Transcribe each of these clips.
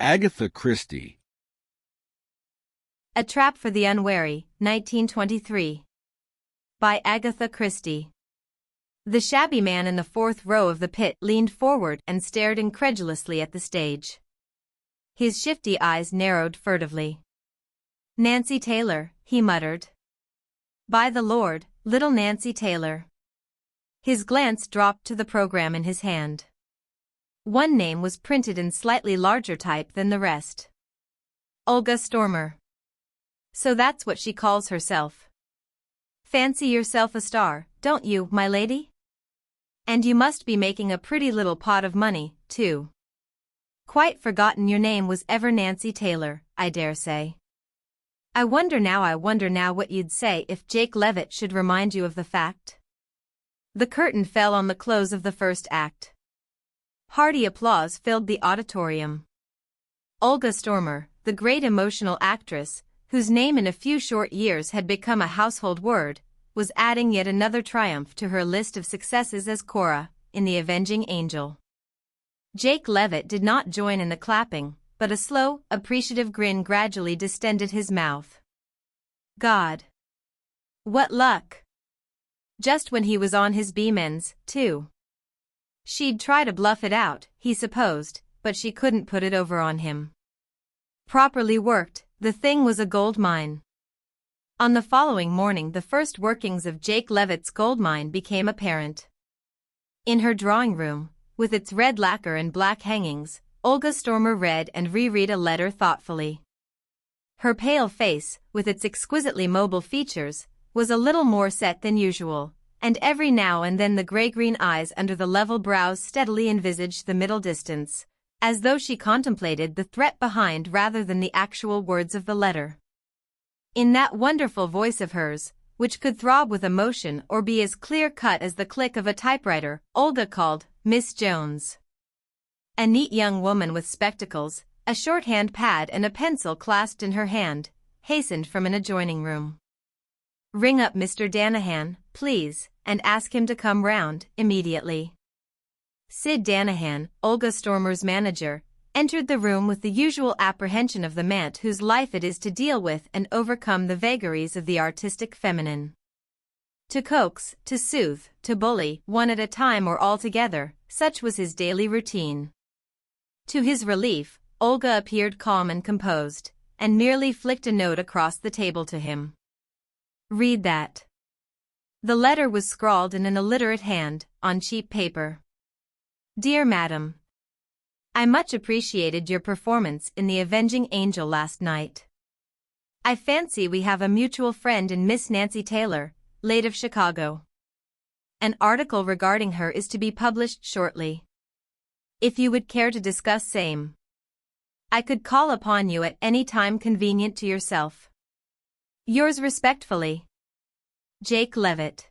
Agatha Christie. A Trap for the Unwary, 1923. By Agatha Christie. The shabby man in the fourth row of the pit leaned forward and stared incredulously at the stage. His shifty eyes narrowed furtively. "Nancy Taylor," he muttered. "By the Lord, little Nancy Taylor." His glance dropped to the program in his hand. One name was printed in slightly larger type than the rest. Olga Stormer. So that's what she calls herself. Fancy yourself a star, don't you, my lady? And you must be making a pretty little pot of money, too. Quite forgotten your name was ever Nancy Taylor, I dare say. I wonder now what you'd say if Jake Levitt should remind you of the fact. The curtain fell on the close of the first act. Hearty applause filled the auditorium. Olga Stormer, the great emotional actress, whose name in a few short years had become a household word, was adding yet another triumph to her list of successes as Cora, in The Avenging Angel. Jake Levitt did not join in the clapping, but a slow, appreciative grin gradually distended his mouth. God! What luck! Just when he was on his beam ends, too. She'd try to bluff it out, he supposed, but she couldn't put it over on him. Properly worked, the thing was a gold mine. On the following morning the first workings of Jake Levitt's gold mine became apparent. In her drawing room, with its red lacquer and black hangings, Olga Stormer read and reread a letter thoughtfully. Her pale face, with its exquisitely mobile features, was a little more set than usual, and every now and then the gray-green eyes under the level brows steadily envisaged the middle distance, as though she contemplated the threat behind rather than the actual words of the letter. In that wonderful voice of hers, which could throb with emotion or be as clear-cut as the click of a typewriter, Olga called Miss Jones. A neat young woman with spectacles, a shorthand pad and a pencil clasped in her hand, hastened from an adjoining room. "Ring up Mr. Danahan, please, and ask him to come round, immediately." Sid Danahan, Olga Stormer's manager, entered the room with the usual apprehension of the man whose life it is to deal with and overcome the vagaries of the artistic feminine. To coax, to soothe, to bully, one at a time or all together, such was his daily routine. To his relief, Olga appeared calm and composed, and merely flicked a note across the table to him. "Read that." The letter was scrawled in an illiterate hand, on cheap paper. "Dear Madam, I much appreciated your performance in The Avenging Angel last night. I fancy we have a mutual friend in Miss Nancy Taylor, late of Chicago. An article regarding her is to be published shortly. If you would care to discuss same, I could call upon you at any time convenient to yourself. Yours respectfully, Jake Levitt."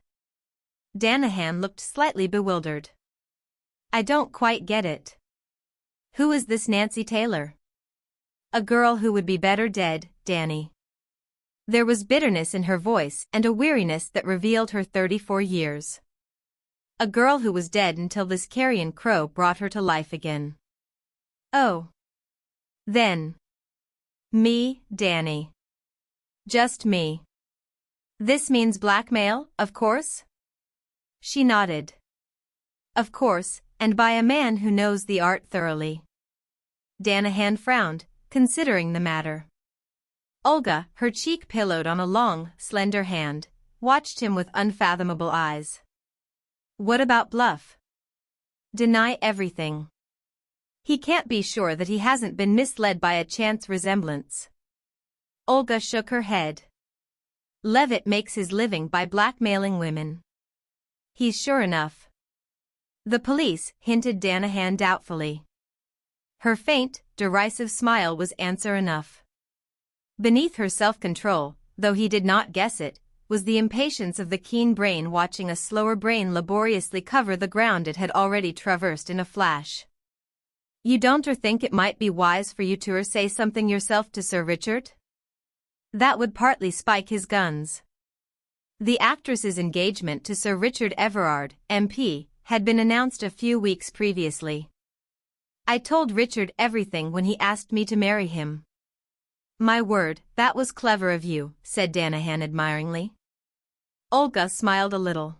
Danahan looked slightly bewildered. "I don't quite get it. Who is this Nancy Taylor?" "A girl who would be better dead, Danny." There was bitterness in her voice and a weariness that revealed her 34 years. A girl who was dead until this carrion crow brought her to life again. "Oh. Then. Me, Danny. Just me. This means blackmail, of course?" She nodded. "Of course, and by a man who knows the art thoroughly." Danahan frowned, considering the matter. Olga, her cheek pillowed on a long, slender hand, watched him with unfathomable eyes. "What about bluff? Deny everything. He can't be sure that he hasn't been misled by a chance resemblance." Olga shook her head. "Levitt makes his living by blackmailing women. He's sure enough." "The police," hinted Danahan doubtfully. Her faint, derisive smile was answer enough. Beneath her self-control, though he did not guess it, was the impatience of the keen brain watching a slower brain laboriously cover the ground it had already traversed in a flash. "You don't think it might be wise for you to say something yourself to Sir Richard? That would partly spike his guns." The actress's engagement to Sir Richard Everard, MP, had been announced a few weeks previously. I told Richard everything when he asked me to marry him. My word, that was clever of you, said Danahan admiringly. Olga smiled a little.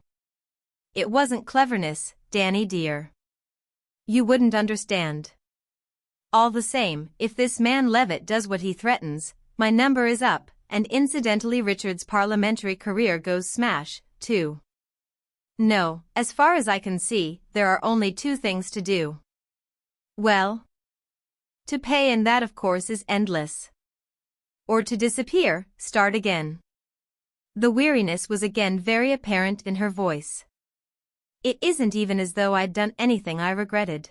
It wasn't cleverness, Danny dear. You wouldn't understand. All the same, if this man Levitt does what he threatens, my number is up, and incidentally Richard's parliamentary career goes smash, too. No, as far as I can see, there are only two things to do. Well, to pay, and that of course is endless. Or to disappear, start again. The weariness was again very apparent in her voice. It isn't even as though I'd done anything I regretted.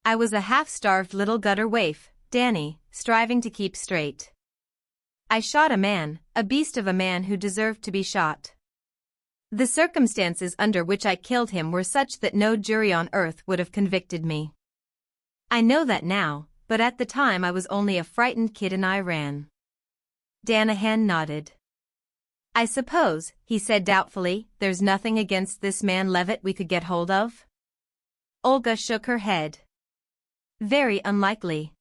I was a half-starved little gutter waif, Danny, striving to keep straight. I shot a man, a beast of a man who deserved to be shot. The circumstances under which I killed him were such that no jury on earth would have convicted me. I know that now, but at the time I was only a frightened kid and I ran. Danahan nodded. I suppose, he said doubtfully, there's nothing against this man Levitt we could get hold of? Olga shook her head. Very unlikely.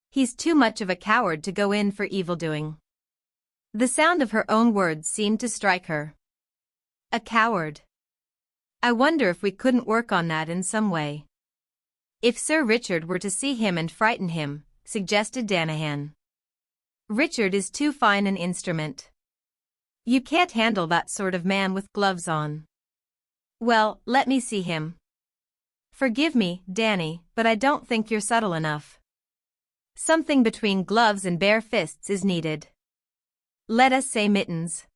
He's too much of a coward to go in for evildoing. The sound of her own words seemed to strike her. A coward. I wonder if we couldn't work on that in some way. If Sir Richard were to see him and frighten him, suggested Danahan. Richard is too fine an instrument. You can't handle that sort of man with gloves on. Well, let me see him. Forgive me, Danny, but I don't think you're subtle enough. Something between gloves and bare fists is needed. Let us say mittens.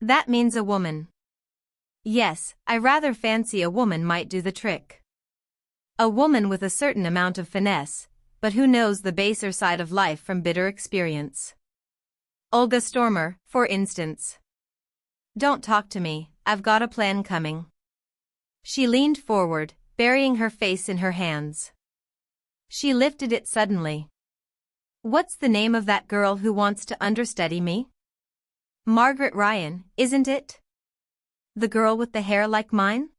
That means a woman. Yes, I rather fancy a woman might do the trick. A woman with a certain amount of finesse, but who knows the baser side of life from bitter experience. Olga Stormer, for instance. Don't talk to me, I've got a plan coming. She leaned forward, burying her face in her hands. She lifted it suddenly. What's the name of that girl who wants to understudy me? Margaret Ryan, isn't it? The girl with the hair like mine?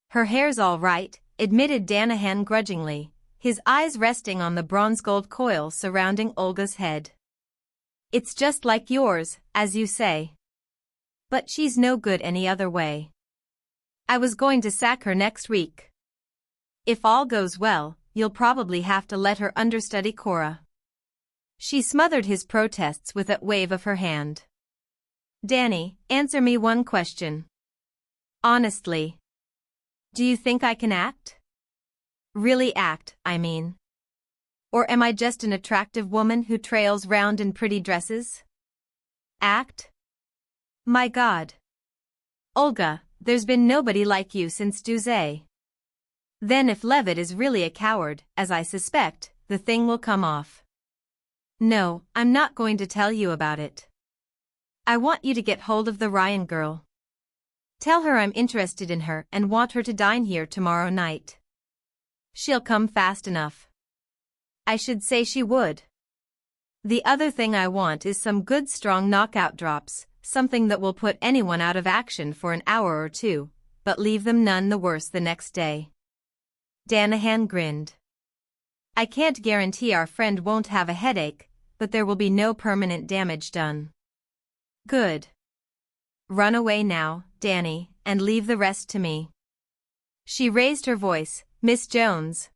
Her hair's all right, admitted Danahan grudgingly, his eyes resting on the bronze-gold coil surrounding Olga's head. It's just like yours, as you say. But she's no good any other way. I was going to sack her next week. If all goes well, you'll probably have to let her understudy Cora. She smothered his protests with a wave of her hand. Danny, answer me one question. Honestly. Do you think I can act? Really act, I mean. Or am I just an attractive woman who trails round in pretty dresses? Act? My God. Olga, there's been nobody like you since Duzay. Then if Levitt is really a coward, as I suspect, the thing will come off. No, I'm not going to tell you about it. I want you to get hold of the Ryan girl. Tell her I'm interested in her and want her to dine here tomorrow night. She'll come fast enough. I should say she would. The other thing I want is some good strong knockout drops, something that will put anyone out of action for an hour or two, but leave them none the worse the next day. Danahan grinned. I can't guarantee our friend won't have a headache, but there will be no permanent damage done. Good. Run away now, Danny, and leave the rest to me. She raised her voice, Miss Jones.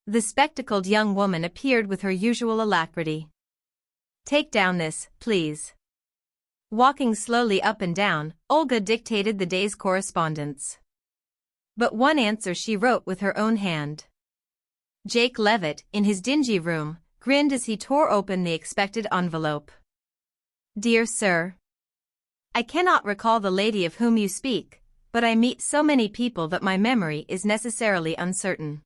The spectacled young woman appeared with her usual alacrity. Take down this, please. Walking slowly up and down, Olga dictated the day's correspondence. But one answer she wrote with her own hand. Jake Levitt, in his dingy room, grinned as he tore open the expected envelope. Dear Sir, I cannot recall the lady of whom you speak, but I meet so many people that my memory is necessarily uncertain.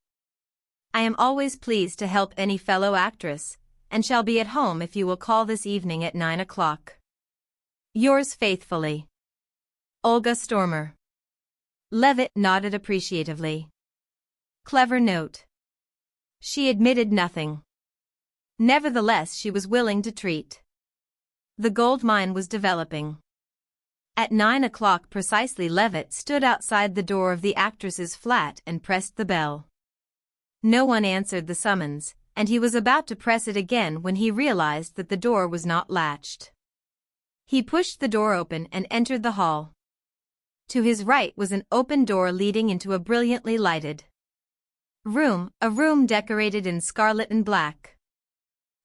I am always pleased to help any fellow actress, and shall be at home if you will call this evening at 9 o'clock. Yours faithfully, Olga Stormer. Levitt nodded appreciatively. Clever note. She admitted nothing. Nevertheless, she was willing to treat. The gold mine was developing. At 9 o'clock precisely, Levitt stood outside the door of the actress's flat and pressed the bell. No one answered the summons, and he was about to press it again when he realized that the door was not latched. He pushed the door open and entered the hall. To his right was an open door leading into a brilliantly lighted room, a room decorated in scarlet and black.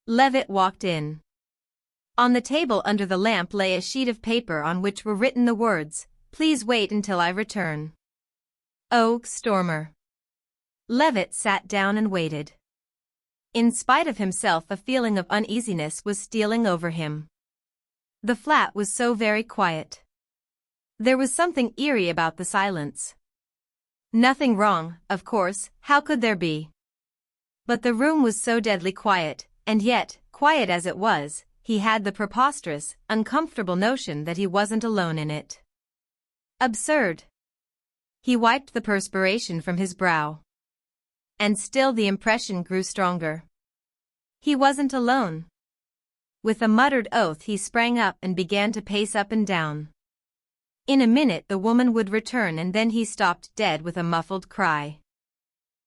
Levitt walked in. On the table under the lamp lay a sheet of paper on which were written the words, "Please wait until I return. O. Stormer." Levitt sat down and waited. In spite of himself, a feeling of uneasiness was stealing over him. The flat was so very quiet. There was something eerie about the silence. Nothing wrong, of course, how could there be? But the room was so deadly quiet, and yet, quiet as it was, he had the preposterous, uncomfortable notion that he wasn't alone in it. Absurd. He wiped the perspiration from his brow. And still the impression grew stronger. He wasn't alone. With a muttered oath he sprang up and began to pace up and down. In a minute the woman would return, and then he stopped dead with a muffled cry.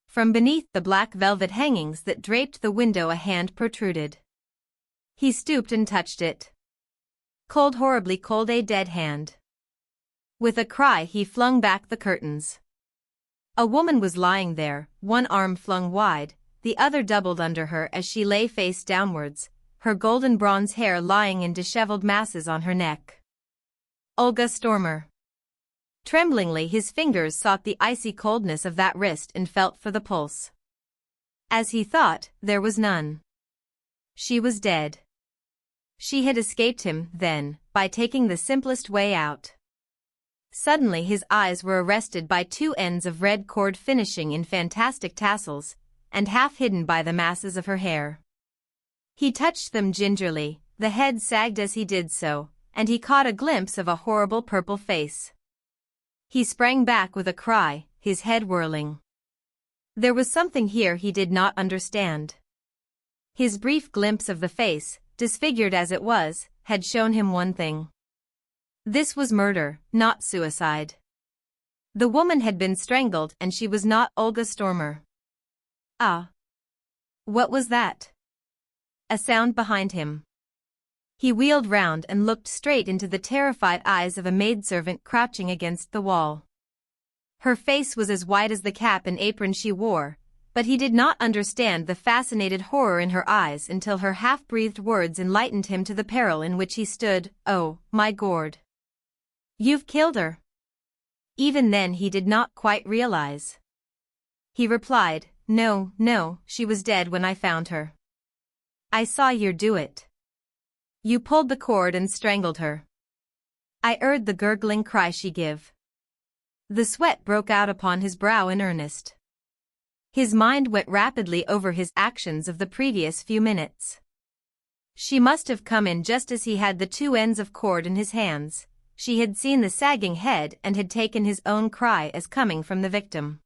From beneath the black velvet hangings that draped the window a hand protruded. He stooped and touched it. Cold, horribly cold, a dead hand. With a cry he flung back the curtains. A woman was lying there, one arm flung wide, the other doubled under her as she lay face downwards, her golden bronze hair lying in disheveled masses on her neck. Olga Stormer. Tremblingly his fingers sought the icy coldness of that wrist and felt for the pulse. As he thought, there was none. She was dead. She had escaped him, then, by taking the simplest way out. Suddenly his eyes were arrested by two ends of red cord finishing in fantastic tassels, and half hidden by the masses of her hair. He touched them gingerly, the head sagged as he did so, and he caught a glimpse of a horrible purple face. He sprang back with a cry, his head whirling. There was something here he did not understand. His brief glimpse of the face, disfigured as it was, had shown him one thing. This was murder, not suicide. The woman had been strangled and she was not Olga Stormer. Ah! What was that? A sound behind him. He wheeled round and looked straight into the terrified eyes of a maidservant crouching against the wall. Her face was as white as the cap and apron she wore, but he did not understand the fascinated horror in her eyes until her half-breathed words enlightened him to the peril in which he stood. "Oh, my Gord. You've killed her." Even then he did not quite realize. He replied, "No, no, she was dead when I found her. I saw you do it. You pulled the cord and strangled her. I heard the gurgling cry she give." The sweat broke out upon his brow in earnest. His mind went rapidly over his actions of the previous few minutes. She must have come in just as he had the two ends of cord in his hands. She had seen the sagging head and had taken his own cry as coming from the victim.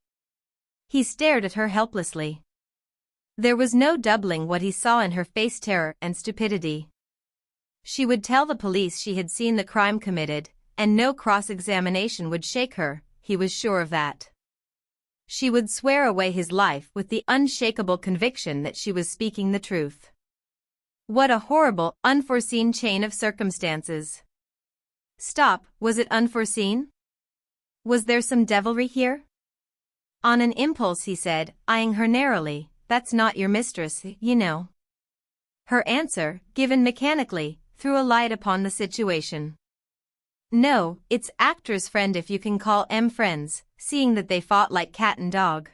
He stared at her helplessly. There was no doubling what he saw in her face: terror and stupidity. She would tell the police she had seen the crime committed, and no cross-examination would shake her, he was sure of that. She would swear away his life with the unshakable conviction that she was speaking the truth. What a horrible, unforeseen chain of circumstances. Stop, was it unforeseen? Was there some devilry here? On an impulse he said, eyeing her narrowly, "That's not your mistress, you know." Her answer, given mechanically, threw a light upon the situation. "No, it's actor's friend, if you can call 'em friends, seeing that they fought like cat and dog.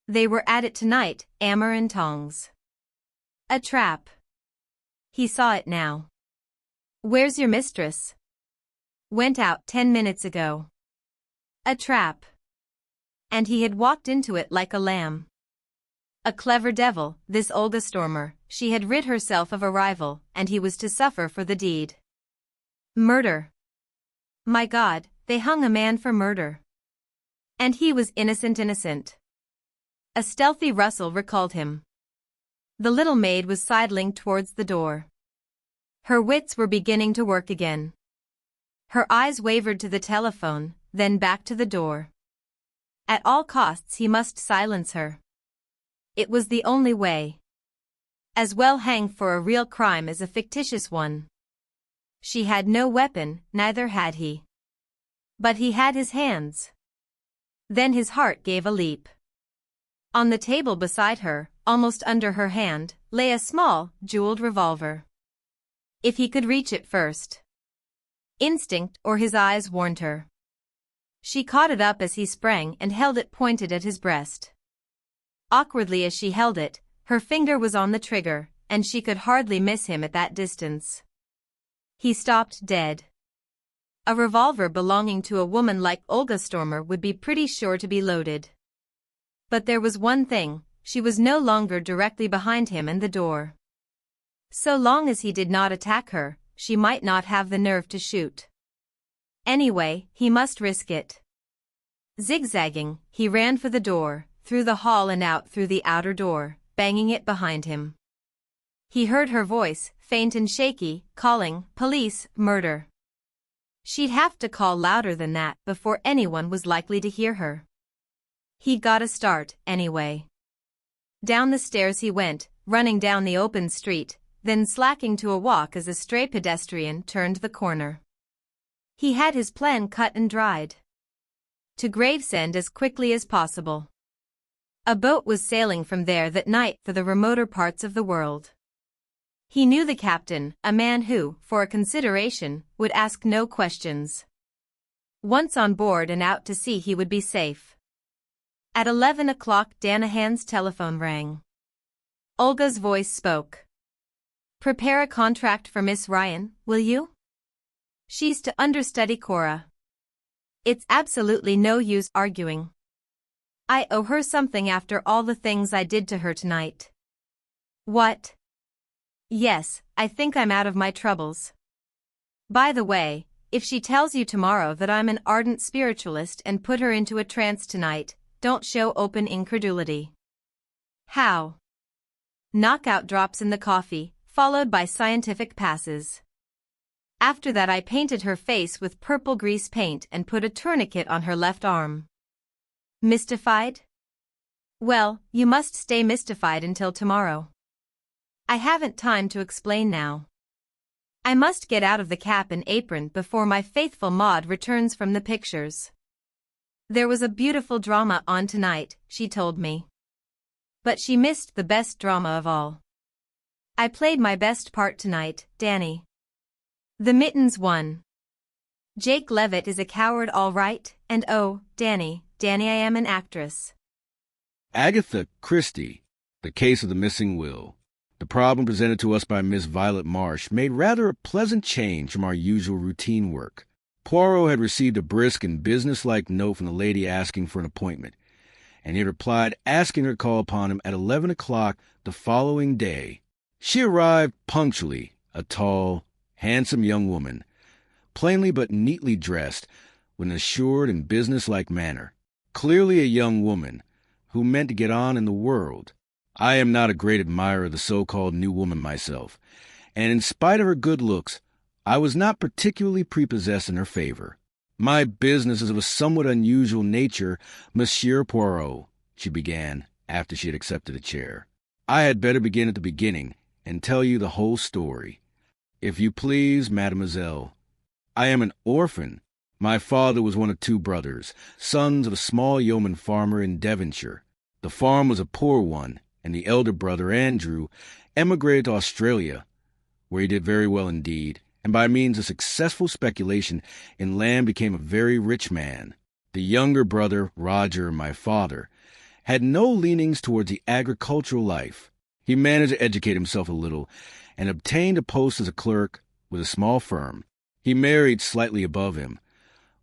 They were at it tonight, hammer and tongs. A trap." He saw it now. "Where's your mistress?" "Went out 10 minutes ago." A trap. And he had walked into it like a lamb. A clever devil, this Olga Stormer. She had rid herself of a rival, and he was to suffer for the deed. Murder. My God, they hung a man for murder. And he was innocent. A stealthy rustle recalled him. The little maid was sidling towards the door. Her wits were beginning to work again. Her eyes wavered to the telephone, then back to the door. At all costs he must silence her. It was the only way. As well hang for a real crime as a fictitious one. She had no weapon, neither had he. But he had his hands. Then his heart gave a leap. On the table beside her, almost under her hand, lay a small, jeweled revolver. If he could reach it first. Instinct or his eyes warned her. She caught it up as he sprang and held it pointed at his breast. Awkwardly as she held it, her finger was on the trigger, and she could hardly miss him at that distance. He stopped dead. A revolver belonging to a woman like Olga Stormer would be pretty sure to be loaded. But there was one thing, she was no longer directly behind him and the door. So long as he did not attack her, she might not have the nerve to shoot. Anyway, he must risk it. Zigzagging, he ran for the door, through the hall and out through the outer door, banging it behind him. He heard her voice, faint and shaky, calling, "Police, murder." She'd have to call louder than that before anyone was likely to hear her. He got a start, anyway. Down the stairs he went, running down the open street, then slacking to a walk as a stray pedestrian turned the corner. He had his plan cut and dried. To Gravesend as quickly as possible. A boat was sailing from there that night for the remoter parts of the world. He knew the captain, a man who, for a consideration, would ask no questions. Once on board and out to sea he would be safe. At 11 o'clock Danahan's telephone rang. Olga's voice spoke. "Prepare a contract for Miss Ryan, will you? She's to understudy Cora. It's absolutely no use arguing. I owe her something after all the things I did to her tonight." "What?" "Yes, I think I'm out of my troubles. By the way, if she tells you tomorrow that I'm an ardent spiritualist and put her into a trance tonight, don't show open incredulity." "How?" "Knockout drops in the coffee, followed by scientific passes. After that I painted her face with purple grease paint and put a tourniquet on her left arm." "Mystified?" "Well, you must stay mystified until tomorrow. I haven't time to explain now. I must get out of the cap and apron before my faithful Maud returns from the pictures. There was a beautiful drama on tonight, she told me. But she missed the best drama of all. I played my best part tonight, Danny. The Mittens won. Jake Levitt is a coward all right, and oh, Danny, I am an actress." Agatha Christie, The Case of the Missing Will. The problem presented to us by Miss Violet Marsh made rather a pleasant change from our usual routine work. Poirot had received a brisk and businesslike note from the lady asking for an appointment, and he replied asking her to call upon him at 11 o'clock the following day. She arrived punctually, a tall, handsome young woman, plainly but neatly dressed, with an assured and businesslike manner. Clearly a young woman who meant to get on in the world. I am not a great admirer of the so-called new woman myself, and in spite of her good looks, I was not particularly prepossessed in her favor. "My business is of a somewhat unusual nature, Monsieur Poirot," she began, after she had accepted a chair. "I had better begin at the beginning and tell you the whole story. If you please, mademoiselle. I am an orphan. My father was one of two brothers, sons of a small yeoman farmer in Devonshire. The farm was a poor one, and the elder brother, Andrew, emigrated to Australia, where he did very well indeed, and by means of successful speculation in land became a very rich man. The younger brother, Roger, my father, had no leanings towards the agricultural life. He managed to educate himself a little, and obtained a post as a clerk with a small firm. He married slightly above him.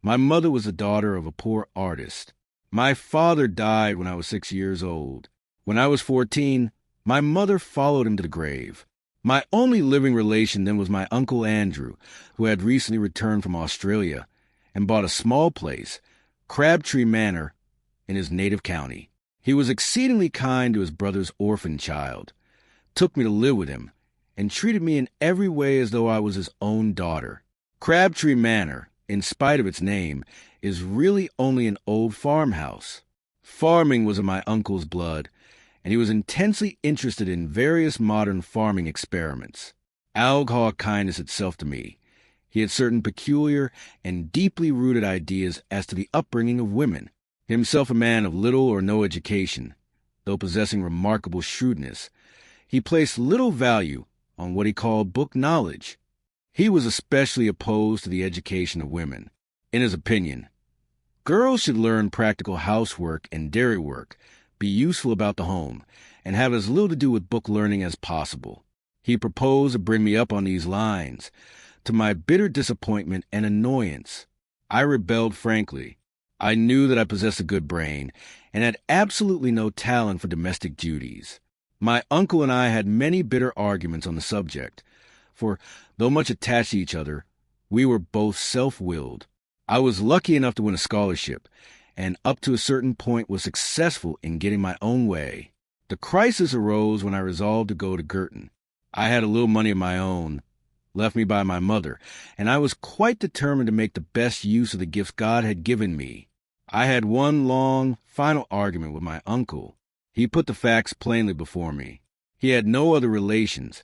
My mother was the daughter of a poor artist. My father died when I was 6 years old. When I was 14, my mother followed him to the grave. My only living relation then was my Uncle Andrew, who had recently returned from Australia and bought a small place, Crabtree Manor, in his native county. He was exceedingly kind to his brother's orphan child, took me to live with him, and treated me in every way as though I was his own daughter. Crabtree Manor, in spite of its name, is really only an old farmhouse. Farming was in my uncle's blood, and he was intensely interested in various modern farming experiments. Alcohol kindness itself to me. He had certain peculiar and deeply rooted ideas as to the upbringing of women. Himself a man of little or no education, though possessing remarkable shrewdness, he placed little value on what he called book knowledge. He was especially opposed to the education of women. In his opinion, girls should learn practical housework and dairy work, be useful about the home, and have as little to do with book learning as possible. He proposed to bring me up on these lines. To my bitter disappointment and annoyance, I rebelled frankly. I knew that I possessed a good brain and had absolutely no talent for domestic duties. My uncle and I had many bitter arguments on the subject, for, though much attached to each other, we were both self-willed. I was lucky enough to win a scholarship, and up to a certain point was successful in getting my own way. The crisis arose when I resolved to go to Girton. I had a little money of my own, left me by my mother, and I was quite determined to make the best use of the gifts God had given me. I had one long, final argument with my uncle. He put the facts plainly before me. He had no other relations,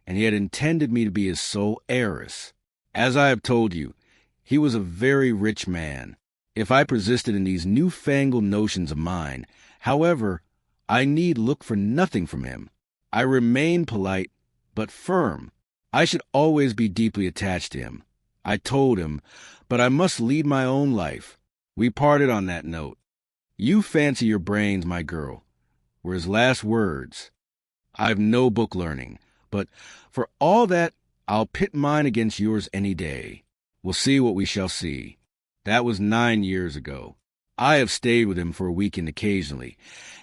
and he had intended me to be his sole heiress. As I have told you, he was a very rich man. If I persisted in these newfangled notions of mine, however, I need look for nothing from him. I remained polite, but firm. I should always be deeply attached to him. I told him, but I must lead my own life. We parted on that note. You fancy your brains, my girl, were his last words. I've no book learning, but for all that, I'll pit mine against yours any day. We'll see what we shall see. That was 9 years ago. I have stayed with him for a weekend occasionally,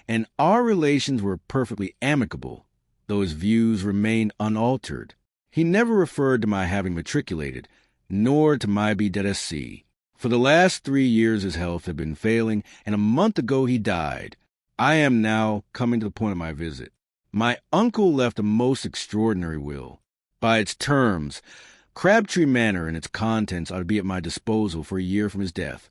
and our relations were perfectly amicable, though his views remained unaltered. He never referred to my having matriculated, nor to my BDSC. For the last 3 years his health had been failing, and a month ago he died. I am now coming to the point of my visit. My uncle left a most extraordinary will. By its terms, Crabtree Manor and its contents are to be at my disposal for a year from his death,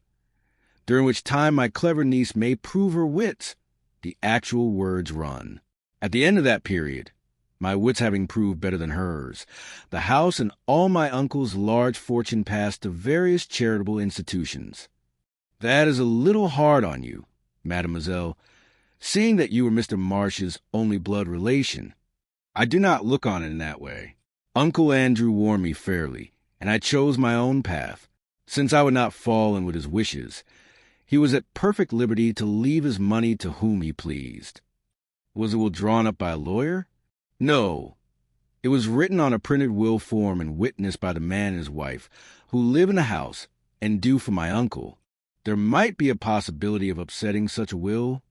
during which time my clever niece may prove her wits. The actual words run. At the end of that period, my wits having proved better than hers, the house and all my uncle's large fortune passed to various charitable institutions. That is a little hard on you, mademoiselle, seeing that you were Mr. Marsh's only blood relation. I do not look on it in that way. Uncle Andrew warned me fairly, and I chose my own path. Since I would not fall in with his wishes, he was at perfect liberty to leave his money to whom he pleased. Was the will drawn up by a lawyer? No. It was written on a printed will form and witnessed by the man and his wife, who live in the house and do for my uncle. There might be a possibility of upsetting such a will.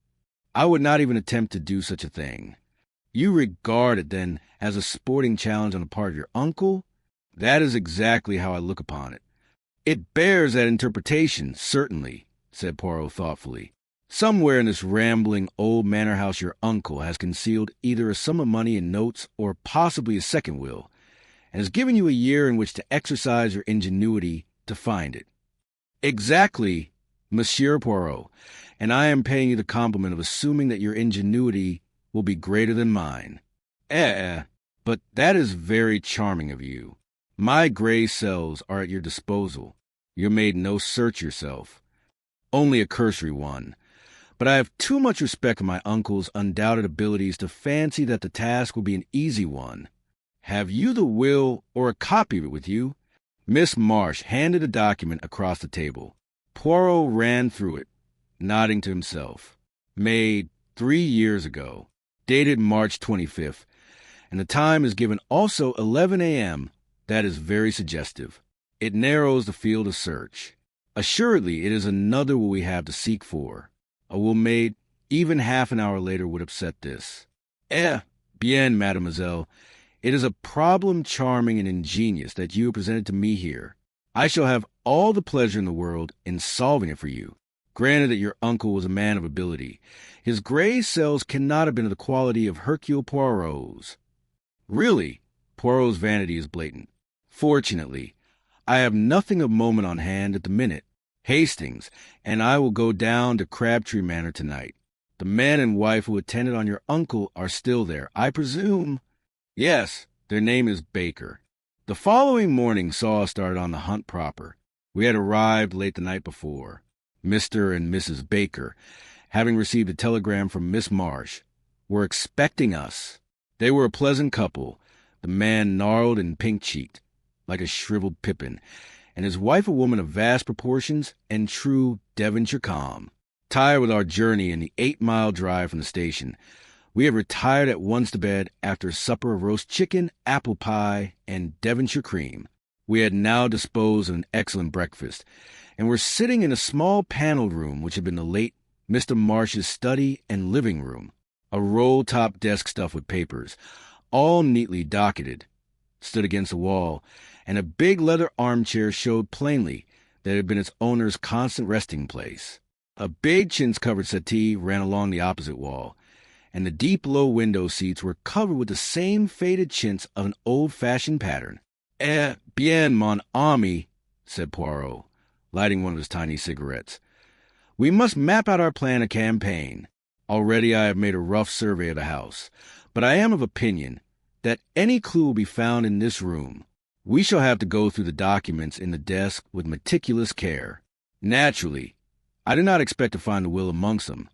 I would not even attempt to do such a thing. You regard it, then, as a sporting challenge on the part of your uncle? That is exactly how I look upon it. It bears that interpretation, certainly, said Poirot thoughtfully. Somewhere in this rambling old manor house your uncle has concealed either a sum of money in notes or possibly a second will, and has given you a year in which to exercise your ingenuity to find it. Exactly, Monsieur Poirot, and I am paying you the compliment of assuming that your ingenuity will be greater than mine. But that is very charming of you. My gray cells are at your disposal. You made no search yourself. Only a cursory one. But I have too much respect for my uncle's undoubted abilities to fancy that the task will be an easy one. Have you the will or a copy of it with you? Miss Marsh handed a document across the table. Poirot ran through it, nodding to himself. Made 3 years ago. Dated March 25th, and the time is given also 11 a.m. That is very suggestive. It narrows the field of search. Assuredly, it is another will we have to seek for. A will made even half an hour later would upset this. Bien, mademoiselle. It is a problem charming and ingenious that you have presented to me here. I shall have all the pleasure in the world in solving it for you. Granted that your uncle was a man of ability, his gray cells cannot have been of the quality of Hercule Poirot's. Really, Poirot's vanity is blatant. Fortunately, I have nothing of moment on hand at the minute. Hastings, and I will go down to Crabtree Manor tonight. The man and wife who attended on your uncle are still there, I presume? Yes, their name is Baker. The following morning saw us start on the hunt proper. We had arrived late the night before. Mr. and Mrs. Baker, having received a telegram from Miss Marsh, were expecting us. They were a pleasant couple, the man gnarled and pink-cheeked, like a shriveled pippin, and his wife a woman of vast proportions and true Devonshire calm. Tired with our journey and the 8-mile drive from the station, we had retired at once to bed after a supper of roast chicken, apple pie, and Devonshire cream. We had now disposed of an excellent breakfast, and were sitting in a small panelled room which had been the late Mr. Marsh's study and living room. A roll-top desk stuffed with papers, all neatly docketed, stood against the wall, and a big leather armchair showed plainly that it had been its owner's constant resting place. A big chintz-covered settee ran along the opposite wall, and the deep low window seats were covered with the same faded chintz of an old-fashioned pattern. "Eh bien, mon ami," said Poirot, lighting one of his tiny cigarettes. "We must map out our plan of campaign. Already I have made a rough survey of the house, but I am of opinion that any clue will be found in this room. We shall have to go through the documents in the desk with meticulous care. Naturally, I do not expect to find the will amongst them,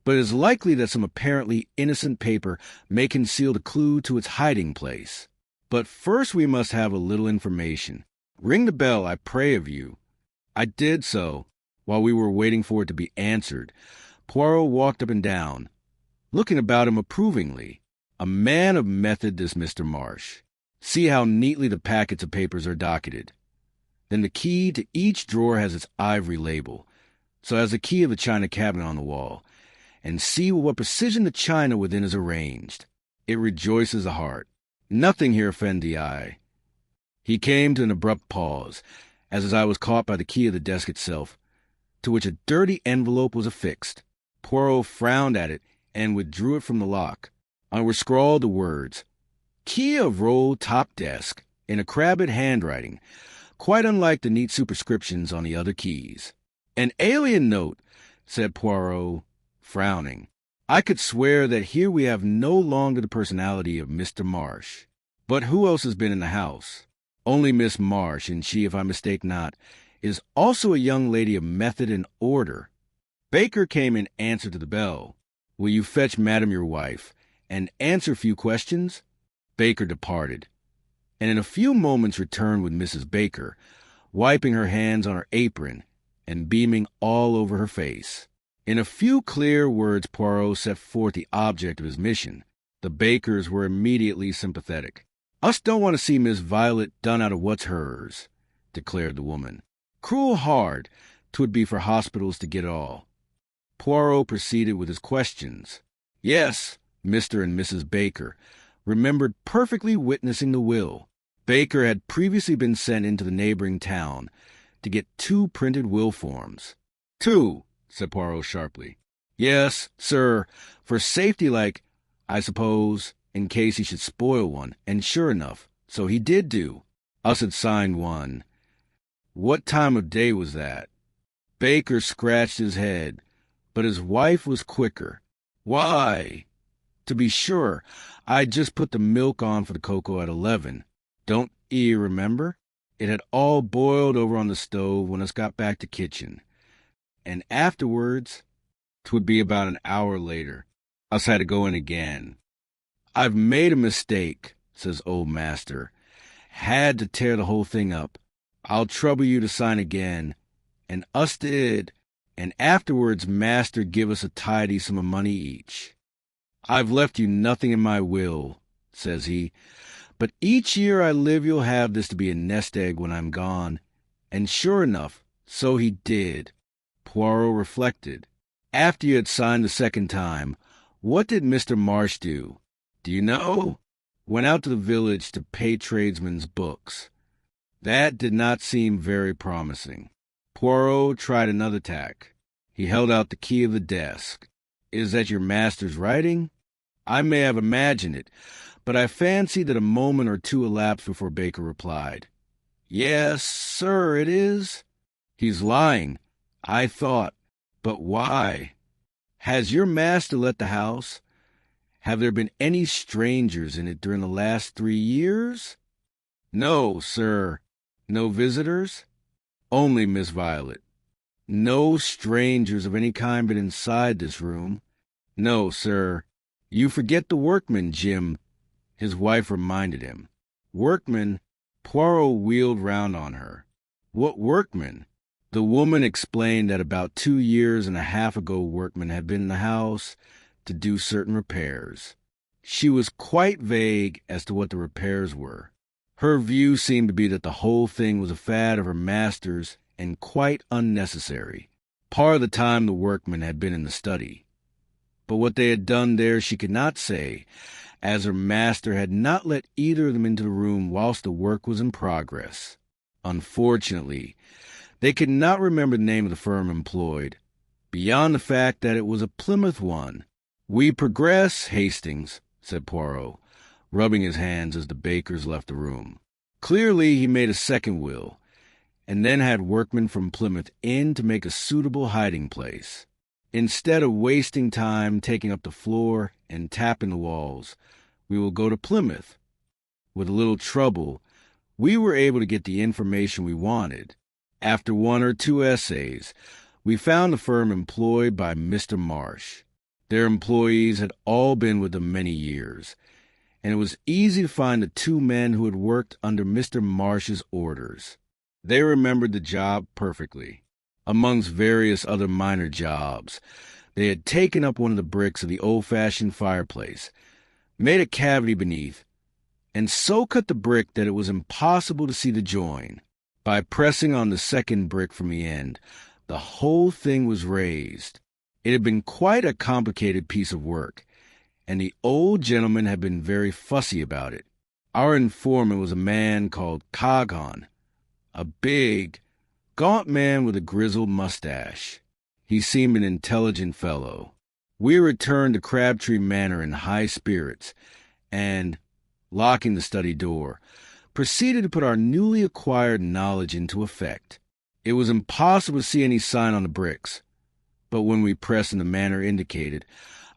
but it is likely that some apparently innocent paper may conceal the clue to its hiding place. But first we must have a little information. Ring the bell, I pray of you." I did so. While we were waiting for it to be answered, Poirot walked up and down, looking about him approvingly. A man of method, this Mr. Marsh. See how neatly the packets of papers are docketed. Then the key to each drawer has its ivory label, so as the key of the china cabinet on the wall. And see with what precision the china within is arranged. It rejoices the heart. Nothing here offends the eye. He came to an abrupt pause, as I was caught by the key of the desk itself, to which a dirty envelope was affixed. Poirot frowned at it and withdrew it from the lock. On it were scrawled the words, "Key of roll top desk," in a crabbed handwriting, quite unlike the neat superscriptions on the other keys. "An alien note," said Poirot, frowning. "I could swear that here we have no longer the personality of Mr. Marsh. But who else has been in the house?" "Only Miss Marsh, and she, if I mistake not, is also a young lady of method and order." Baker came in answer to the bell. "Will you fetch Madam your wife, and answer a few questions?" Baker departed, and in a few moments returned with Mrs. Baker, wiping her hands on her apron and beaming all over her face. In a few clear words Poirot set forth the object of his mission. The Bakers were immediately sympathetic. "Us don't want to see Miss Violet done out of what's hers," declared the woman. "Cruel hard 'twould be for hospitals to get it all." Poirot proceeded with his questions. Yes, Mr. and Mrs. Baker remembered perfectly witnessing the will. Baker had previously been sent into the neighboring town to get 2 printed will forms. "2," said Poirot sharply. "Yes, sir, for safety, like, I suppose, in case he should spoil one, and sure enough, so he did do. Us had signed one." "What time of day was that?" Baker scratched his head, but his wife was quicker. "Why, to be sure, I'd just put the milk on for the cocoa at 11. Don't ye remember? It had all boiled over on the stove when us got back to kitchen. And afterwards, 'twould be about an hour later, us had to go in again. 'I've made a mistake,' says old master. 'Had to tear the whole thing up. I'll trouble you to sign again.' And us did, and afterwards master give us a tidy sum of money each. 'I've left you nothing in my will,' says he, 'but each year I live you'll have this to be a nest egg when I'm gone.' And sure enough, so he did." Poirot reflected. "After you had signed the second time, what did Mr. Marsh do? Do you know?" "Went out to the village to pay tradesmen's books." That did not seem very promising. Poirot tried another tack. He held out the key of the desk. "Is that your master's writing?" I may have imagined it, but I fancied that a moment or two elapsed before Baker replied. "Yes, sir, it is." "He's lying. I thought. But why?" Has your master let the house? Have there been any strangers in it during the last 3 years? No, sir. No visitors? Only Miss Violet. No strangers of any kind been inside this room? No, sir. You forget the workman, Jim, his wife reminded him. Workman? Poirot wheeled round on her. What workman? The woman explained that about 2 years and a half ago workmen had been in the house to do certain repairs. She was quite vague as to what the repairs were. Her view seemed to be that the whole thing was a fad of her master's and quite unnecessary. Part of the time the workmen had been in the study. But what they had done there she could not say, as her master had not let either of them into the room whilst the work was in progress. Unfortunately, they could not remember the name of the firm employed, beyond the fact that it was a Plymouth one. We progress, Hastings, said Poirot, rubbing his hands as the bakers left the room. Clearly he made a second will, and then had workmen from Plymouth in to make a suitable hiding place. Instead of wasting time taking up the floor and tapping the walls, we will go to Plymouth. With a little trouble, we were able to get the information we wanted. After 1 or 2 essays, we found the firm employed by Mr. Marsh. Their employees had all been with them many years, and it was easy to find the 2 men who had worked under Mr. Marsh's orders. They remembered the job perfectly. Amongst various other minor jobs, they had taken up one of the bricks of the old-fashioned fireplace, made a cavity beneath, and so cut the brick that it was impossible to see the join. By pressing on the second brick from the end, the whole thing was raised. It had been quite a complicated piece of work, and the old gentleman had been very fussy about it. Our informant was a man called Coghan, a big, gaunt man with a grizzled mustache. He seemed an intelligent fellow. We returned to Crabtree Manor in high spirits, and, locking the study door, proceeded to put our newly acquired knowledge into effect. It was impossible to see any sign on the bricks, but when we pressed in the manner indicated,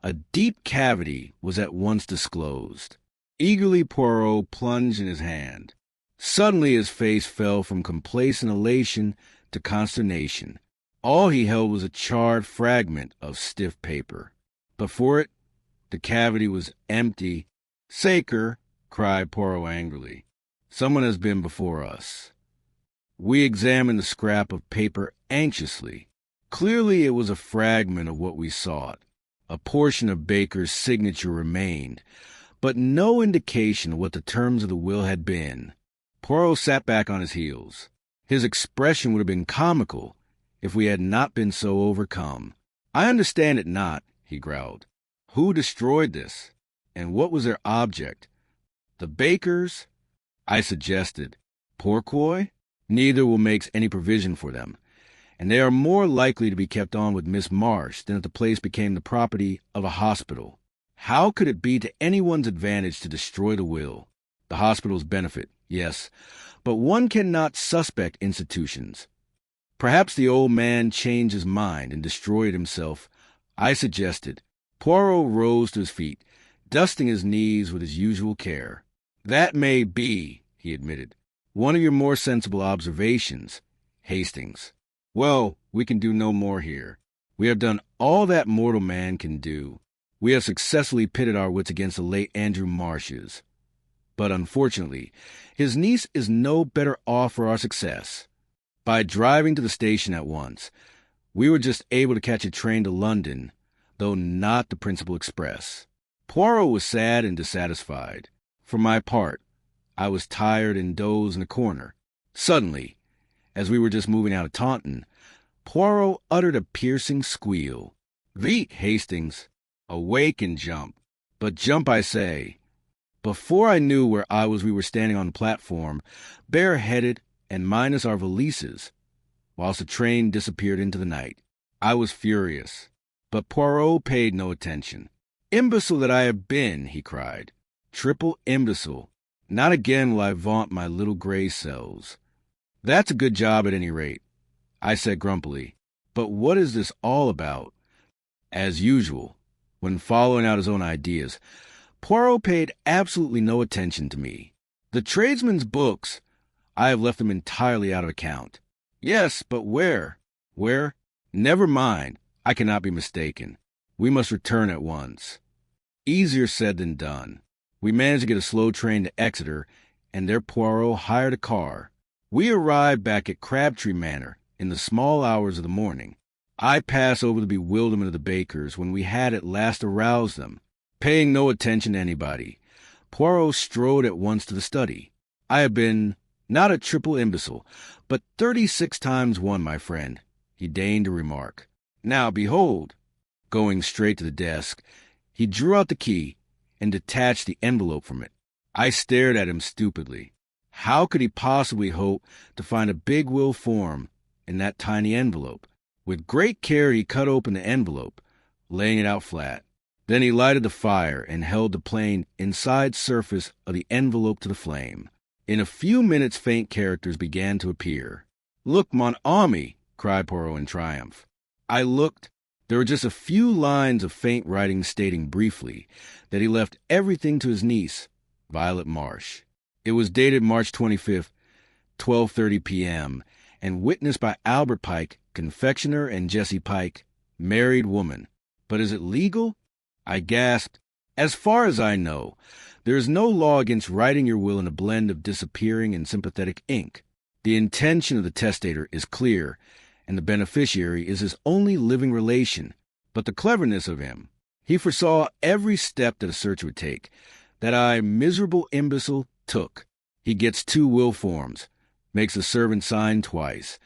a deep cavity was at once disclosed. Eagerly Poirot plunged in his hand. Suddenly his face fell from complacent elation to consternation. All he held was a charred fragment of stiff paper. Before it, the cavity was empty. "Saker," cried Poirot angrily. "Someone has been before us." We examined the scrap of paper anxiously. Clearly it was a fragment of what we sought. A portion of Baker's signature remained, but no indication of what the terms of the will had been. Poirot sat back on his heels. His expression would have been comical if we had not been so overcome. "I understand it not," he growled. "Who destroyed this? And what was their object? The Bakers?" I suggested. "Pourquoi? Neither will make any provision for them, and they are more likely to be kept on with Miss Marsh than if the place became the property of a hospital. How could it be to anyone's advantage to destroy the will? The hospital's benefit, yes, but one cannot suspect institutions. Perhaps the old man changed his mind and destroyed himself," I suggested. Poirot rose to his feet, dusting his knees with his usual care. "That may be," he admitted. "One of your more sensible observations, Hastings. Well, we can do no more here. We have done all that mortal man can do. We have successfully pitted our wits against the late Andrew Marsh's. But unfortunately, his niece is no better off for our success. By driving to the station at once, we were just able to catch a train to London, though not the principal express." Poirot was sad and dissatisfied. For my part, I was tired and dozed in a corner. Suddenly, as we were just moving out of Taunton, Poirot uttered a piercing squeal. "Vite, Hastings! Awake and jump! But jump, I say!" Before I knew where I was, we were standing on the platform, bareheaded and minus our valises, whilst the train disappeared into the night. I was furious, but Poirot paid no attention. "Imbecile that I have been!" he cried. "Triple imbecile! Not again will I vaunt my little gray cells." "That's a good job at any rate," I said grumpily. "But what is this all about? As usual, when following out his own ideas, Poirot paid absolutely no attention to me. The tradesman's books, I have left them entirely out of account. Yes, but where? Where? Never mind. I cannot be mistaken. We must return at once. Easier said than done. We managed to get a slow train to Exeter, and there Poirot hired a car. We arrived back at Crabtree Manor in the small hours of the morning. I pass over the bewilderment of the bakers when we had at last aroused them. Paying no attention to anybody, Poirot strode at once to the study. I have been not a triple imbecile, but 36 times one, my friend, he deigned to remark. Now, behold, going straight to the desk, he drew out the key and detached the envelope from it. I stared at him stupidly. How could he possibly hope to find a big will form in that tiny envelope? With great care he cut open the envelope, laying it out flat. Then he lighted the fire and held the plain inside surface of the envelope to the flame. In a few minutes faint characters began to appear. "Look, mon ami!" cried Poirot in triumph. I looked. There were just a few lines of faint writing stating briefly that he left everything to his niece, Violet Marsh. It was dated March 25th, 12:30 p.m., and witnessed by Albert Pike, confectioner, and Jessie Pike, married woman. But is it legal? I gasped. As far as I know, there is no law against writing your will in a blend of disappearing and sympathetic ink. The intention of the testator is clear, and the beneficiary is his only living relation. But the cleverness of him, he foresaw every step that a search would take, that I, miserable imbecile, took. He gets 2 will forms, makes the servant sign twice,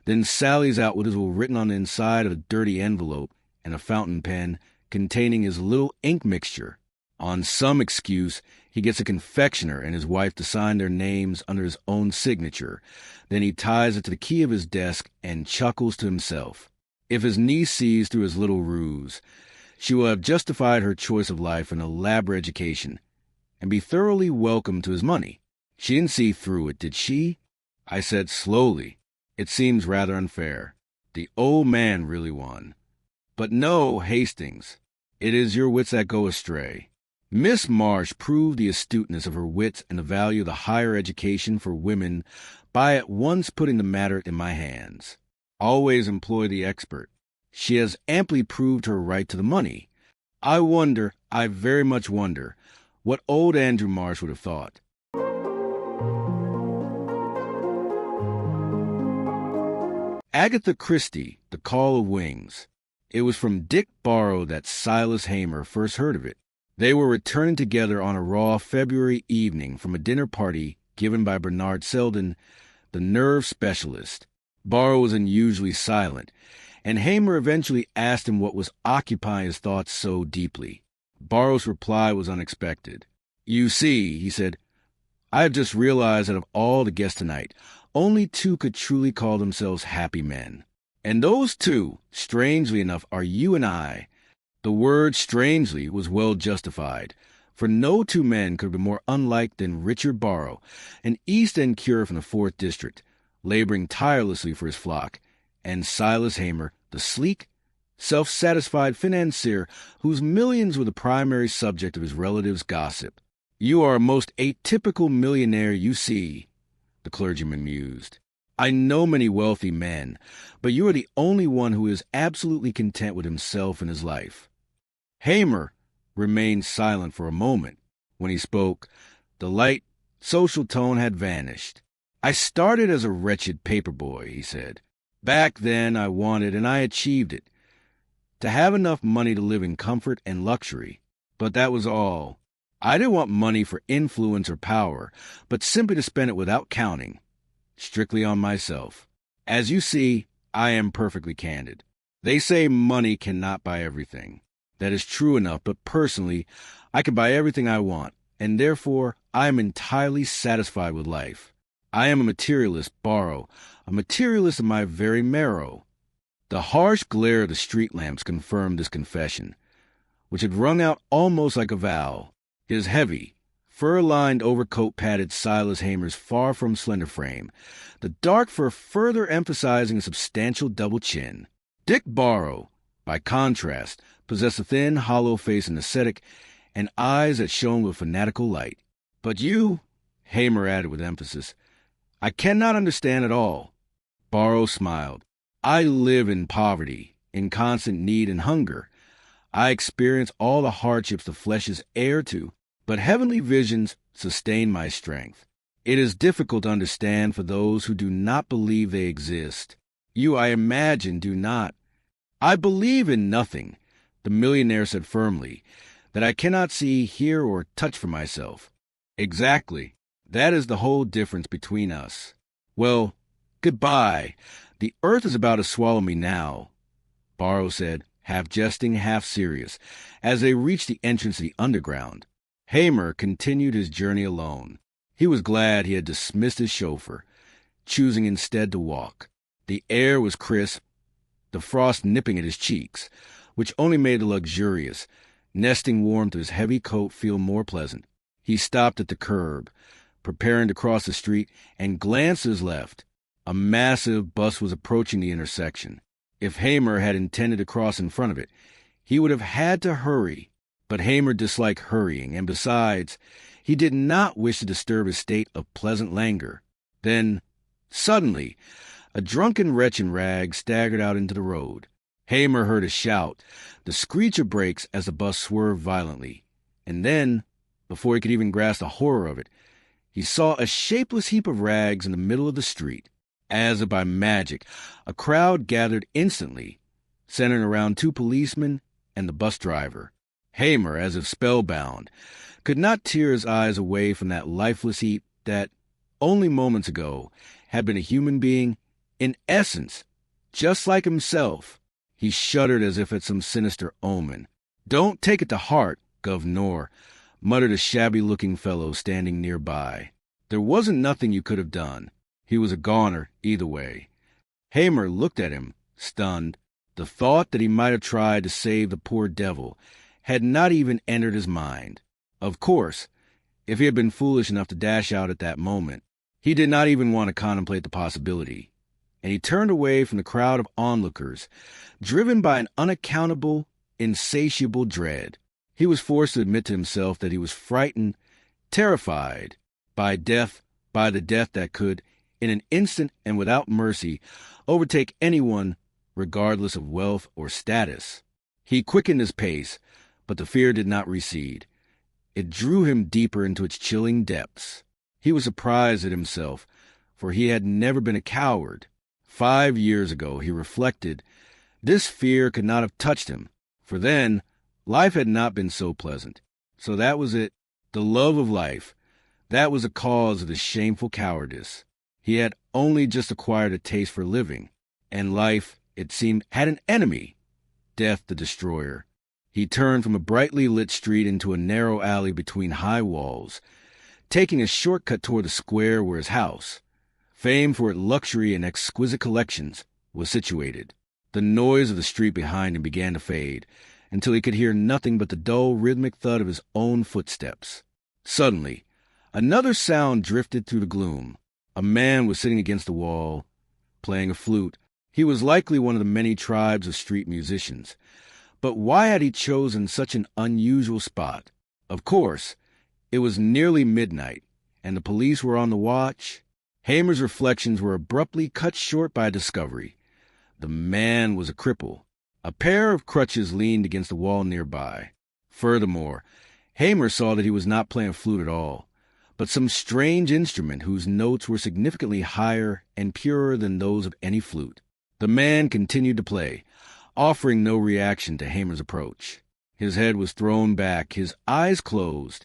then sallies out with his will written on the inside of a dirty envelope and a fountain pen containing his little ink mixture. On some excuse, he gets a confectioner and his wife to sign their names under his own signature. Then he ties it to the key of his desk and chuckles to himself. If his niece sees through his little ruse, she will have justified her choice of life and elaborate education, and be thoroughly welcome to his money. She didn't see through it, did she? I said slowly. It seems rather unfair. The old man really won. But no, Hastings, it is your wits that go astray. Miss Marsh proved the astuteness of her wits and the value of the higher education for women by at once putting the matter in my hands. Always employ the expert. She has amply proved her right to the money. I very much wonder, what old Andrew Marsh would have thought. Agatha Christie, The Call of Wings. It was from Dick Barrow that Silas Hamer first heard of it. They were returning together on a raw February evening from a dinner party given by Bernard Selden, the nerve specialist. Barrow was unusually silent, and Hamer eventually asked him what was occupying his thoughts so deeply. Barrow's reply was unexpected. "You see," he said, "I have just realized that of all the guests tonight, only 2 could truly call themselves happy men. And those 2, strangely enough, are you and I." The word strangely was well justified, for no 2 men could have been more unlike than Richard Barrow, an East End curate from the 4th District, laboring tirelessly for his flock, and Silas Hamer, the sleek, self-satisfied financier whose millions were the primary subject of his relatives' gossip. "You are a most atypical millionaire, you see," the clergyman mused. "I know many wealthy men, but you are the only one who is absolutely content with himself and his life." Hamer remained silent for a moment. When he spoke, the light, social tone had vanished. "I started as a wretched paper boy," he said. "Back then I wanted, and I achieved it, to have enough money to live in comfort and luxury. But that was all. I didn't want money for influence or power, but simply to spend it without counting, strictly on myself. As you see, I am perfectly candid. They say money cannot buy everything. That is true enough, but personally, I can buy everything I want, and therefore I am entirely satisfied with life. I am a materialist, Barrow, a materialist in my very marrow." The harsh glare of the street lamps confirmed this confession, which had rung out almost like a vow. His heavy, fur-lined overcoat padded Silas Hamer's far from slender frame, the dark fur further emphasizing a substantial double chin. Dick Barrow, by contrast, possessed a thin, hollow face, an ascetic, and eyes that shone with fanatical light. "But you," Hamer added with emphasis, "I cannot understand at all." Poirot smiled. "I live in poverty, in constant need and hunger. I experience all the hardships the flesh is heir to, but heavenly visions sustain my strength. It is difficult to understand for those who do not believe they exist. You, I imagine, do not." "I believe in nothing," the millionaire said firmly, "that I cannot see, hear, or touch for myself." "Exactly. That is the whole difference between us. Well, goodbye. The earth is about to swallow me now," Poirot said, half jesting, half serious, as they reached the entrance to the underground. Hamer continued his journey alone. He was glad he had dismissed his chauffeur, choosing instead to walk. The air was crisp, the frost nipping at his cheeks, which only made the luxurious, nesting warmth of his heavy coat feel more pleasant. He stopped at the curb, preparing to cross the street, and glanced to his left. A massive bus was approaching the intersection. If Hamer had intended to cross in front of it, he would have had to hurry. But Hamer disliked hurrying, and besides, he did not wish to disturb his state of pleasant languor. Then, suddenly, a drunken wretch in rags staggered out into the road. Hamer heard a shout, the screech of brakes as the bus swerved violently. And then, before he could even grasp the horror of it, he saw a shapeless heap of rags in the middle of the street. As if by magic, a crowd gathered instantly, centering around two policemen and the bus driver. Hamer, as if spellbound, could not tear his eyes away from that lifeless heap that, only moments ago, had been a human being, in essence, just like himself. He shuddered as if at some sinister omen. "Don't take it to heart, Governor," muttered a shabby-looking fellow standing nearby. "There wasn't nothing you could have done. He was a goner either way." Hamer looked at him, stunned. The thought that he might have tried to save the poor devil had not even entered his mind. Of course, if he had been foolish enough to dash out at that moment, he did not even want to contemplate the possibility, and he turned away from the crowd of onlookers, driven by an unaccountable, insatiable dread. He was forced to admit to himself that he was frightened, terrified, by death, by the death that could, in an instant and without mercy, overtake anyone, regardless of wealth or status. He quickened his pace, but the fear did not recede. It drew him deeper into its chilling depths. He was surprised at himself, for he had never been a coward. 5 years ago, he reflected, this fear could not have touched him, for then life had not been so pleasant. So that was it, the love of life. That was the cause of the shameful cowardice. He had only just acquired a taste for living, and life, it seemed, had an enemy, death the destroyer. He turned from a brightly lit street into a narrow alley between high walls, taking a shortcut toward the square where his house, famed for its luxury and exquisite collections, was situated. The noise of the street behind him began to fade, until he could hear nothing but the dull, rhythmic thud of his own footsteps. Suddenly, another sound drifted through the gloom. A man was sitting against the wall, playing a flute. He was likely one of the many tribes of street musicians. But why had he chosen such an unusual spot? Of course, it was nearly midnight, and the police were on the watch. Hamer's reflections were abruptly cut short by a discovery. The man was a cripple. A pair of crutches leaned against the wall nearby. Furthermore, Hamer saw that he was not playing a flute at all, but some strange instrument whose notes were significantly higher and purer than those of any flute. The man continued to play, offering no reaction to Hamer's approach. His head was thrown back, his eyes closed.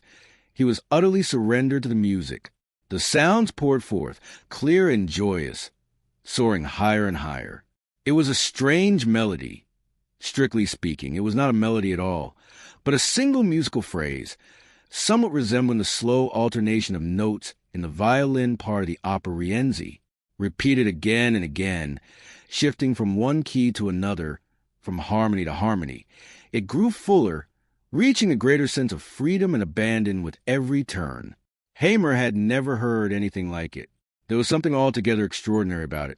He was utterly surrendered to the music. The sounds poured forth, clear and joyous, soaring higher and higher. It was a strange melody. Strictly speaking, it was not a melody at all, but a single musical phrase, somewhat resembling the slow alternation of notes in the violin part of the opera Rienzi, repeated again and again, shifting from one key to another, from harmony to harmony. It grew fuller, reaching a greater sense of freedom and abandon with every turn. Hamer had never heard anything like it. There was something altogether extraordinary about it,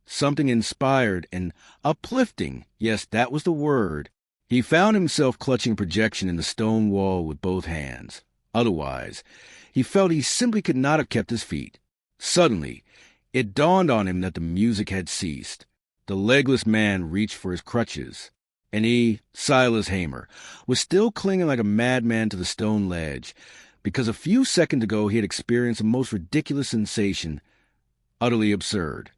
something inspired and uplifting. Yes, that was the word. He found himself clutching projection in the stone wall with both hands. Otherwise, he felt he simply could not have kept his feet. Suddenly, it dawned on him that the music had ceased. The legless man reached for his crutches, and he, Silas Hamer, was still clinging like a madman to the stone ledge, because a few seconds ago he had experienced a most ridiculous sensation, utterly absurd,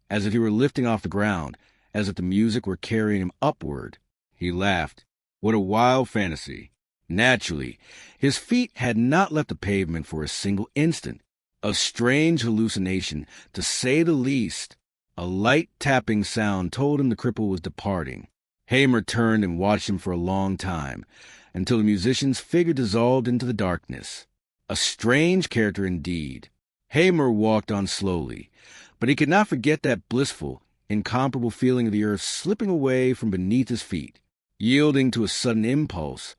as if he were lifting off the ground, as if the music were carrying him upward. He laughed. What a wild fantasy. Naturally, his feet had not left the pavement for a single instant. A strange hallucination, to say the least. A light tapping sound told him the cripple was departing. Hamer turned and watched him for a long time, until the musician's figure dissolved into the darkness. A strange character indeed. Hamer walked on slowly, but he could not forget that blissful, incomparable feeling of the earth slipping away from beneath his feet. Yielding to a sudden impulse,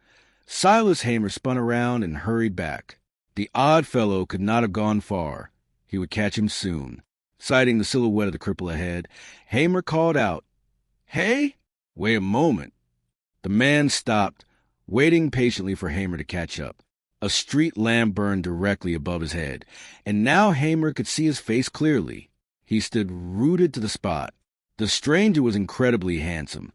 Silas Hamer spun around and hurried back. The odd fellow could not have gone far. He would catch him soon. Sighting the silhouette of the cripple ahead, Hamer called out, "Hey, wait a moment." The man stopped, waiting patiently for Hamer to catch up. A street lamp burned directly above his head, and now Hamer could see his face clearly. He stood rooted to the spot. The stranger was incredibly handsome.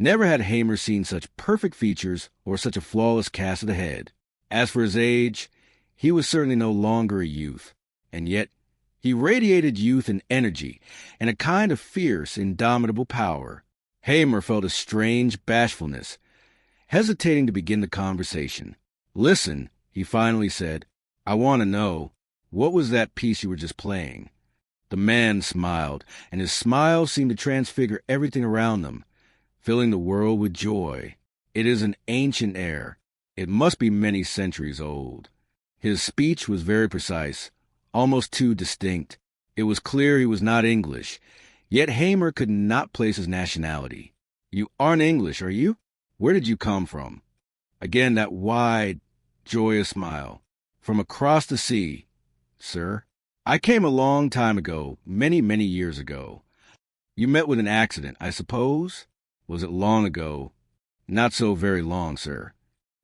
Never had Hamer seen such perfect features or such a flawless cast of the head. As for his age, he was certainly no longer a youth, and yet he radiated youth and energy and a kind of fierce, indomitable power. Hamer felt a strange bashfulness, hesitating to begin the conversation. "Listen," he finally said, "I want to know, what was that piece you were just playing?" The man smiled, and his smile seemed to transfigure everything around them, filling the world with joy. "It is an ancient air. It must be many centuries old." His speech was very precise, almost too distinct. It was clear he was not English, yet Hamer could not place his nationality. "You aren't English, are you? Where did you come from?" Again that wide, joyous smile. "From across the sea, sir. I came a long time ago, many, many years ago." "You met with an accident, I suppose? Was it long ago?" "Not so very long, sir."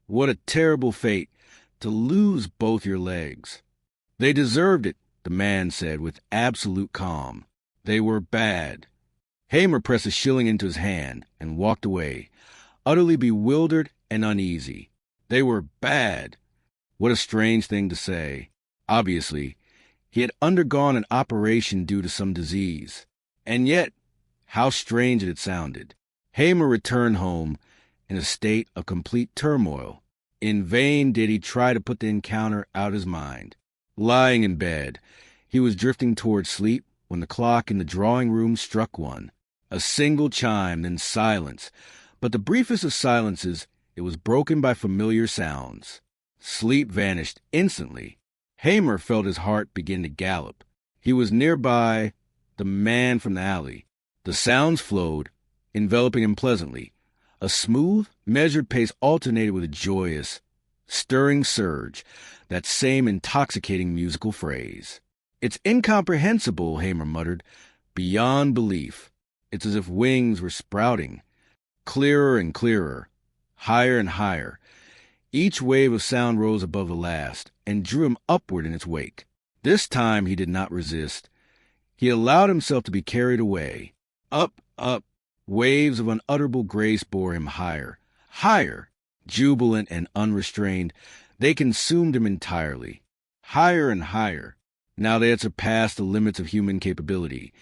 "What a terrible fate, to lose both your legs." "They deserved it," the man said with absolute calm. "They were bad." Hamer pressed a shilling into his hand and walked away, utterly bewildered and uneasy. They were bad. What a strange thing to say. Obviously, he had undergone an operation due to some disease. And yet, how strange it sounded. Hamer returned home in a state of complete turmoil. In vain did he try to put the encounter out of his mind. Lying in bed, he was drifting toward sleep when the clock in the drawing-room struck one. A single chime, then silence. But the briefest of silences, it was broken by familiar sounds. Sleep vanished instantly. Hamer felt his heart begin to gallop. He was nearby, the man from the alley. The sounds flowed, enveloping him pleasantly. A smooth, measured pace alternated with a joyous, stirring surge, that same intoxicating musical phrase. "It's incomprehensible," Hamer muttered, "beyond belief. It's as if wings were sprouting, clearer and clearer, higher and higher. Each wave of sound rose above the last and drew him upward in its wake. This time he did not resist. He allowed himself to be carried away. Up, up. Waves of unutterable grace bore him higher, higher. Jubilant and unrestrained, they consumed him entirely. Higher and higher. Now they had surpassed the limits of human capability.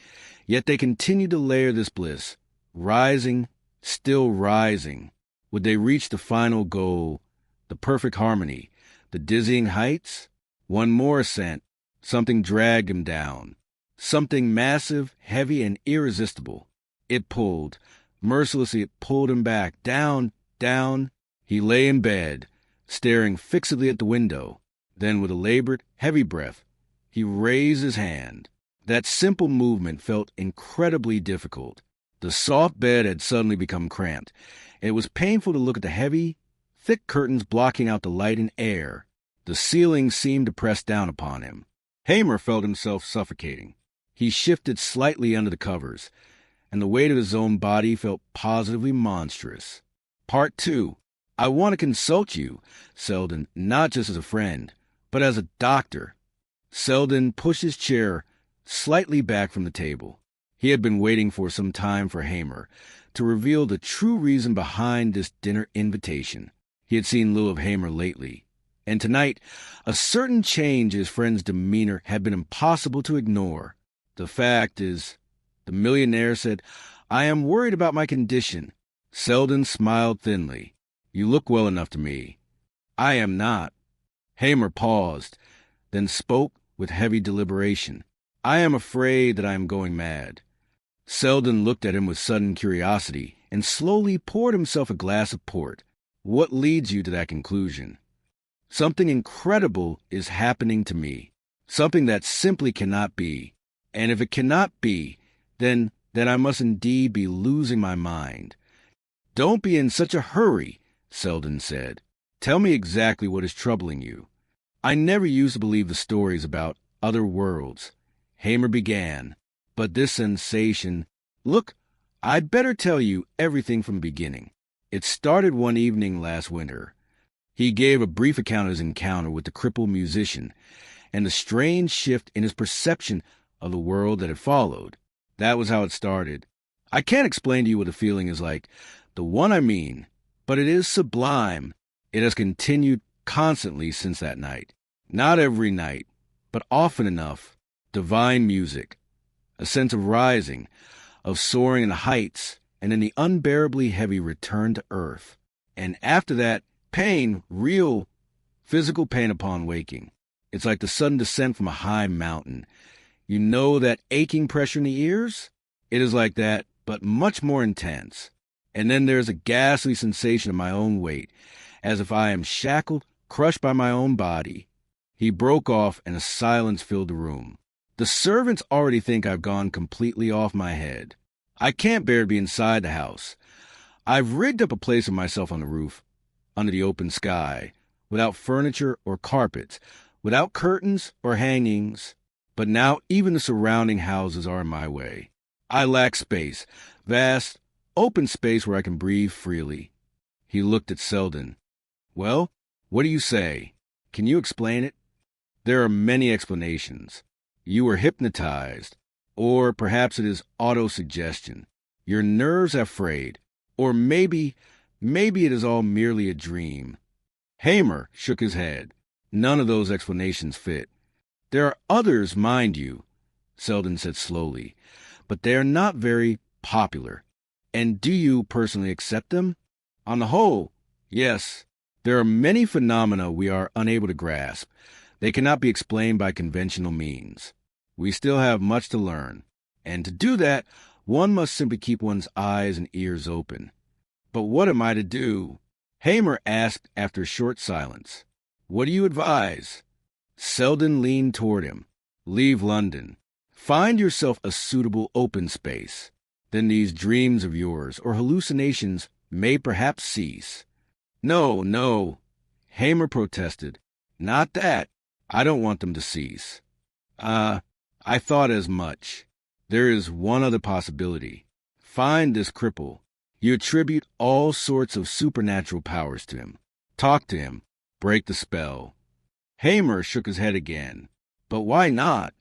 Yet they continued to layer this bliss, rising, still rising. Would they reach the final goal, the perfect harmony, the dizzying heights? One more ascent. Something dragged him down. Something massive, heavy, and irresistible. It pulled. Mercilessly it pulled him back. Down, down. He lay in bed, staring fixedly at the window. Then, with a labored, heavy breath, he raised his hand. That simple movement felt incredibly difficult. The soft bed had suddenly become cramped, and it was painful to look at the heavy, thick curtains blocking out the light and air. The ceiling seemed to press down upon him. Hamer felt himself suffocating. He shifted slightly under the covers, and the weight of his own body felt positively monstrous. Part 2. I want to consult you, Selden, not just as a friend, but as a doctor. Selden pushed his chair slightly back from the table. He had been waiting for some time for Hamer to reveal the true reason behind this dinner invitation. He had seen little of Hamer lately, and tonight a certain change in his friend's demeanor had been impossible to ignore. The fact is, the millionaire said, I am worried about my condition. Selden smiled thinly. You look well enough to me. I am not. Hamer paused, then spoke with heavy deliberation. I am afraid that I am going mad. Selden looked at him with sudden curiosity and slowly poured himself a glass of port. What leads you to that conclusion? Something incredible is happening to me. Something that simply cannot be. And if it cannot be, then I must indeed be losing my mind. Don't be in such a hurry, Selden said. Tell me exactly what is troubling you. I never used to believe the stories about other worlds. Hamer began, but this sensation... Look, I'd better tell you everything from the beginning. It started one evening last winter. He gave a brief account of his encounter with the crippled musician and the strange shift in his perception of the world that had followed. That was how it started. I can't explain to you what the feeling is like, the one I mean, but it is sublime. It has continued constantly since that night. Not every night, but often enough. Divine music, a sense of rising, of soaring in the heights, and then the unbearably heavy return to earth. And after that, pain, real physical pain upon waking. It's like the sudden descent from a high mountain. You know that aching pressure in the ears? It is like that, but much more intense. And then there's a ghastly sensation of my own weight, as if I am shackled, crushed by my own body. He broke off, and a silence filled the room. The servants already think I've gone completely off my head. I can't bear to be inside the house. I've rigged up a place for myself on the roof, under the open sky, without furniture or carpets, without curtains or hangings. But now even the surrounding houses are in my way. I lack space, vast, open space where I can breathe freely. He looked at Selden. Well, what do you say? Can you explain it? There are many explanations. You were hypnotized, or perhaps it is autosuggestion. Your nerves have frayed, or maybe it is all merely a dream. Hamer shook his head. None of those explanations fit. There are others, mind you, Selden said slowly, but they are not very popular. And do you personally accept them? On the whole, yes. There are many phenomena we are unable to grasp. They cannot be explained by conventional means. We still have much to learn, and to do that, one must simply keep one's eyes and ears open. But what am I to do? Hamer asked after a short silence. What do you advise? Selden leaned toward him. Leave London. Find yourself a suitable open space. Then these dreams of yours or hallucinations may perhaps cease. No, Hamer protested. Not that. I don't want them to cease. I thought as much. There is one other possibility. Find this cripple. You attribute all sorts of supernatural powers to him. Talk to him. Break the spell. Hamer shook his head again. But why not?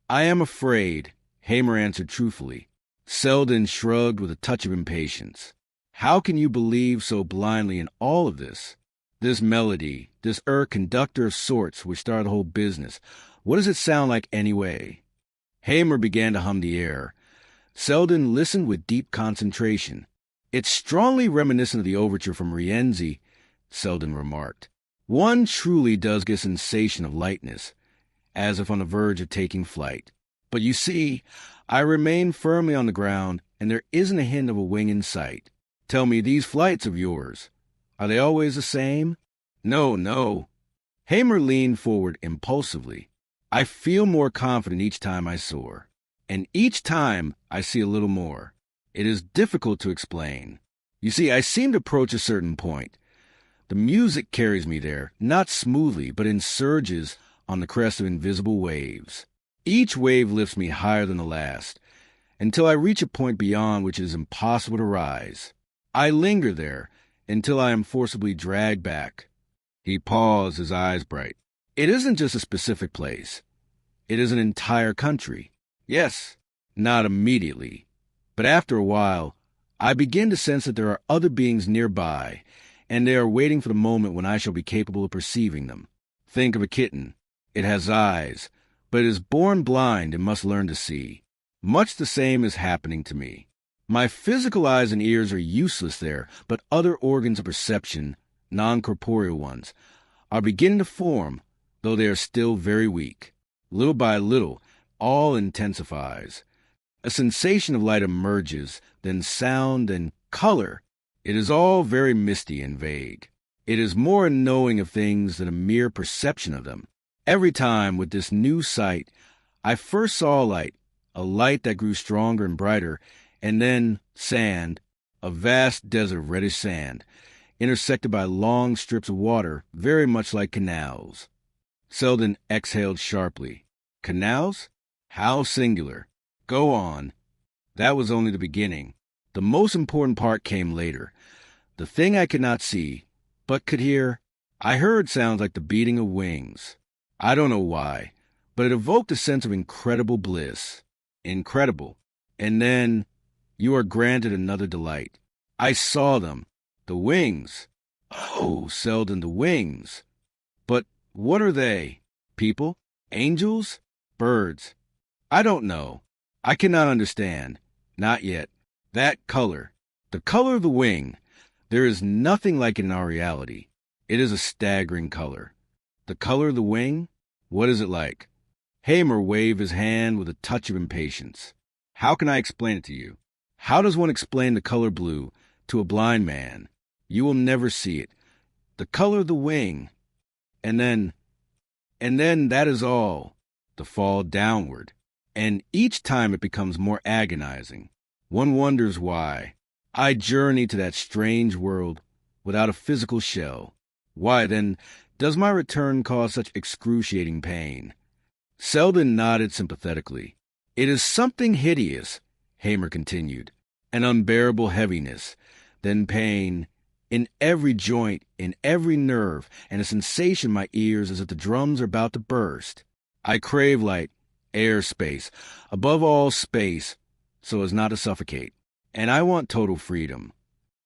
I am afraid, Hamer answered truthfully. Selden shrugged with a touch of impatience. How can you believe so blindly in all of this? This melody, this conductor of sorts which started the whole business, what does it sound like anyway? Hamer began to hum the air. Selden listened with deep concentration. It's strongly reminiscent of the overture from Rienzi, Selden remarked. One truly does get a sensation of lightness, as if on the verge of taking flight. But you see, I remain firmly on the ground, and there isn't a hint of a wing in sight. Tell me, these flights of yours, are they always the same? No. Hamer leaned forward impulsively. I feel more confident each time I soar, and each time I see a little more. It is difficult to explain. You see, I seem to approach a certain point. The music carries me there, not smoothly, but in surges on the crest of invisible waves. Each wave lifts me higher than the last, until I reach a point beyond which it is impossible to rise. I linger there until I am forcibly dragged back. He paused, his eyes bright. It isn't just a specific place. It is an entire country. Yes, not immediately, but after a while, I begin to sense that there are other beings nearby, and they are waiting for the moment when I shall be capable of perceiving them. Think of a kitten. It has eyes, but it is born blind and must learn to see. Much the same is happening to me. My physical eyes and ears are useless there, but other organs of perception, non-corporeal ones, are beginning to form, though they are still very weak. Little by little, all intensifies. A sensation of light emerges, then sound and color. It is all very misty and vague. It is more a knowing of things than a mere perception of them. Every time with this new sight, I first saw light, a light that grew stronger and brighter, and then sand, a vast desert of reddish sand, intersected by long strips of water, very much like canals. Selden exhaled sharply. Canals? How singular. Go on. That was only the beginning. The most important part came later. The thing I could not see, but could hear. I heard sounds like the beating of wings. I don't know why, but it evoked a sense of incredible bliss. Incredible. And then you are granted another delight. I saw them. The wings. Oh, Selden, the wings. But what are they? People? Angels? Birds? I don't know. I cannot understand. Not yet. That color. The color of the wing. There is nothing like it in our reality. It is a staggering color. The color of the wing? What is it like? Hamer waved his hand with a touch of impatience. How can I explain it to you? How does one explain the color blue to a blind man? You will never see it. The color of the wing. And then that is all. The fall downward. And each time it becomes more agonizing. One wonders why. I journey to that strange world without a physical shell. Why, then, does my return cause such excruciating pain? Selden nodded sympathetically. It is something hideous, Hamer continued, an unbearable heaviness, then pain, in every joint, in every nerve, and a sensation in my ears as if the drums are about to burst. I crave light, air, space, above all space, so as not to suffocate. And I want total freedom.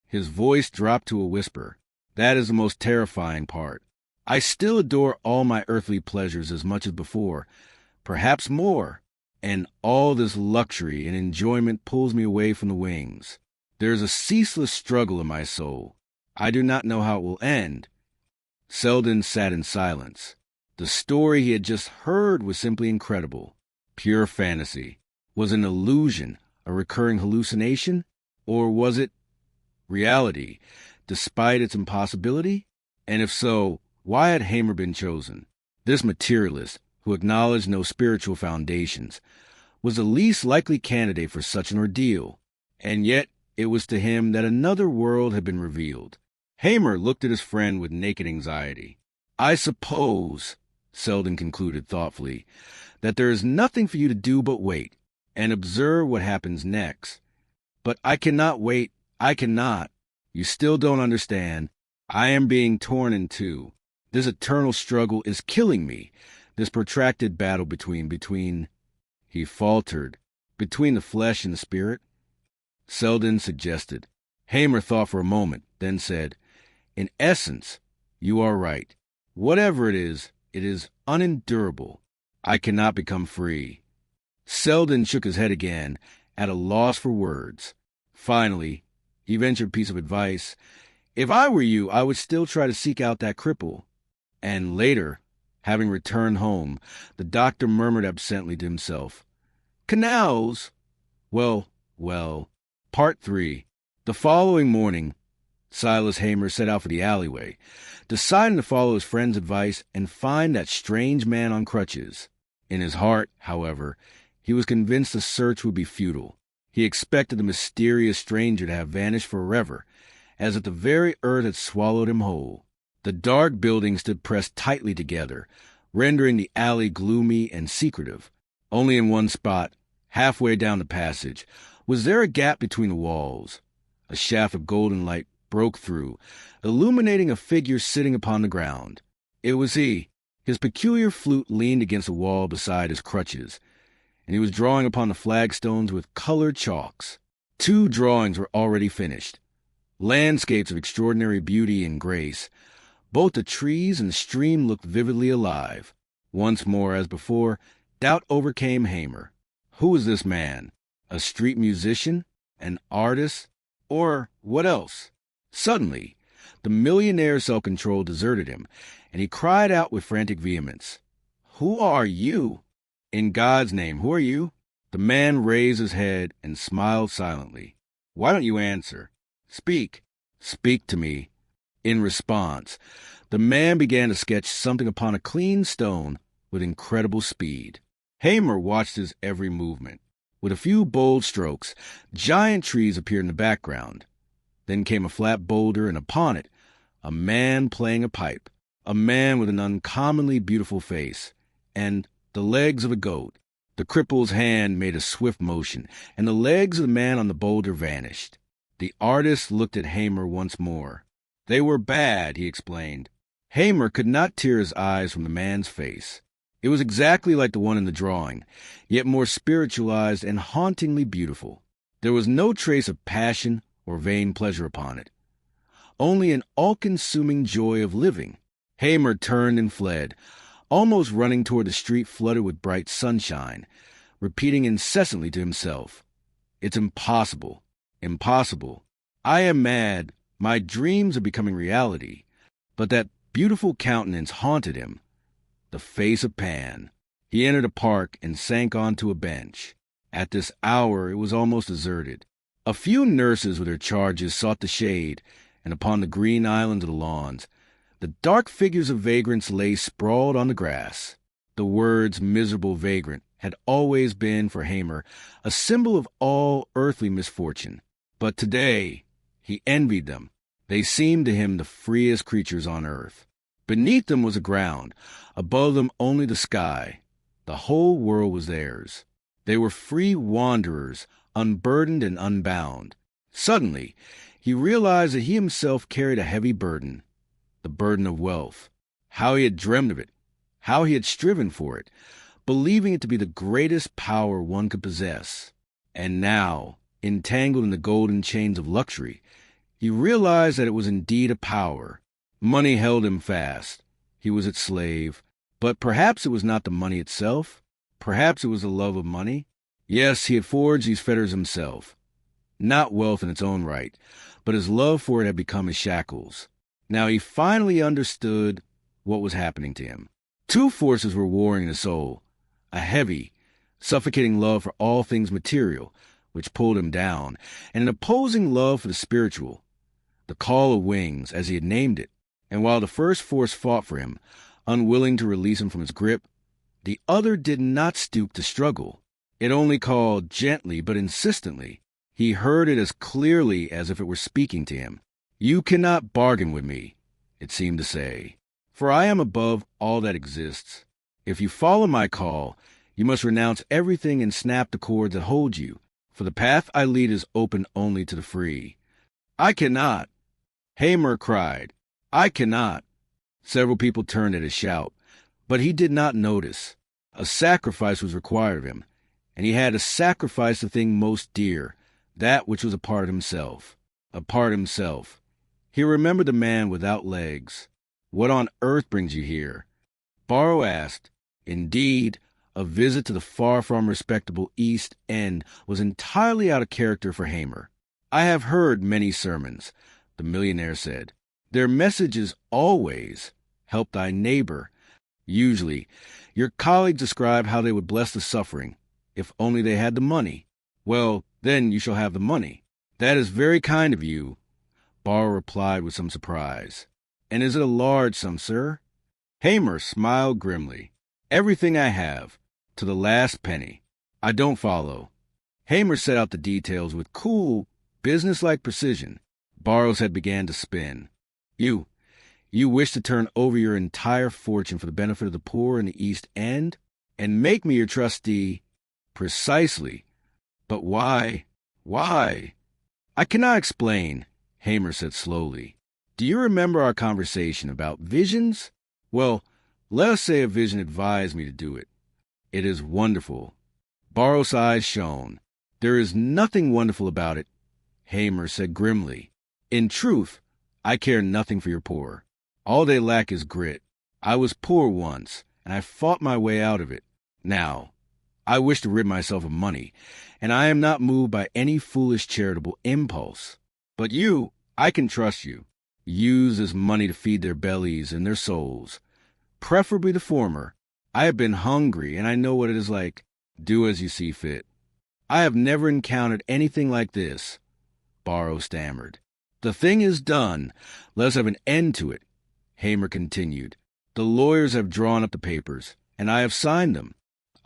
His voice dropped to a whisper. That is the most terrifying part. I still adore all my earthly pleasures as much as before, perhaps more, and all this luxury and enjoyment pulls me away from the wings. There is a ceaseless struggle in my soul. I do not know how it will end. Selden sat in silence. The story he had just heard was simply incredible. Pure fantasy. Was it an illusion, a recurring hallucination? Or was it reality, despite its impossibility? And if so, why had Hamer been chosen? This materialist, who acknowledged no spiritual foundations, was the least likely candidate for such an ordeal. And yet it was to him that another world had been revealed. Hamer looked at his friend with naked anxiety. I suppose, Selden concluded thoughtfully, that there is nothing for you to do but wait, and observe what happens next. But I cannot wait. I cannot. You still don't understand. I am being torn in two. This eternal struggle is killing me. This protracted battle between, he faltered, between the flesh and the spirit. Selden suggested. Hamer thought for a moment, then said, in essence, you are right. Whatever it is unendurable. I cannot become free. Selden shook his head again, at a loss for words. Finally, he ventured a piece of advice. If I were you, I would still try to seek out that cripple. And later, having returned home, the doctor murmured absently to himself, Canals! Well. Part 3. The following morning, Silas Hamer set out for the alleyway, deciding to follow his friend's advice and find that strange man on crutches. In his heart, however, he was convinced the search would be futile. He expected the mysterious stranger to have vanished forever, as if the very earth had swallowed him whole. The dark buildings stood pressed tightly together, rendering the alley gloomy and secretive. Only in one spot, halfway down the passage, was there a gap between the walls. A shaft of golden light broke through, illuminating a figure sitting upon the ground. It was he. His peculiar flute leaned against the wall beside his crutches, and he was drawing upon the flagstones with colored chalks. 2 drawings were already finished, landscapes of extraordinary beauty and grace. Both the trees and the stream looked vividly alive. Once more, as before, doubt overcame Hamer. Who was this man? A street musician? An artist? Or what else? Suddenly, the millionaire's self-control deserted him, and he cried out with frantic vehemence, "Who are you? In God's name, who are you?" The man raised his head and smiled silently. "Why don't you answer? Speak. Speak to me." In response, the man began to sketch something upon a clean stone with incredible speed. Hamer watched his every movement. With a few bold strokes, giant trees appeared in the background. Then came a flat boulder, and upon it, a man playing a pipe, a man with an uncommonly beautiful face, and the legs of a goat. The cripple's hand made a swift motion, and the legs of the man on the boulder vanished. The artist looked at Hamer once more. "They were bad," he explained. Hamer could not tear his eyes from the man's face. It was exactly like the one in the drawing, yet more spiritualized and hauntingly beautiful. There was no trace of passion or vain pleasure upon it, only an all-consuming joy of living. Hamer turned and fled, almost running toward the street flooded with bright sunshine, repeating incessantly to himself, "It's impossible, impossible. I am mad. My dreams are becoming reality." But that beautiful countenance haunted him, the face of Pan. He entered a park and sank onto a bench. At this hour it was almost deserted. A few nurses with their charges sought the shade, and upon the green islands of the lawns, the dark figures of vagrants lay sprawled on the grass. The words "miserable vagrant" had always been, for Hamer, a symbol of all earthly misfortune. But today he envied them. They seemed to him the freest creatures on earth. Beneath them was the ground, above them only the sky. The whole world was theirs. They were free wanderers, unburdened and unbound. Suddenly, he realized that he himself carried a heavy burden, the burden of wealth. How he had dreamed of it, how he had striven for it, believing it to be the greatest power one could possess. And now, entangled in the golden chains of luxury, he realized that it was indeed a power. Money held him fast. He was its slave. But perhaps it was not the money itself. Perhaps it was the love of money. Yes, he had forged these fetters himself. Not wealth in its own right, but his love for it had become his shackles. Now he finally understood what was happening to him. 2 forces were warring in his soul. A heavy, suffocating love for all things material, which pulled him down, and an opposing love for the spiritual, the call of wings, as he had named it. And while the first force fought for him, unwilling to release him from its grip, the other did not stoop to struggle. It only called gently but insistently. He heard it as clearly as if it were speaking to him. "You cannot bargain with me," it seemed to say, "for I am above all that exists. If you follow my call, you must renounce everything and snap the cords that hold you, for the path I lead is open only to the free." "I cannot," Hamer cried. "I cannot." Several people turned at his shout, but he did not notice. A sacrifice was required of him, and he had to sacrifice the thing most dear, that which was a part of himself. A part of himself. He remembered the man without legs. "What on earth brings you here?" Poirot asked. Indeed, a visit to the far-from respectable East End was entirely out of character for Hamer. "I have heard many sermons," the millionaire said. "Their message is always, 'Help thy neighbor.' Usually, your colleagues describe how they would bless the suffering, if only they had the money. Well, then you shall have the money." "That is very kind of you," Poirot replied with some surprise. "And is it a large sum, sir?" Hamer smiled grimly. "Everything I have, to the last penny." "I don't follow." Hamer set out the details with cool, businesslike precision. Poirot's head began to spin. You wish to turn over your entire fortune for the benefit of the poor in the East End? and make me your trustee. Precisely. But why? Why? I cannot explain, Hamer said slowly. Do you remember our conversation about visions? Well, let us say a vision advised me to do it. It is wonderful. Poirot's eyes shone. There is nothing wonderful about it, Hamer said grimly. In truth, I care nothing for your poor. All they lack is grit. I was poor once, and I fought my way out of it. Now, I wish to rid myself of money, and I am not moved by any foolish charitable impulse. But you, I can trust you. Use this money to feed their bellies and their souls. Preferably the former. I have been hungry, and I know what it is like. Do as you see fit. I have never encountered anything like this, Poirot stammered. The thing is done. Let us have an end to it, Hamer continued. The lawyers have drawn up the papers, and I have signed them.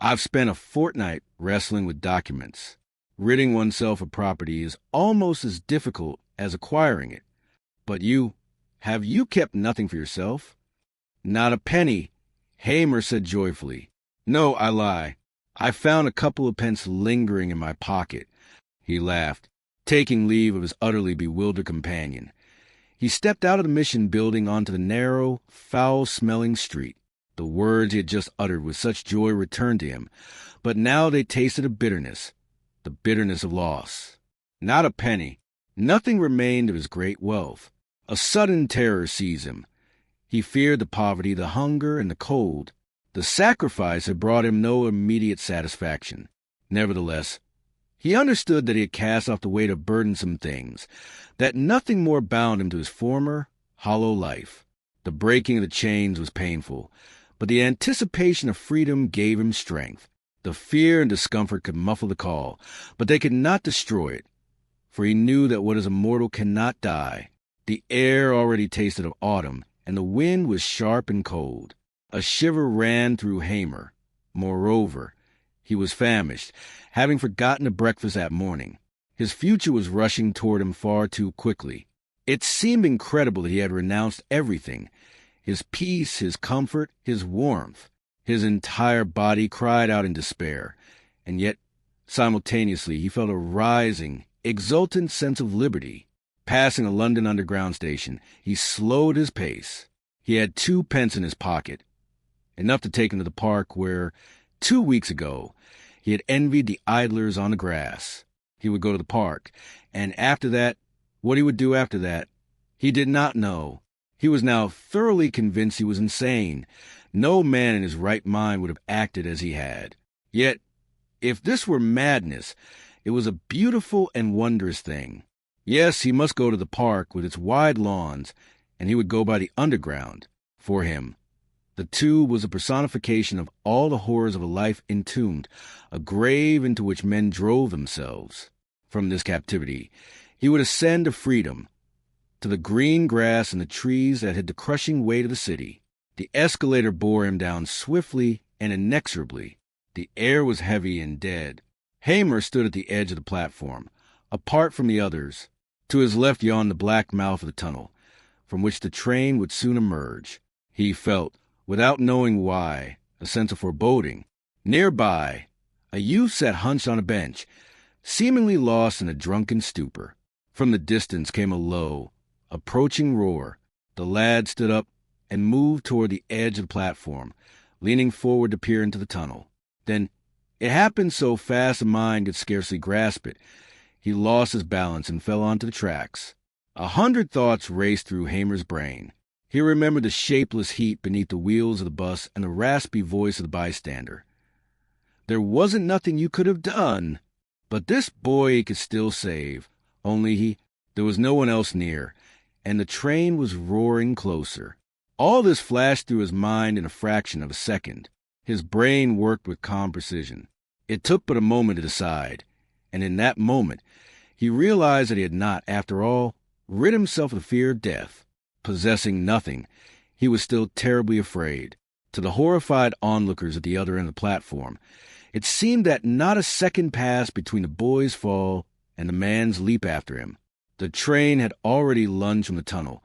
I've spent a fortnight wrestling with documents. Ridding oneself of property is almost as difficult as acquiring it. But have you kept nothing for yourself? Not a penny, Hamer said joyfully. No, I lie. I found a couple of pence lingering in my pocket. He laughed, taking leave of his utterly bewildered companion. He stepped out of the mission building onto the narrow, foul-smelling street. The words he had just uttered with such joy returned to him, but now they tasted of bitterness, the bitterness of loss. Not a penny. Nothing remained of his great wealth. A sudden terror seized him. He feared the poverty, the hunger, and the cold. The sacrifice had brought him no immediate satisfaction. Nevertheless, he understood that he had cast off the weight of burdensome things, that nothing more bound him to his former, hollow life. The breaking of the chains was painful, but the anticipation of freedom gave him strength. The fear and discomfort could muffle the call, but they could not destroy it, for he knew that what is immortal cannot die. The air already tasted of autumn, and the wind was sharp and cold. A shiver ran through Hamer. Moreover, he was famished, having forgotten to breakfast that morning. His future was rushing toward him far too quickly. It seemed incredible that he had renounced everything, his peace, his comfort, his warmth. His entire body cried out in despair, and yet, simultaneously, he felt a rising, exultant sense of liberty. Passing a London underground station, he slowed his pace. He had 2 pence in his pocket, enough to take him to the park where, 2 weeks ago, he had envied the idlers on the grass. He would go to the park, and after that, what he would do after that, he did not know. He was now thoroughly convinced he was insane. No man in his right mind would have acted as he had. Yet, if this were madness, it was a beautiful and wondrous thing. Yes, he must go to the park with its wide lawns, and he would go by the underground. For him, the tube was a personification of all the horrors of a life entombed, a grave into which men drove themselves. From this captivity, he would ascend to freedom, to the green grass and the trees that hid the crushing weight of the city. The escalator bore him down swiftly and inexorably. The air was heavy and dead. Hamer stood at the edge of the platform, apart from the others. To his left yawned the black mouth of the tunnel, from which the train would soon emerge. He felt, without knowing why, a sense of foreboding. Nearby, a youth sat hunched on a bench, seemingly lost in a drunken stupor. From the distance came a low, approaching roar. The lad stood up and moved toward the edge of the platform, leaning forward to peer into the tunnel. Then, it happened so fast a mind could scarcely grasp it. He lost his balance and fell onto the tracks. 100 thoughts raced through Hamer's brain. He remembered the shapeless heap beneath the wheels of the bus and the raspy voice of the bystander. There wasn't nothing you could have done, but this boy he could still save. Only there was no one else near, and the train was roaring closer. All this flashed through his mind in a fraction of a second. His brain worked with calm precision. It took but a moment to decide, and in that moment, he realized that he had not, after all, rid himself of the fear of death. Possessing nothing, he was still terribly afraid. To the horrified onlookers at the other end of the platform, it seemed that not a second passed between the boy's fall and the man's leap after him. The train had already lunged from the tunnel,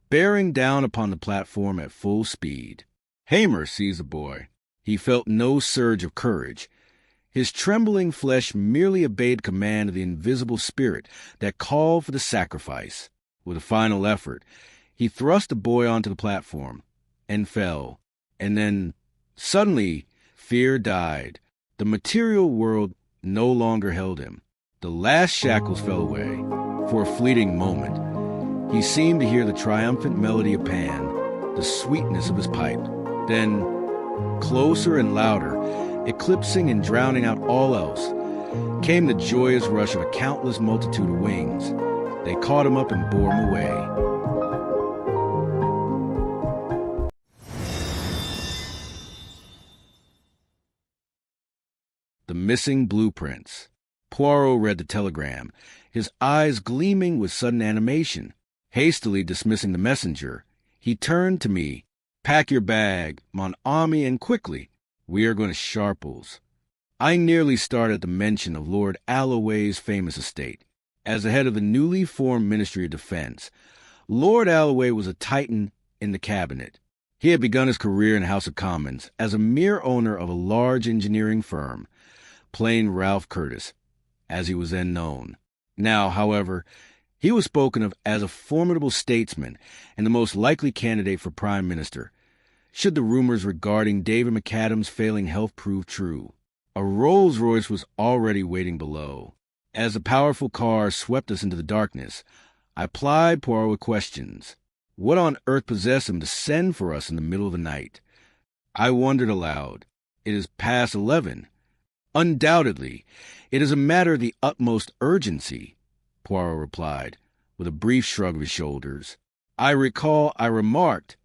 bearing down upon the platform at full speed. Hamer seized the boy. He felt no surge of courage. His trembling flesh merely obeyed command of the invisible spirit that called for the sacrifice. With a final effort, he thrust the boy onto the platform and fell. And then, suddenly, fear died. The material world no longer held him. The last shackles fell away. For a fleeting moment, he seemed to hear the triumphant melody of Pan, the sweetness of his pipe. Then, closer and louder, eclipsing and drowning out all else, came the joyous rush of a countless multitude of wings. They caught him up and bore him away. The Missing Blueprints. Poirot read the telegram, his eyes gleaming with sudden animation. Hastily dismissing the messenger, he turned to me. "Pack your bag, mon ami, and quickly. We are going to Sharples." I nearly started at the mention of Lord Alloway's famous estate. As the head of the newly formed Ministry of Defense, Lord Alloway was a titan in the cabinet. He had begun his career in the House of Commons as a mere owner of a large engineering firm, plain Ralph Curtis, as he was then known. Now, however, he was spoken of as a formidable statesman and the most likely candidate for prime minister, should the rumors regarding David McAdam's failing health prove true. A Rolls-Royce was already waiting below. As the powerful car swept us into the darkness, I plied Poirot with questions. What on earth possessed him to send for us in the middle of the night? I wondered aloud. It is past 11. Undoubtedly, it is a matter of the utmost urgency, Poirot replied, with a brief shrug of his shoulders. I recall I remarked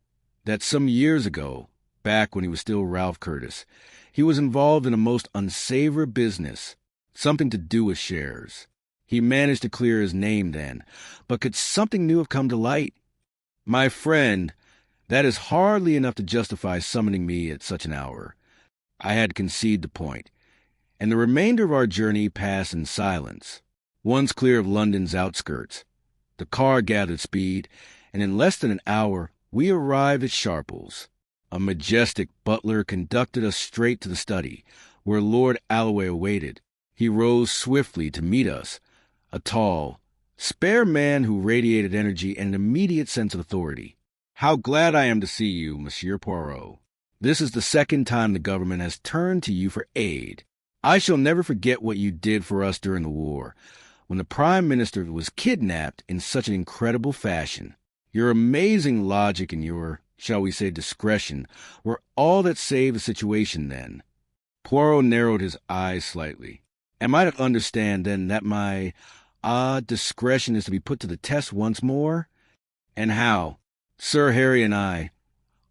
that some years ago, back when he was still Ralph Curtis, he was involved in a most unsavory business, something to do with shares. He managed to clear his name then, but could something new have come to light? My friend, that is hardly enough to justify summoning me at such an hour. I had conceded the point, and the remainder of our journey passed in silence. Once clear of London's outskirts, the car gathered speed, and in less than an hour we arrived at Sharples. A majestic butler conducted us straight to the study, where Lord Alloway awaited. He rose swiftly to meet us, a tall, spare man who radiated energy and an immediate sense of authority. "How glad I am to see you, Monsieur Poirot. This is the second time the government has turned to you for aid. I shall never forget what you did for us during the war, when the Prime Minister was kidnapped in such an incredible fashion. Your amazing logic and your, shall we say, discretion were all that saved the situation then." Poirot narrowed his eyes slightly. "Am I to understand, then, that my, discretion is to be put to the test once more? And how? Sir Harry and I—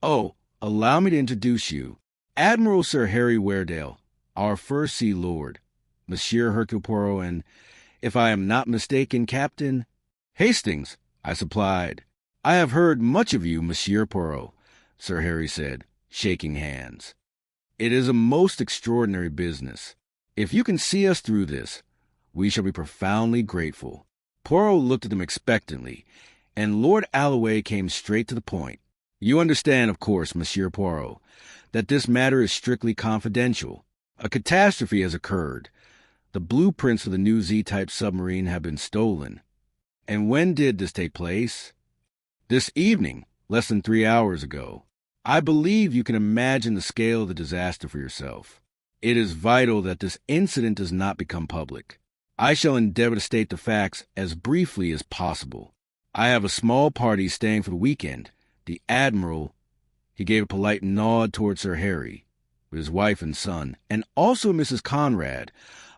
Oh, allow me to introduce you. Admiral Sir Harry Weardale, our First Sea Lord, Monsieur Hercule Poirot, and, if I am not mistaken, Captain Hastings," I supplied. "I have heard much of you, Monsieur Poirot," Sir Harry said, shaking hands. "It is a most extraordinary business. If you can see us through this, we shall be profoundly grateful." Poirot looked at him expectantly, and Lord Alloway came straight to the point. "You understand, of course, Monsieur Poirot, that this matter is strictly confidential. A catastrophe has occurred. The blueprints of the new Z-type submarine have been stolen." "And when did this take place?" "This evening, less than 3 hours ago. I believe you can imagine the scale of the disaster for yourself. It is vital that this incident does not become public. I shall endeavor to state the facts as briefly as possible. I have a small party staying for the weekend. The Admiral," he gave a polite nod toward Sir Harry, "with his wife and son, and also Mrs. Conrad,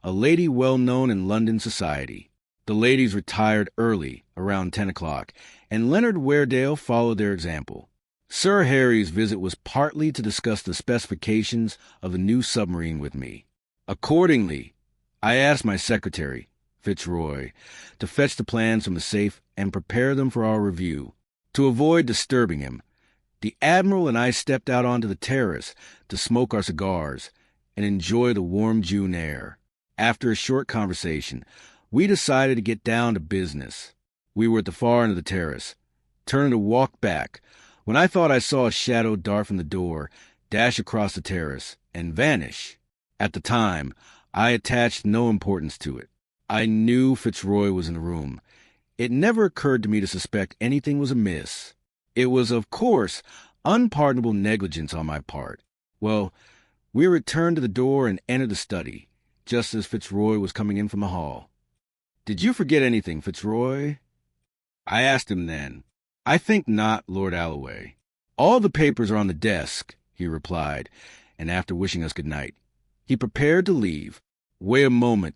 a lady well known in London society." The ladies retired early, around 10 o'clock, and Leonard Weardale followed their example. Sir Harry's visit was partly to discuss the specifications of the new submarine with me. Accordingly, I asked my secretary, Fitzroy, to fetch the plans from the safe and prepare them for our review. To avoid disturbing him, the Admiral and I stepped out onto the terrace to smoke our cigars and enjoy the warm June air. After a short conversation, we decided to get down to business. We were at the far end of the terrace, turning to walk back, when I thought I saw a shadow dart from the door dash across the terrace, and vanish. At the time, I attached no importance to it. I knew Fitzroy was in the room. It never occurred to me to suspect anything was amiss. It was, of course, unpardonable negligence on my part. Well, we returned to the door and entered the study, just as Fitzroy was coming in from the hall. "Did you forget anything, Fitzroy?" I asked him then. "I think not, Lord Alloway." "All the papers are on the desk," he replied, and after wishing us good night, he prepared to leave. "Wait a moment."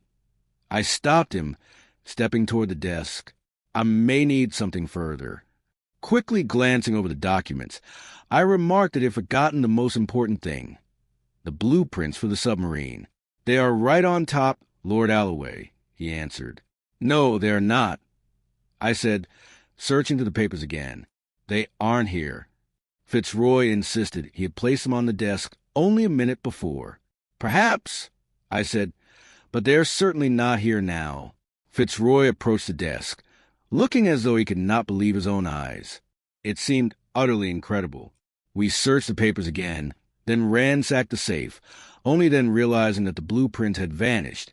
I stopped him, stepping toward the desk. "I may need something further." Quickly glancing over the documents, I remarked that I had forgotten the most important thing: the blueprints for the submarine. "They are right on top, Lord Alloway," he answered. "No, they are not," I said, searching through the papers again. "They aren't here." Fitzroy insisted he had placed them on the desk only a minute before. "Perhaps," I said, "but they are certainly not here now." Fitzroy approached the desk, looking as though he could not believe his own eyes. It seemed utterly incredible. We searched the papers again, then ransacked the safe, only then realizing that the blueprints had vanished,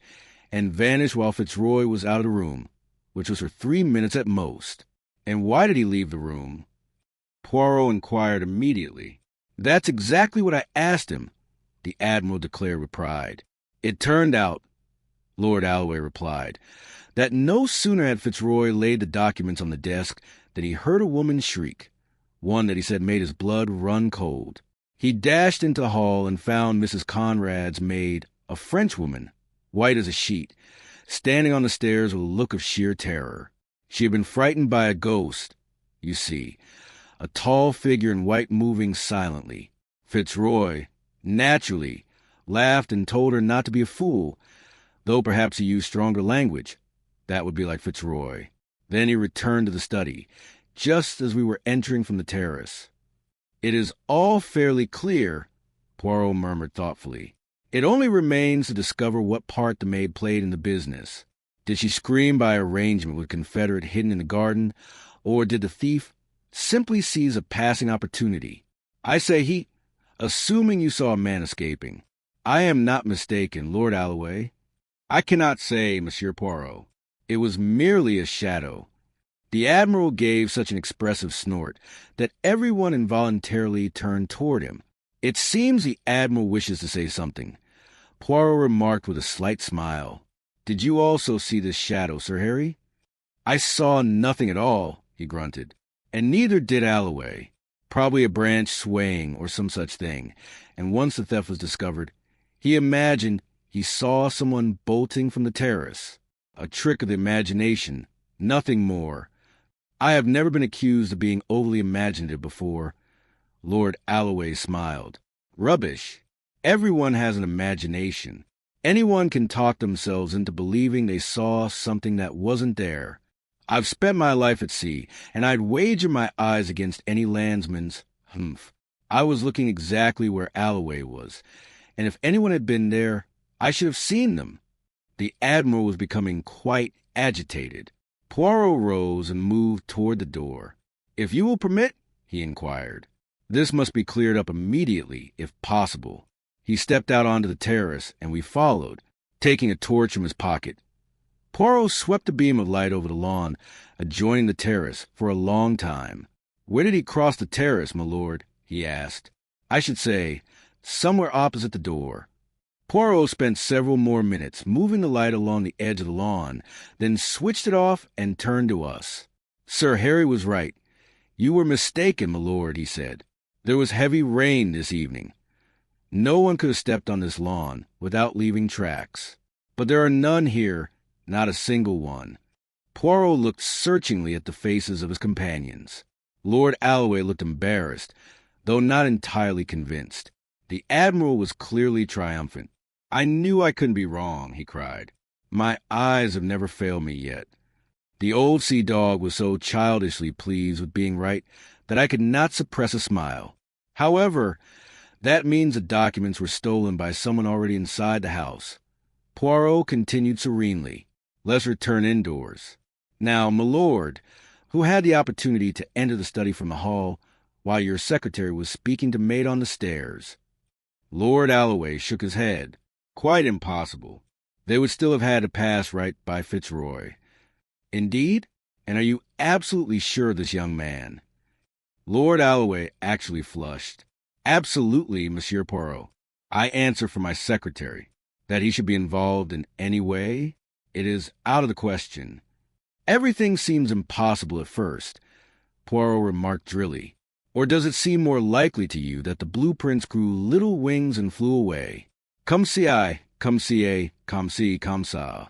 and vanished while Fitzroy was out of the room, which was for 3 minutes at most. "And why did he leave the room?" Poirot inquired immediately. "That's exactly what I asked him," the Admiral declared with pride. "It turned out," Lord Alloway replied, "that no sooner had Fitzroy laid the documents on the desk than he heard a woman shriek, one that he said made his blood run cold. He dashed into the hall and found Mrs. Conrad's maid, a Frenchwoman, white as a sheet, standing on the stairs with a look of sheer terror. She had been frightened by a ghost, you see, a tall figure in white moving silently. Fitzroy, naturally, laughed and told her not to be a fool, though perhaps he used stronger language. That would be like Fitzroy. Then he returned to the study, just as we were entering from the terrace. "It is all fairly clear," Poirot murmured thoughtfully. "It only remains to discover what part the maid played in the business. Did she scream by arrangement with a confederate hidden in the garden, or did the thief simply seize a passing opportunity? I say assuming you saw a man escaping. I am not mistaken, Lord Alloway." "I cannot say, Monsieur Poirot. It was merely a shadow." The Admiral gave such an expressive snort that everyone involuntarily turned toward him. "It seems the Admiral wishes to say something," Poirot remarked with a slight smile. "Did you also see this shadow, Sir Harry?" "I saw nothing at all," he grunted. "And neither did Alloway. Probably a branch swaying or some such thing, and once the theft was discovered, he imagined he saw someone bolting from the terrace. A trick of the imagination, nothing more. I have never been accused of being overly imaginative before." Lord Alloway smiled. "Rubbish. Everyone has an imagination. Anyone can talk themselves into believing they saw something that wasn't there. I've spent my life at sea, and I'd wager my eyes against any landsman's. I was looking exactly where Alloway was, and if anyone had been there, I should have seen them." The Admiral was becoming quite agitated. Poirot rose and moved toward the door. "If you will permit," he inquired. "This must be cleared up immediately, if possible." He stepped out onto the terrace, and we followed, taking a torch from his pocket. Poirot swept a beam of light over the lawn adjoining the terrace for a long time. "Where did he cross the terrace, my lord?" he asked. "I should say, somewhere opposite the door." Poirot spent several more minutes moving the light along the edge of the lawn, then switched it off and turned to us. "Sir Harry was right. You were mistaken, my lord," he said. "There was heavy rain this evening. No one could have stepped on this lawn without leaving tracks. But there are none here, not a single one." Poirot looked searchingly at the faces of his companions. Lord Alloway looked embarrassed, though not entirely convinced. The Admiral was clearly triumphant. "I knew I couldn't be wrong," he cried. "My eyes have never failed me yet." The old sea dog was so childishly pleased with being right that I could not suppress a smile. "However, that means the documents were stolen by someone already inside the house." Poirot continued serenely. "Let's return indoors. Now, my lord, who had the opportunity to enter the study from the hall while your secretary was speaking to maid on the stairs?" Lord Alloway shook his head. Quite impossible. They would still have had to pass right by Fitzroy. Indeed? And are you absolutely sure of this young man? Lord Alloway actually flushed. Absolutely, Monsieur Poirot. I answer for my secretary. That he should be involved in any way? It is out of the question. Everything seems impossible at first, Poirot remarked drily. Or does it seem more likely to you that the blueprints grew little wings and flew away? Comme si I, comme si a, comme si, comme ça.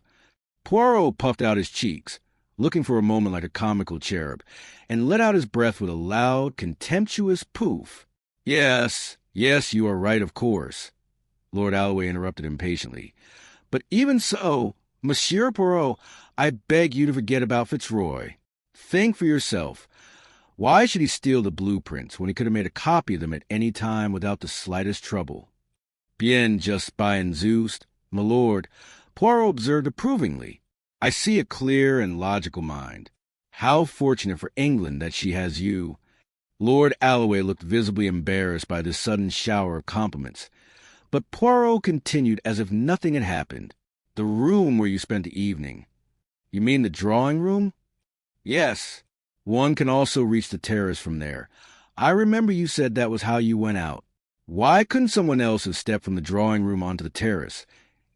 Poirot puffed out his cheeks, looking for a moment like a comical cherub, and let out his breath with a loud, contemptuous poof. Yes, you are right, of course, Lord Alloway interrupted impatiently. But even so, Monsieur Poirot, I beg you to forget about Fitzroy. Think for yourself. Why should he steal the blueprints when he could have made a copy of them at any time without the slightest trouble? Bien, just by enthused, my lord, Poirot observed approvingly. I see a clear and logical mind. How fortunate for England that she has you. Lord Alloway looked visibly embarrassed by this sudden shower of compliments, but Poirot continued as if nothing had happened. The room where you spent the evening. You mean the drawing room? Yes. One can also reach the terrace from there. I remember you said that was how you went out. Why couldn't someone else have stepped from the drawing room onto the terrace,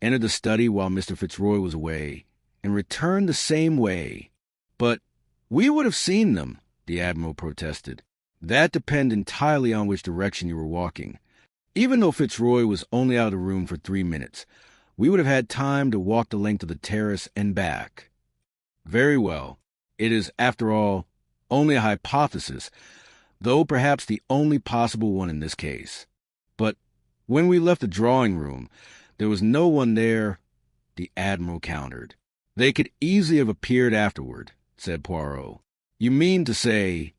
entered the study while Mr. Fitzroy was away, and returned the same way? But we would have seen them, the Admiral protested. That depended entirely on which direction you were walking. Even though Fitzroy was only out of the room for 3 minutes, we would have had time to walk the length of the terrace and back. Very well. It is, after all, only a hypothesis, though perhaps the only possible one in this case. But when we left the drawing room, there was no one there, the Admiral countered. They could easily have appeared afterward, said Poirot. You mean to say,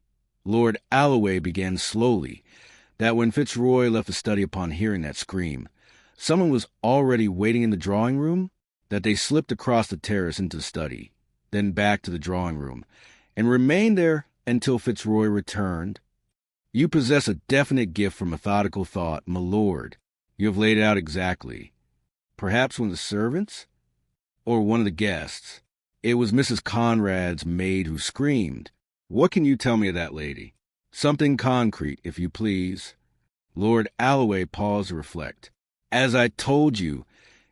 Lord Alloway began slowly, that when Fitzroy left the study upon hearing that scream, someone was already waiting in the drawing room, that they slipped across the terrace into the study, then back to the drawing room, and remained there until Fitzroy returned? You possess a definite gift for methodical thought, my lord. You have laid it out exactly. Perhaps one of the servants? Or one of the guests? It was Mrs. Conrad's maid who screamed. What can you tell me of that lady? Something concrete, if you please. Lord Alloway paused to reflect. As I told you,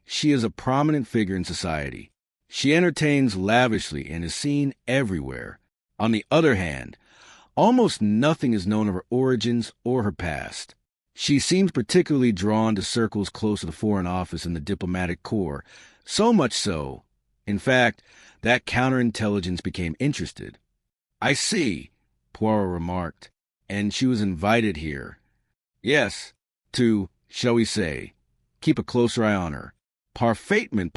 she is a prominent figure in society. She entertains lavishly and is seen everywhere. On the other hand, almost nothing is known of her origins or her past. She seems particularly drawn to circles close to the Foreign Office and the diplomatic corps, so much so, in fact, that counterintelligence became interested. I see, Poirot remarked, and she was invited here. Yes, to, shall we say, keep a closer eye on her. Parfaitement,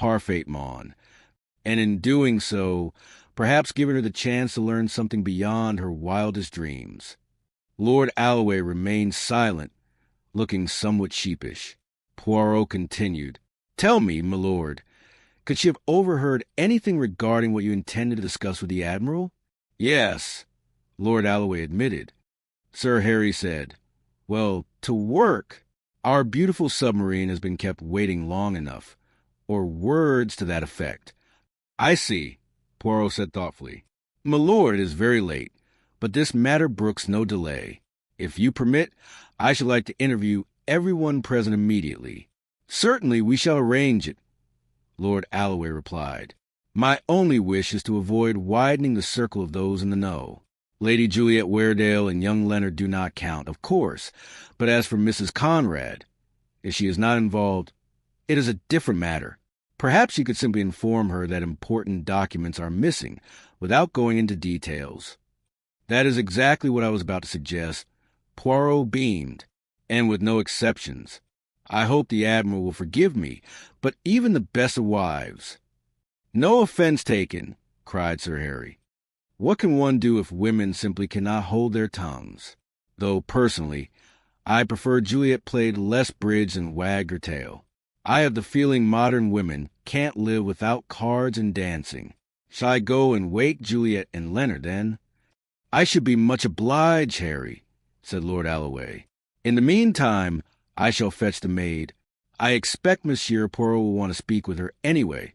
and in doing so, perhaps giving her the chance to learn something beyond her wildest dreams. Lord Alloway remained silent, looking somewhat sheepish. Poirot continued, Tell me, my lord, could she have overheard anything regarding what you intended to discuss with the Admiral? Yes, Lord Alloway admitted. Sir Harry said, Well, to work. Our beautiful submarine has been kept waiting long enough, or words to that effect. I see, Poirot said thoughtfully. My lord, it is very late, but this matter brooks no delay. If you permit, I should like to interview everyone present immediately. Certainly we shall arrange it, Lord Alloway replied. My only wish is to avoid widening the circle of those in the know. Lady Juliet Weardale and young Leonard do not count, of course, but as for Mrs. Conrad, if she is not involved, it is a different matter. Perhaps you could simply inform her that important documents are missing, without going into details. That is exactly what I was about to suggest. Poirot beamed, and with no exceptions. I hope the Admiral will forgive me, but even the best of wives. No offense taken, cried Sir Harry. What can one do if women simply cannot hold their tongues? Though, personally, I prefer Juliet played less bridge than wagged her tail. I have the feeling modern women can't live without cards and dancing. Shall I go and wake Juliet and Leonard, then? I should be much obliged, Harry, said Lord Alloway. In the meantime, I shall fetch the maid. I expect Monsieur Poirot will want to speak with her anyway.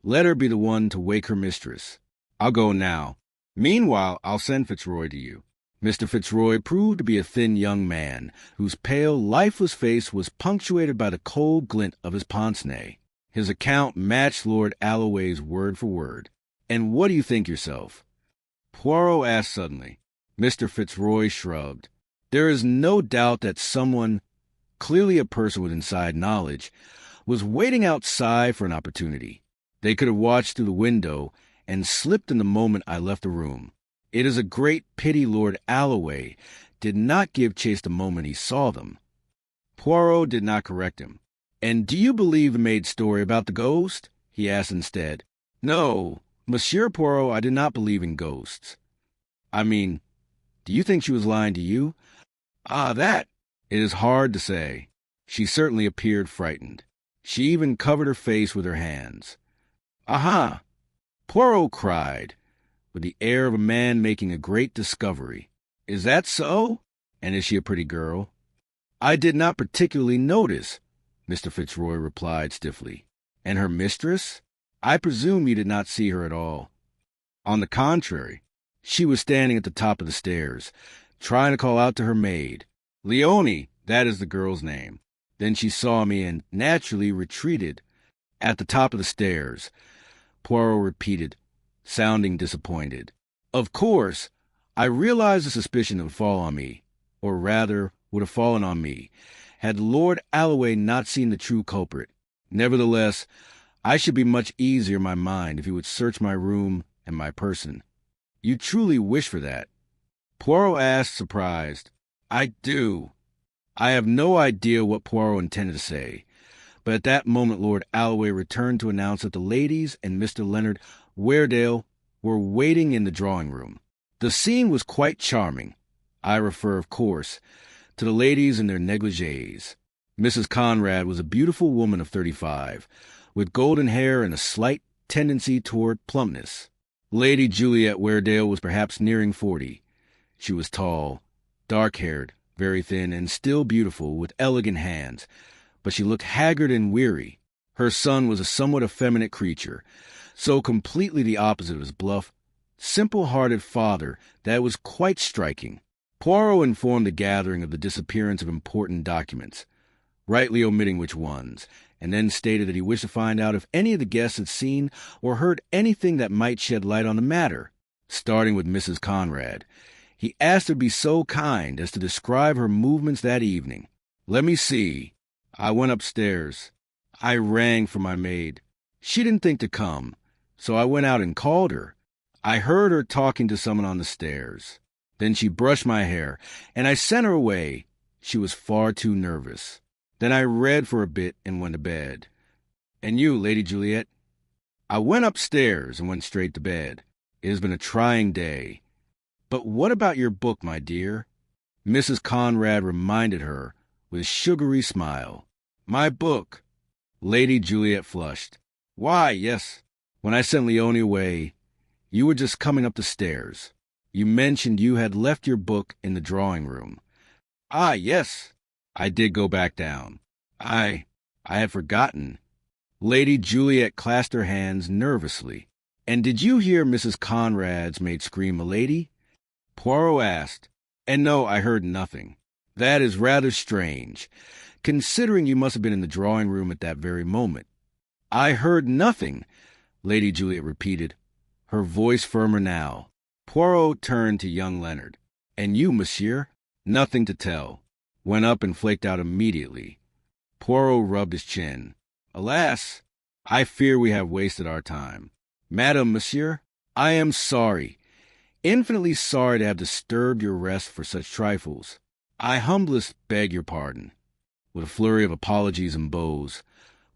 Let her be the one to wake her mistress. I'll go now. Meanwhile, I'll send Fitzroy to you." Mr. Fitzroy proved to be a thin young man, whose pale, lifeless face was punctuated by the cold glint of his pince-nez. His account matched Lord Alloway's word for word. "And what do you think yourself?" Poirot asked suddenly. Mr. Fitzroy shrugged. "There is no doubt that someone, clearly a person with inside knowledge, was waiting outside for an opportunity. They could have watched through the window and slipped in the moment I left the room. It is a great pity Lord Alloway did not give chase the moment he saw them." Poirot did not correct him. "And do you believe the maid's story about the ghost?" he asked instead. "No, Monsieur Poirot, I do not believe in ghosts." "I mean, do you think she was lying to you?" "Ah, that! It is hard to say. She certainly appeared frightened. She even covered her face with her hands." "Aha!" Poirot cried, with the air of a man making a great discovery. "Is that so? And is she a pretty girl?" "I did not particularly notice," Mr. Fitzroy replied stiffly. "And her mistress? I presume you did not see her at all." "On the contrary, she was standing at the top of the stairs, trying to call out to her maid. Leonie, that is the girl's name. Then she saw me and naturally retreated." "At the top of the stairs," Poirot repeated, sounding disappointed. "Of course, I realized the suspicion would fall on me, or rather would have fallen on me, had Lord Alloway not seen the true culprit. Nevertheless, I should be much easier in my mind if he would search my room and my person." "You truly wish for that?" Poirot asked, surprised. "I do." I have no idea what Poirot intended to say, but at that moment Lord Alloway returned to announce that the ladies and Mr. Leonard Weardale were waiting in the drawing-room. The scene was quite charming. I refer, of course, to the ladies in their negligées. Mrs. Conrad was a beautiful woman of 35, with golden hair and a slight tendency toward plumpness. Lady Juliet Weardale was perhaps nearing 40. She was tall, dark-haired, very thin, and still beautiful, with elegant hands, but she looked haggard and weary. Her son was a somewhat effeminate creature, so completely the opposite of his bluff, simple-hearted father that it was quite striking. Poirot informed the gathering of the disappearance of important documents, rightly omitting which ones, and then stated that he wished to find out if any of the guests had seen or heard anything that might shed light on the matter. Starting with Mrs. Conrad, he asked her to be so kind as to describe her movements that evening. "Let me see. I went upstairs. I rang for my maid. She didn't think to come, so I went out and called her. I heard her talking to someone on the stairs. Then she brushed my hair, and I sent her away. She was far too nervous. Then I read for a bit and went to bed." "And you, Lady Juliet?" "I went upstairs and went straight to bed. It has been a trying day." "But what about your book, my dear?" Mrs. Conrad reminded her with a sugary smile. "My book." Lady Juliet flushed. "Why, yes. When I sent Leonie away, you were just coming up the stairs. You mentioned you had left your book in the drawing-room." "Ah, yes. I did go back down. I had forgotten." Lady Juliet clasped her hands nervously. "And did you hear Mrs. Conrad's maid scream, milady?" Poirot asked. "And no, I heard nothing." "That is rather strange, considering you must have been in the drawing-room at that very moment." "I heard nothing," Lady Juliet repeated, her voice firmer now. Poirot turned to young Leonard. "And you, monsieur?" "Nothing to tell. Went up and flaked out immediately." Poirot rubbed his chin. "Alas, I fear we have wasted our time." "Madam, monsieur, I am sorry, infinitely sorry to have disturbed your rest for such trifles. I humblest beg your pardon." With a flurry of apologies and bows,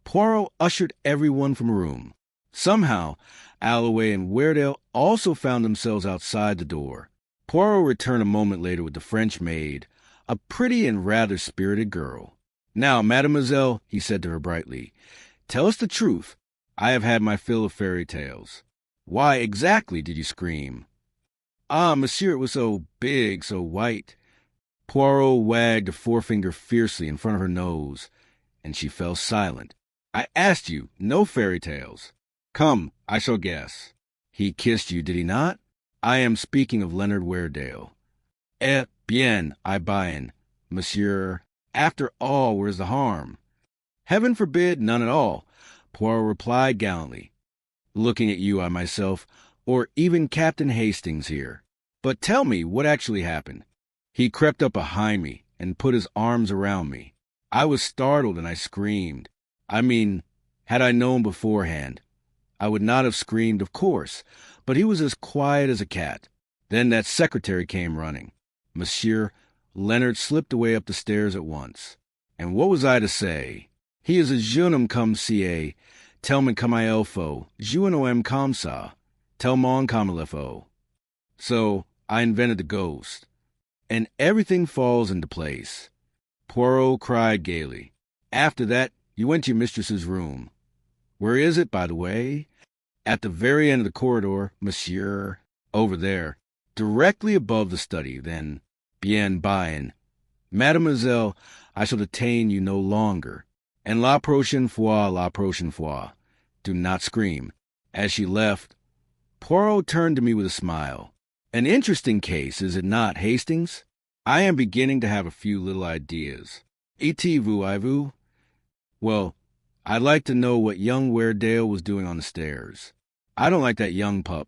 Poirot ushered everyone from the room. Somehow, Alloway and Weardale also found themselves outside the door. Poirot returned a moment later with the French maid, a pretty and rather spirited girl. "Now, mademoiselle," he said to her brightly, "tell us the truth. I have had my fill of fairy tales. Why exactly did you scream?" "Ah, monsieur, it was so big, so white." Poirot wagged a forefinger fiercely in front of her nose, and she fell silent. I asked you, no fairy tales. Come, I shall guess. He kissed you, did he not? I am speaking of Leonard Weardale. Eh bien, I buy in, monsieur. After all, where's the harm? Heaven forbid, none at all, Poirot replied gallantly. Looking at you, I myself, or even Captain Hastings here. But tell me what actually happened. He crept up behind me and put his arms around me. I was startled and I screamed. I mean, had I known beforehand, I would not have screamed, of course, but he was as quiet as a cat. Then that secretary came running. Monsieur, Leonard slipped away up the stairs at once. And what was I to say? He is a jeune homme comme ci, tellement comme il faut, je n'aime comme ça, tellement comme il faut. So I invented the ghost. And everything falls into place. Poirot cried gaily. After that, you went to your mistress's room. Where is it, by the way? At the very end of the corridor, monsieur. Over there. Directly above the study, then. Bien bien. Mademoiselle, I shall detain you no longer. And la prochaine fois. Do not scream. As she left, Poirot turned to me with a smile. An interesting case, is it not, Hastings? I am beginning to have a few little ideas. Et vous? Well, I'd like to know what young Weardale was doing on the stairs. I don't like that young pup.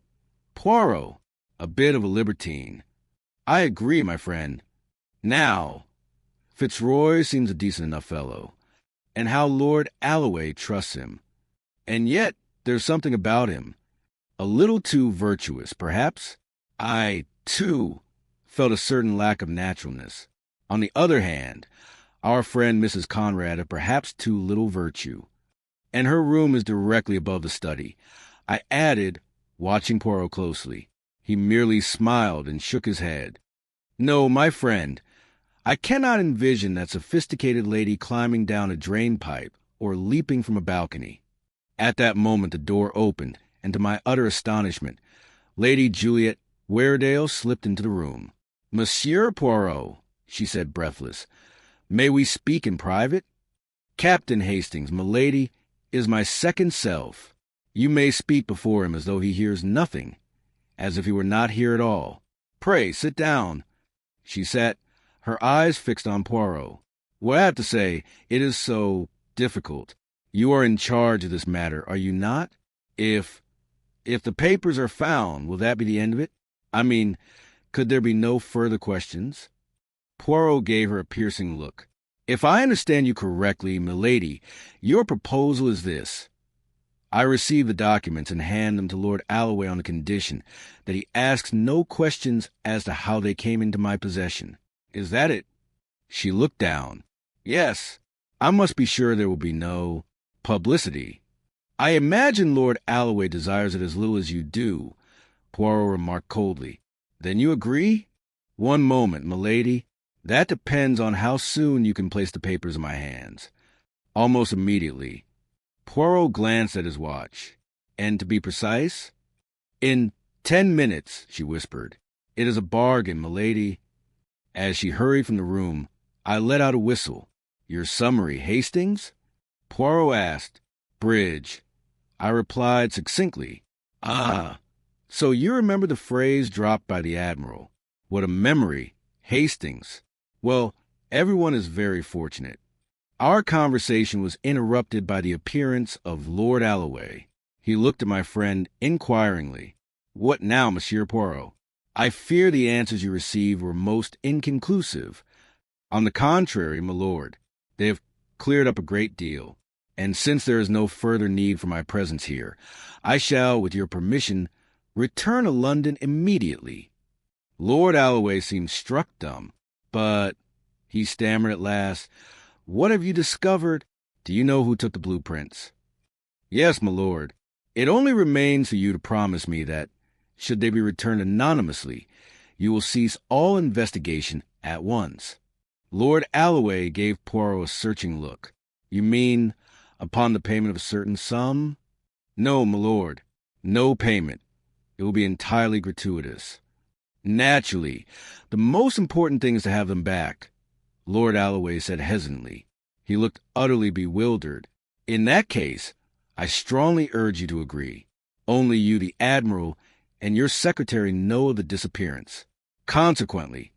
Poirot, a bit of a libertine. I agree, my friend. Now, Fitzroy seems a decent enough fellow. And how Lord Alloway trusts him. And yet, there's something about him. A little too virtuous, perhaps? I, too, felt a certain lack of naturalness. On the other hand, our friend Mrs. Conrad had perhaps too little virtue. And her room is directly above the study. I added, watching Poirot closely. He merely smiled and shook his head. No, my friend, I cannot envision that sophisticated lady climbing down a drain pipe or leaping from a balcony. At that moment the door opened, and to my utter astonishment, Lady Juliet Weardale slipped into the room. Monsieur Poirot, she said breathless, may we speak in private? Captain Hastings, milady, is my second self. You may speak before him as though he hears nothing, as if he were not here at all. Pray, sit down. She sat, her eyes fixed on Poirot. What I have to say, it is so difficult. You are in charge of this matter, are you not? If the papers are found, will that be the end of it? I mean, could there be no further questions? Poirot gave her a piercing look. If I understand you correctly, milady, your proposal is this. I receive the documents and hand them to Lord Alloway on the condition that he asks no questions as to how they came into my possession. Is that it? She looked down. Yes, I must be sure there will be no publicity. I imagine Lord Alloway desires it as little as you do, Poirot remarked coldly. Then you agree? One moment, milady. That depends on how soon you can place the papers in my hands. Almost immediately. Poirot glanced at his watch. And to be precise? In 10 minutes, she whispered. It is a bargain, milady. As she hurried from the room, I let out a whistle. Your summary, Hastings? Poirot asked. Bridge. I replied succinctly. Ah, so you remember the phrase dropped by the Admiral. What a memory, Hastings. Well, everyone is very fortunate. Our conversation was interrupted by the appearance of Lord Alloway. He looked at my friend inquiringly. What now, Monsieur Poirot? I fear the answers you received were most inconclusive. On the contrary, my lord, they have cleared up a great deal. And since there is no further need for my presence here, I shall, with your permission, return to London immediately. Lord Alloway seemed struck dumb. But, he stammered at last, what have you discovered? Do you know who took the blueprints? Yes, my lord. It only remains for you to promise me that, should they be returned anonymously, you will cease all investigation at once. Lord Alloway gave Poirot a searching look. You mean, upon the payment of a certain sum? No, my lord. No payment. It will be entirely gratuitous. Naturally. The most important thing is to have them back, Lord Alloway said hesitantly. He looked utterly bewildered. In that case, I strongly urge you to agree. Only you, the Admiral, and your secretary know of the disappearance. Consequently,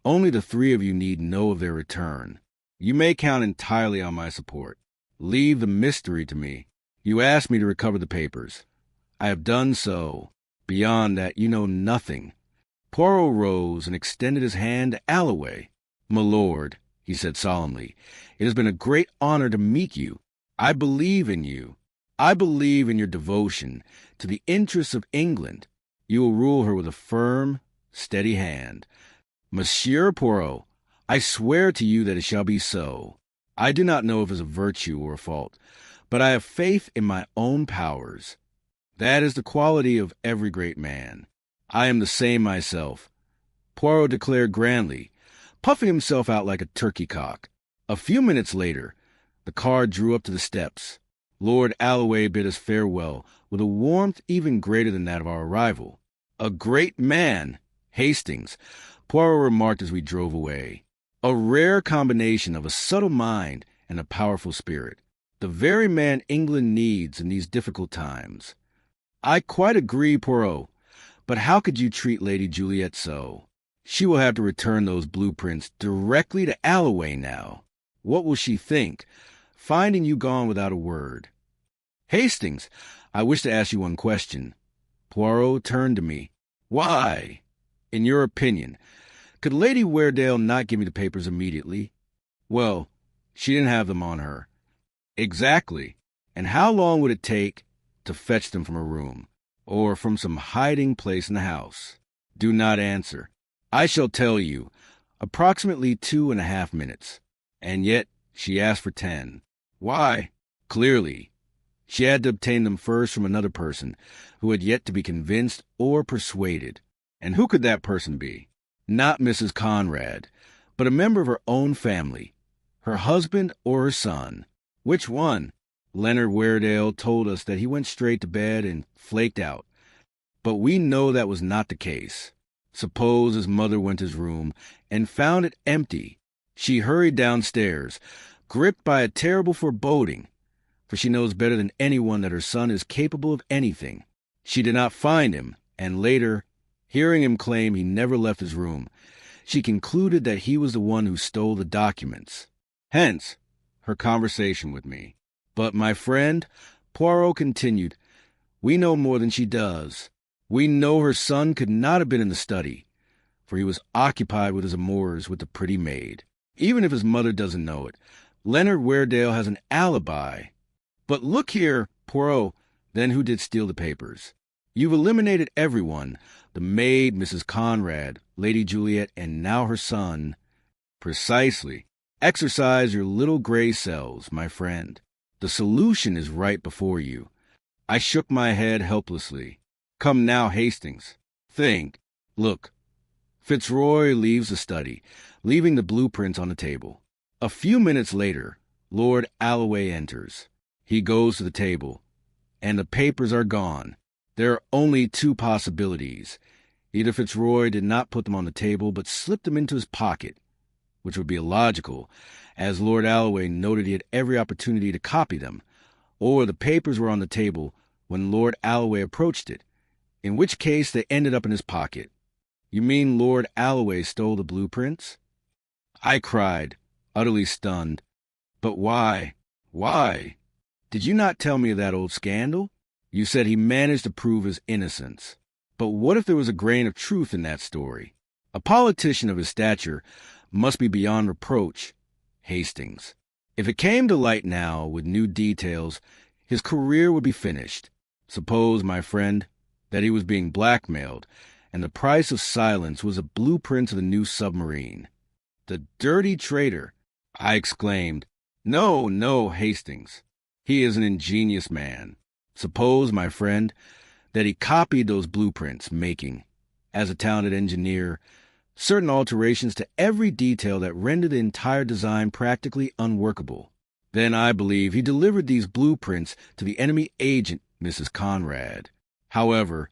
only the three of you need know of their return. You may count entirely on my support. Leave the mystery to me. You asked me to recover the papers. I have done so. Beyond that, you know nothing. Poirot rose and extended his hand to Alloway. My lord, he said solemnly, it has been a great honor to meet you. I believe in you. I believe in your devotion to the interests of England. You will rule her with a firm, steady hand. Monsieur Poirot, I swear to you that it shall be so. I do not know if it is a virtue or a fault, but I have faith in my own powers. That is the quality of every great man. I am the same myself, Poirot declared grandly, puffing himself out like a turkey cock. A few minutes later, the car drew up to the steps. Lord Alloway bid us farewell with a warmth even greater than that of our arrival. A great man, Hastings, Poirot remarked as we drove away. A rare combination of a subtle mind and a powerful spirit. The very man England needs in these difficult times. I quite agree, Poirot. But how could you treat Lady Juliet so? She will have to return those blueprints directly to Alloway now. What will she think, finding you gone without a word? Hastings, I wish to ask you one question. Poirot turned to me. Why? In your opinion, could Lady Weardale not give me the papers immediately? Well, she didn't have them on her. Exactly. And how long would it take to fetch them from her room, or from some hiding place in the house? Do not answer. I shall tell you. Approximately 2.5 minutes. And yet she asked for 10. Why? Clearly, she had to obtain them first from another person who had yet to be convinced or persuaded. And who could that person be? Not Mrs. Conrad, but a member of her own family, her husband or her son. Which one? Leonard Weardale told us that he went straight to bed and flaked out. But we know that was not the case. Suppose his mother went to his room and found it empty. She hurried downstairs, gripped by a terrible foreboding, for she knows better than anyone that her son is capable of anything. She did not find him, and later, hearing him claim he never left his room, she concluded that he was the one who stole the documents. Hence, her conversation with me. But, my friend, Poirot continued, we know more than she does. We know her son could not have been in the study, for he was occupied with his amours with the pretty maid. Even if his mother doesn't know it, Leonard Weardale has an alibi. But look here, Poirot, then who did steal the papers? You've eliminated everyone, the maid, Mrs. Conrad, Lady Juliet, and now her son. Precisely. Exercise your little gray cells, my friend. The solution is right before you. I shook my head helplessly. Come now, Hastings. Think. Look. Fitzroy leaves the study, leaving the blueprints on the table. A few minutes later, Lord Alloway enters. He goes to the table, and the papers are gone. There are only two possibilities. Either Fitzroy did not put them on the table, but slipped them into his pocket, which would be illogical, as Lord Alloway noted he had every opportunity to copy them, or the papers were on the table when Lord Alloway approached it, in which case they ended up in his pocket. You mean Lord Alloway stole the blueprints? I cried, utterly stunned. But why? Why? Did you not tell me of that old scandal? You said he managed to prove his innocence. But what if there was a grain of truth in that story? A politician of his stature must be beyond reproach, Hastings. If it came to light now with new details, his career would be finished. Suppose, my friend, that he was being blackmailed, and the price of silence was a blueprint of the new submarine. The dirty traitor! I exclaimed. No, no, Hastings. He is an ingenious man. Suppose, my friend, that he copied those blueprints, making, as a talented engineer, certain alterations to every detail that rendered the entire design practically unworkable. Then I believe he delivered these blueprints to the enemy agent, Mrs. Conrad. However,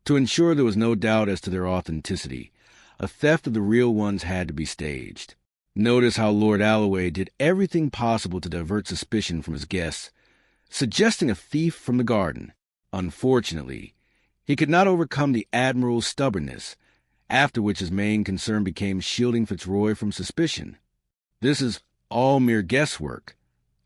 To ensure there was no doubt as to their authenticity, a theft of the real ones had to be staged. Notice how Lord Alloway did everything possible to divert suspicion from his guests, suggesting a thief from the garden. Unfortunately, he could not overcome the Admiral's stubbornness, after which his main concern became shielding Fitzroy from suspicion. "This is all mere guesswork,"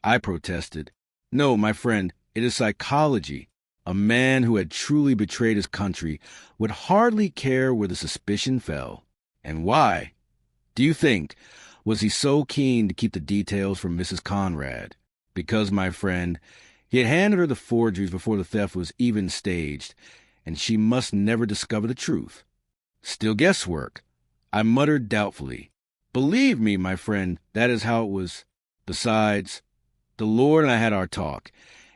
I protested. "No, my friend, it is psychology. A man who had truly betrayed his country would hardly care where the suspicion fell. And why? Do you think, was he so keen to keep the details from Mrs. Conrad? Because, my friend, he had handed her the forgeries before the theft was even staged, and she must never discover the truth. Still guesswork," I muttered doubtfully. "Believe me, my friend, that is how it was. Besides, the Lord and I had our talk,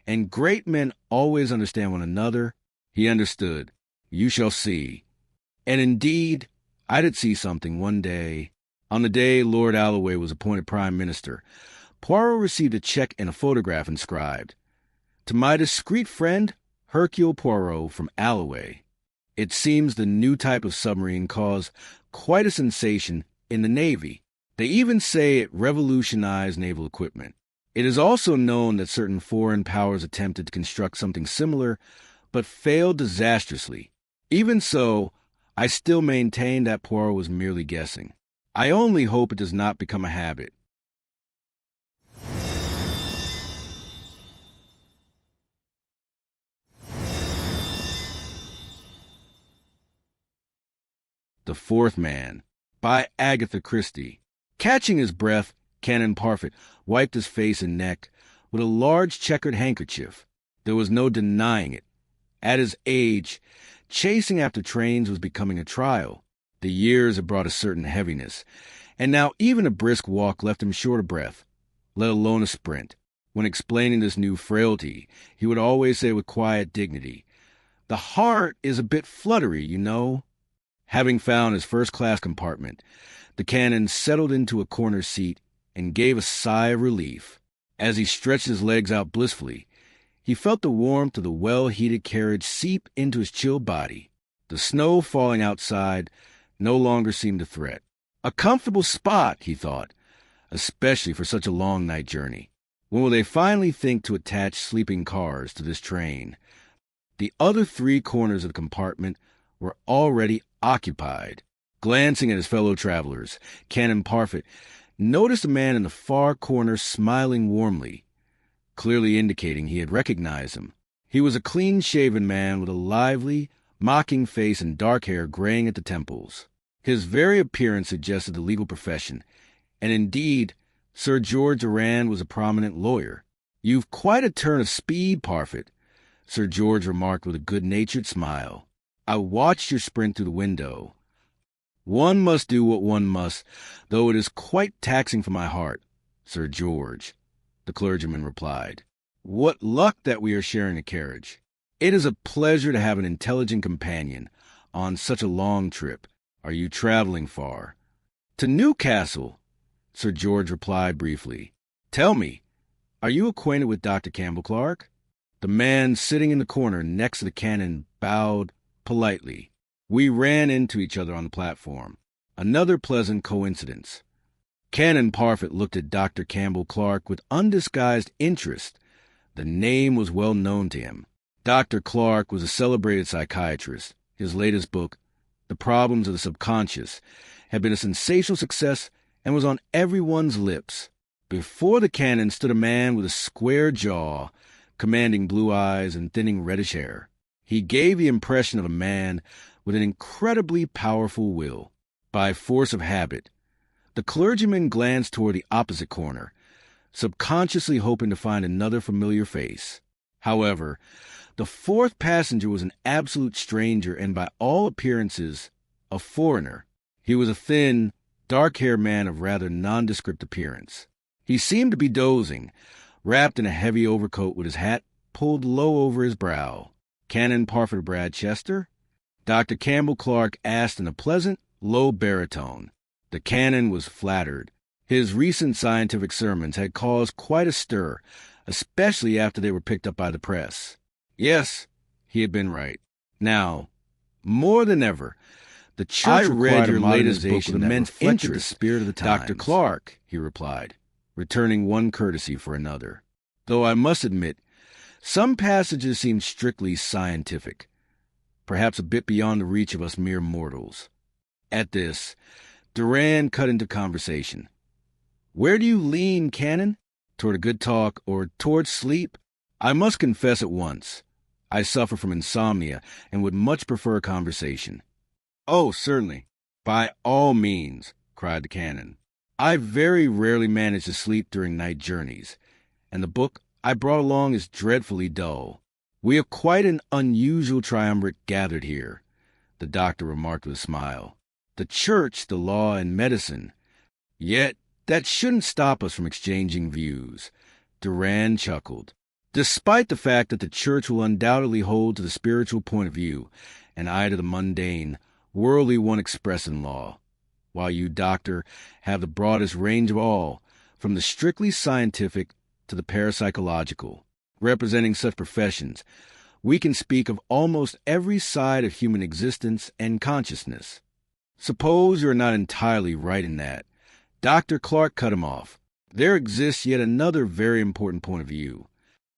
and great men always understand one another." He understood. "You shall see." And indeed, I did see something one day. On the day Lord Alloway was appointed Prime Minister, Poirot received a check and a photograph inscribed, "To my discreet friend, Hercule Poirot from Alloway." It seems the new type of submarine caused quite a sensation in the Navy. They even say it revolutionized naval equipment. It is also known that certain foreign powers attempted to construct something similar, but failed disastrously. Even so, I still maintain that Poirot was merely guessing. I only hope it does not become a habit. The Fourth Man, by Agatha Christie. Catching his breath, Canon Parfitt wiped his face and neck with a large checkered handkerchief. There was no denying it. At his age, chasing after trains was becoming a trial. The years had brought a certain heaviness, and now even a brisk walk left him short of breath, let alone a sprint. When explaining this new frailty, he would always say with quiet dignity, "The heart is a bit fluttery, you know." Having found his first-class compartment, the Canon settled into a corner seat and gave a sigh of relief. As he stretched his legs out blissfully, he felt the warmth of the well-heated carriage seep into his chilled body. The snow falling outside no longer seemed a threat. A comfortable spot, he thought, especially for such a long night journey. When will they finally think to attach sleeping cars to this train? The other three corners of the compartment were already occupied. Glancing at his fellow travelers, Canon Parfitt noticed a man in the far corner smiling warmly, clearly indicating he had recognized him. He was a clean-shaven man with a lively, mocking face and dark hair graying at the temples. His very appearance suggested the legal profession, and indeed, Sir George Durand was a prominent lawyer. "You've quite a turn of speed, Parfitt," Sir George remarked with a good-natured smile. "I watched your sprint through the window." "One must do what one must, though it is quite taxing for my heart, Sir George," the clergyman replied. "What luck that we are sharing a carriage. It is a pleasure to have an intelligent companion on such a long trip. Are you traveling far?" "To Newcastle," Sir George replied briefly. "Tell me, are you acquainted with Dr. Campbell Clark?" The man sitting in the corner next to the Canon bowed politely. "We ran into each other on the platform. Another pleasant coincidence." Canon Parfitt looked at Dr. Campbell Clark with undisguised interest. The name was well known to him. Dr. Clark was a celebrated psychiatrist. His latest book, The Problems of the Subconscious, had been a sensational success and was on everyone's lips. Before the Canon stood a man with a square jaw, commanding blue eyes and thinning reddish hair. He gave the impression of a man with an incredibly powerful will. By force of habit, the clergyman glanced toward the opposite corner, subconsciously hoping to find another familiar face. However, the fourth passenger was an absolute stranger and by all appearances a foreigner. He was a thin, dark-haired man of rather nondescript appearance. He seemed to be dozing, wrapped in a heavy overcoat with his hat pulled low over his brow. "Canon Parfitt Bradchester?" Dr. Campbell Clark asked in a pleasant, low baritone. The Canon was flattered. His recent scientific sermons had caused quite a stir, especially after they were picked up by the press. Yes, he had been right. Now, More than ever. The church read your latest book with immense interest. The spirit of the times. Dr. Clark, he replied, returning one courtesy for another. Though I must admit, some passages seem strictly scientific, perhaps a bit beyond the reach of us mere mortals. At this, Durand cut into conversation. Where do you lean, Canon? Toward a good talk or toward sleep? I must confess at once, I suffer from insomnia and would much prefer conversation. Oh, certainly. By all means, cried the Canon. I very rarely manage to sleep during night journeys, and the book I brought along is dreadfully dull. We have quite an unusual triumvirate gathered here, the doctor remarked with a smile. The church, the law, and medicine. Yet that shouldn't stop us from exchanging views. Durand chuckled. Despite the fact that the church will undoubtedly hold to the spiritual point of view, and I to the mundane, worldly one expressed in law, while you, doctor, have the broadest range of all, from the strictly scientific to the parapsychological. Representing such professions, we can speak of almost every side of human existence and consciousness. Suppose you are not entirely right in that. Dr. Clark cut him off. There exists yet another very important point of view.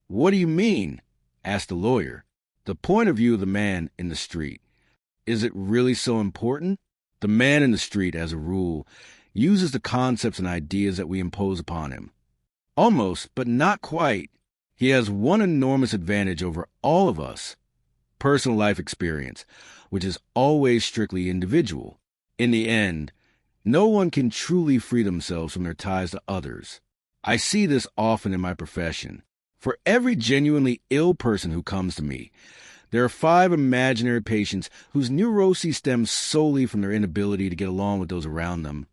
What do you mean? Asked the lawyer. The point of view of the man in the street. Is it really so important? The man in the street, as a rule, uses the concepts and ideas that we impose upon him. Almost, but not quite. He has one enormous advantage over all of us. Personal life experience, which is always strictly individual. In the end, no one can truly free themselves from their ties to others. I see this often in my profession. For every genuinely ill person who comes to me, there are 5 imaginary patients whose neurosis stems solely from their inability to get along with those around them,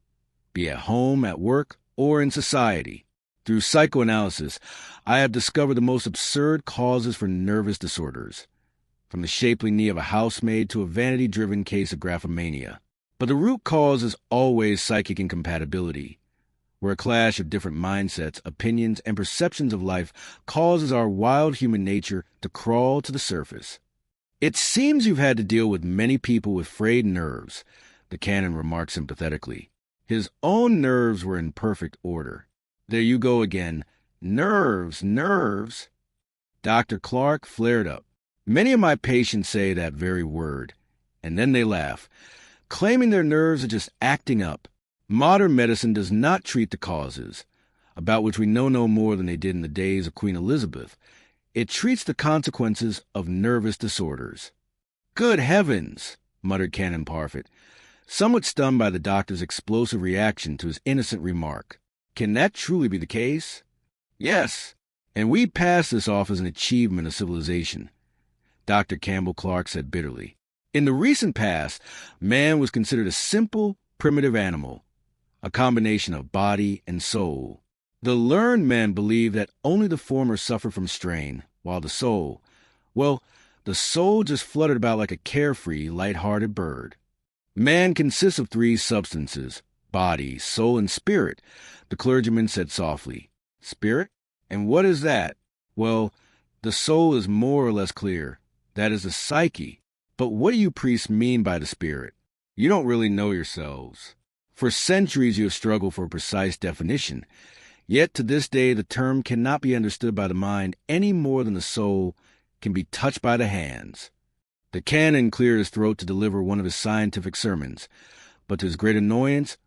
be at home, at work, or in society. Through psychoanalysis, I have discovered the most absurd causes for nervous disorders, from the shapely knee of a housemaid to a vanity-driven case of graphomania. But the root cause is always psychic incompatibility, where a clash of different mindsets, opinions, and perceptions of life causes our wild human nature to crawl to the surface. It seems you've had to deal with many people with frayed nerves, the Canon remarked sympathetically. His own nerves were in perfect order. There you go again. Nerves, nerves. Dr. Clark flared up. Many of my patients say that very word, and then they laugh, claiming their nerves are just acting up. Modern medicine does not treat the causes, about which we know no more than they did in the days of Queen Elizabeth. It treats the consequences of nervous disorders. Good heavens, muttered Canon Parfit, somewhat stunned by the doctor's explosive reaction to his innocent remark. Can that truly be the case? Yes, and we pass this off as an achievement of civilization, Dr. Campbell Clark said bitterly. In the recent past, man was considered a simple, primitive animal, a combination of body and soul. The learned men believe that only the former suffer from strain, while the soul, well, the soul just fluttered about like a carefree, light-hearted bird. Man consists of 3 substances, body, soul, and spirit, the clergyman said softly. Spirit? And what is that? Well, the soul is more or less clear. That is the psyche. But what do you priests mean by the spirit? You don't really know yourselves. For centuries you have struggled for a precise definition, yet to this day the term cannot be understood by the mind any more than the soul can be touched by the hands. The canon cleared his throat to deliver one of his scientific sermons, but to his great annoyance,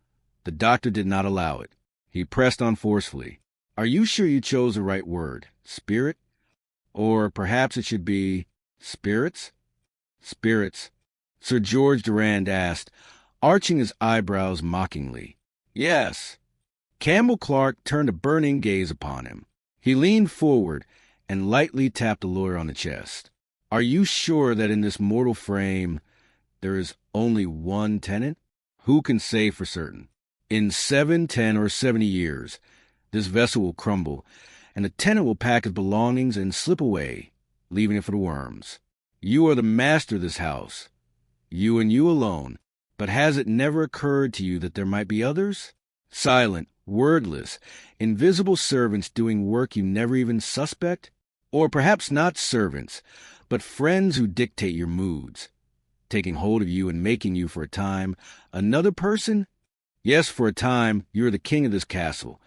the doctor did not allow it. He pressed on forcefully. Are you sure you chose the right word? Spirit? Or perhaps it should be spirits? Spirits, Sir George Durand asked, arching his eyebrows mockingly. Yes. Campbell Clark turned a burning gaze upon him. He leaned forward and lightly tapped the lawyer on the chest. Are you sure that in this mortal frame there is only one tenant? Who can say for certain? In 7, 10, or 70 years, this vessel will crumble, and the tenant will pack his belongings and slip away, leaving it for the worms. You are the master of this house, you and you alone, but has it never occurred to you that there might be others? Silent, wordless, invisible servants doing work you never even suspect? Or perhaps not servants, but friends who dictate your moods. taking hold of you and making you, for a time, another person? Yes, for a time, you are the king of this castle.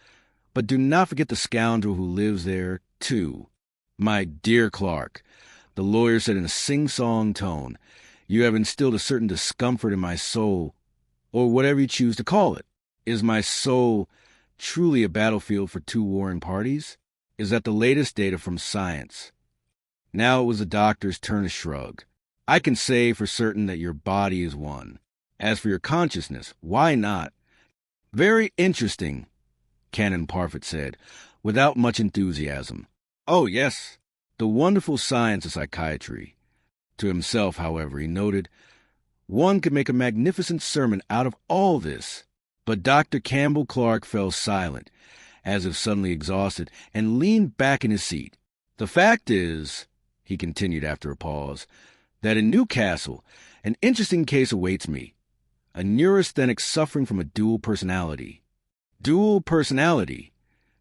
But do not forget the scoundrel who lives there, too. My dear Clark, the lawyer said in a sing-song tone, you have instilled a certain discomfort in my soul, or whatever you choose to call it. Is my soul truly a battlefield for two warring parties? Is that the latest data from science? Now it was the doctor's turn to shrug. I can say for certain that your body is one. As for your consciousness, why not? Very interesting, Canon Parfit said, without much enthusiasm. Oh, yes, the wonderful science of psychiatry. To himself, however, he noted, one could make a magnificent sermon out of all this. But Dr. Campbell Clark fell silent, as if suddenly exhausted, and leaned back in his seat. The fact is, he continued after a pause, that in Newcastle, an interesting case awaits me. A neurasthenic suffering from a dual personality. Dual personality,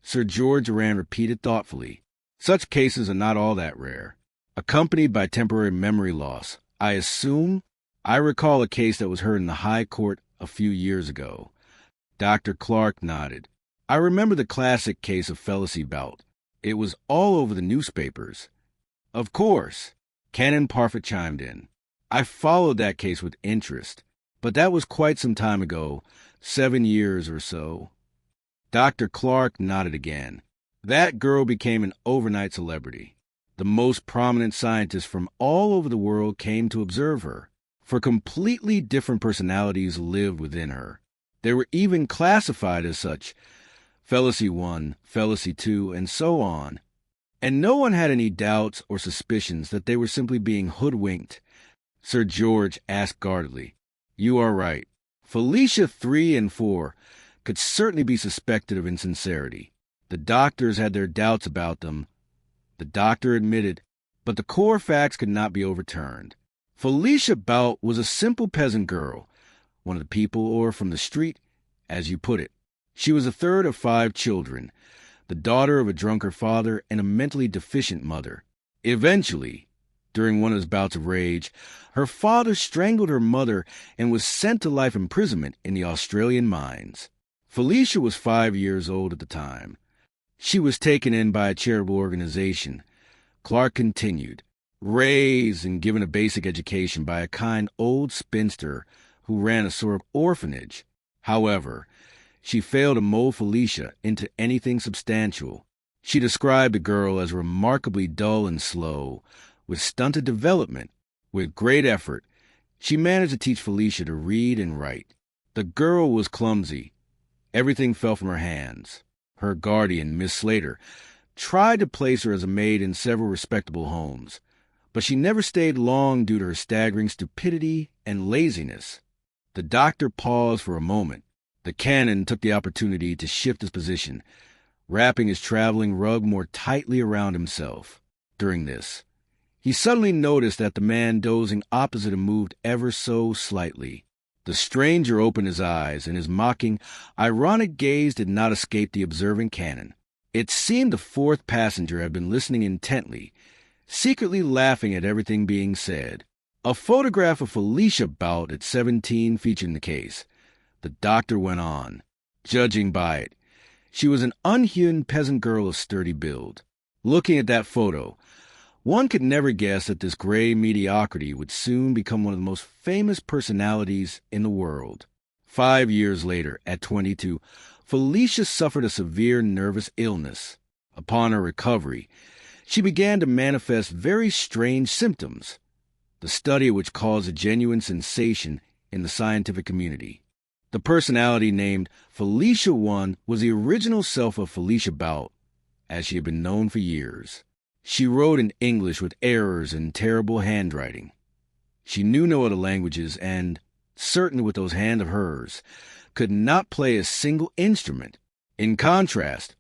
Sir George Durand repeated thoughtfully. Such cases are not all that rare. Accompanied by temporary memory loss, I assume. I recall a case that was heard in the High Court a few years ago. Dr. Clark nodded. I remember the classic case of Felicity Bout. It was all over the newspapers. Of course, Canon Parfit chimed in. I followed that case with interest, but that was quite some time ago, 7 years or so. Dr. Clark nodded again. That girl became an overnight celebrity. The most prominent scientists from all over the world came to observe her, for completely different personalities lived within her. They were even classified as such, Felicity 1, Felicity 2, and so on. And no one had any doubts or suspicions that they were simply being hoodwinked. Sir George asked guardedly, You are right. Felicia 3 and 4 could certainly be suspected of insincerity. The doctors had their doubts about them, the doctor admitted, but the core facts could not be overturned. Felicia Bout was a simple peasant girl, one of the people or from the street, as you put it. She was the third of 5 children, the daughter of a drunkard father and a mentally deficient mother. Eventually, during one of his bouts of rage, her father strangled her mother and was sent to life imprisonment in the Australian mines. Felicia was 5 years old at the time. She was taken in by a charitable organization. Clark continued, raised and given a basic education by a kind old spinster who ran a sort of orphanage. However, she failed to mold Felicia into anything substantial. She described the girl as remarkably dull and slow, with stunted development. With great effort, she managed to teach Felicia to read and write. The girl was clumsy. Everything fell from her hands. Her guardian, Miss Slater, tried to place her as a maid in several respectable homes, but she never stayed long due to her staggering stupidity and laziness. The doctor paused for a moment. The canon took the opportunity to shift his position, wrapping his traveling rug more tightly around himself. During this, he suddenly noticed that the man dozing opposite him moved ever so slightly. The stranger opened his eyes, and his mocking, ironic gaze did not escape the observing canon. It seemed the fourth passenger had been listening intently, secretly laughing at everything being said. A photograph of Felicia Bout at 17 featured in the case. The doctor went on. Judging by it, she was an unhewn peasant girl of sturdy build. Looking at that photo, one could never guess that this gray mediocrity would soon become one of the most famous personalities in the world. 5 years later, at 22, Felicia suffered a severe nervous illness. Upon her recovery, she began to manifest very strange symptoms, the study of which caused a genuine sensation in the scientific community. The personality named Felicia 1 was the original self of Felicia Bout, as she had been known for years. She wrote in English with errors and terrible handwriting. She knew no other languages and, certainly with those hands of hers, could not play a single instrument. In contrast,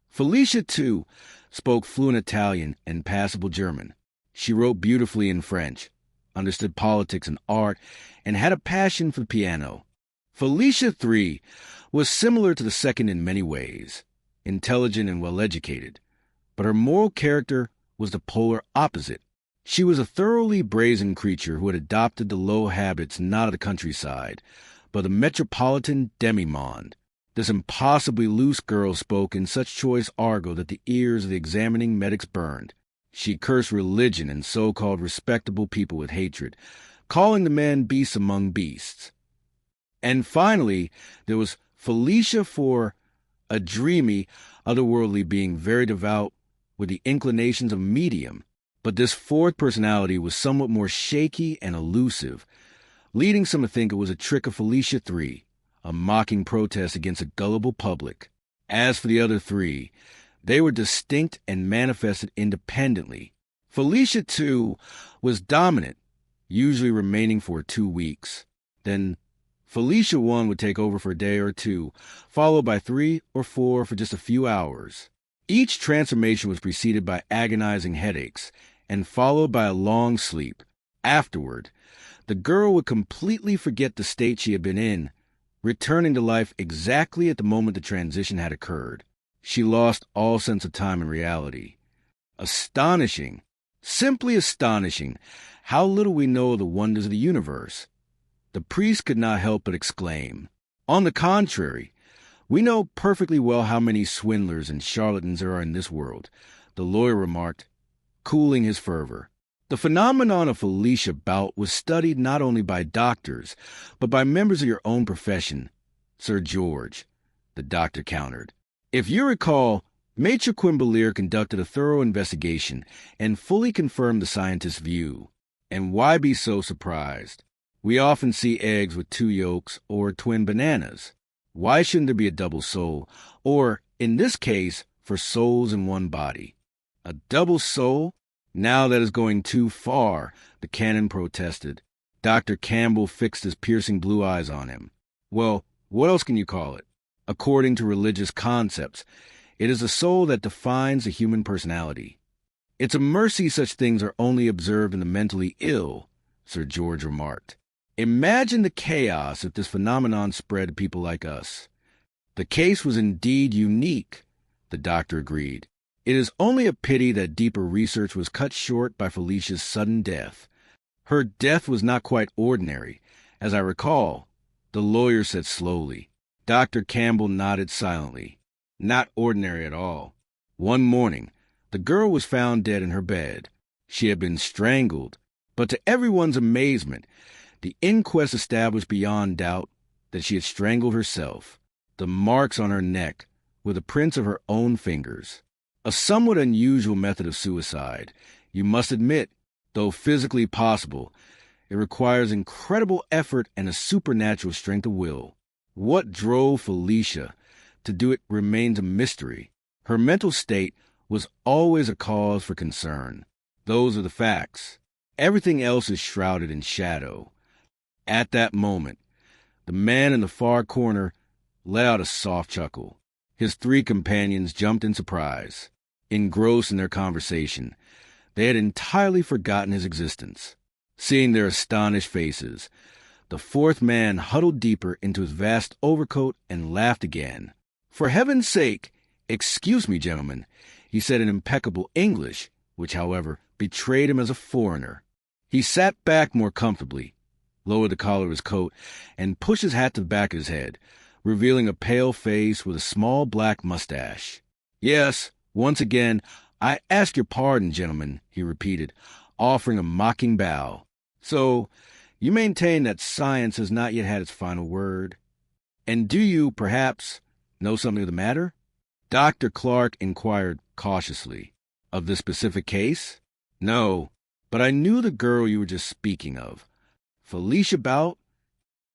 Felicia, too, spoke fluent Italian and passable German. She wrote beautifully in French, understood politics and art, and had a passion for the piano. Felicia 3 was similar to the second in many ways, intelligent and well-educated, but her moral character was the polar opposite. She was a thoroughly brazen creature who had adopted the low habits not of the countryside, but the metropolitan demi-monde. This impossibly loose girl spoke in such choice argot that the ears of the examining medics burned. She cursed religion and so-called respectable people with hatred, calling the men beasts among beasts. And finally, there was Felicia for a dreamy, otherworldly being very devout with the inclinations of a medium. But this fourth personality was somewhat more shaky and elusive, leading some to think it was a trick of Felicia 3, a mocking protest against a gullible public. As for the other three, they were distinct and manifested independently. Felicia 2 was dominant, usually remaining for 2 weeks. Then Felicia 1 would take over for a day or two, followed by 3 or 4 for just a few hours. Each transformation was preceded by agonizing headaches, and followed by a long sleep. Afterward, the girl would completely forget the state she had been in, returning to life exactly at the moment the transition had occurred. She lost all sense of time and reality. Astonishing, simply astonishing, how little we know of the wonders of the universe. The priest could not help but exclaim. On the contrary, we know perfectly well how many swindlers and charlatans there are in this world, the lawyer remarked, cooling his fervor. The phenomenon of Felicia Bout was studied not only by doctors, but by members of your own profession, Sir George, the doctor countered. If you recall, Maitre Quimbilier conducted a thorough investigation and fully confirmed the scientist's view. And why be so surprised? We often see eggs with 2 yolks or twin bananas. Why shouldn't there be a double soul, or, in this case, for souls in one body? A double soul? Now that is going too far, the canon protested. Dr. Campbell fixed his piercing blue eyes on him. Well, what else can you call it? According to religious concepts, it is a soul that defines the human personality. It's a mercy such things are only observed in the mentally ill, Sir George remarked. Imagine the chaos if this phenomenon spread to people like us. The case was indeed unique, the doctor agreed. It is only a pity that deeper research was cut short by Felicia's sudden death. Her death was not quite ordinary, as I recall, the lawyer said slowly. Dr. Campbell nodded silently. Not ordinary at all. One morning, the girl was found dead in her bed. She had been strangled, but to everyone's amazement, the inquest established beyond doubt that she had strangled herself. The marks on her neck were the prints of her own fingers. A somewhat unusual method of suicide, you must admit, though physically possible. It requires incredible effort and a supernatural strength of will. What drove Felicia to do it remains a mystery. Her mental state was always a cause for concern. Those are the facts. Everything else is shrouded in shadow. At that moment, the man in the far corner let out a soft chuckle. His 3 companions jumped in surprise. Engrossed in their conversation, they had entirely forgotten his existence. Seeing their astonished faces, the 4th man huddled deeper into his vast overcoat and laughed again. For heaven's sake, excuse me, gentlemen, he said in impeccable English, which, however, betrayed him as a foreigner. He sat back more comfortably, lowered the collar of his coat, and pushed his hat to the back of his head, revealing a pale face with a small black mustache. Yes, once again, I ask your pardon, gentlemen, he repeated, offering a mocking bow. So, you maintain that science has not yet had its final word? And do you, perhaps, know something of the matter? Dr. Clark inquired cautiously. Of the specific case? No, but I knew the girl you were just speaking of. Felicia Bout?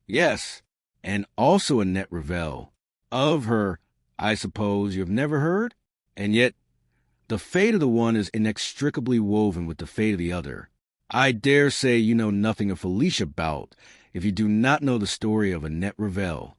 Yes, and also Annette Ravel. Of her, I suppose you have never heard? And yet, the fate of the one is inextricably woven with the fate of the other. I dare say you know nothing of Felicia Bout if you do not know the story of Annette Ravel.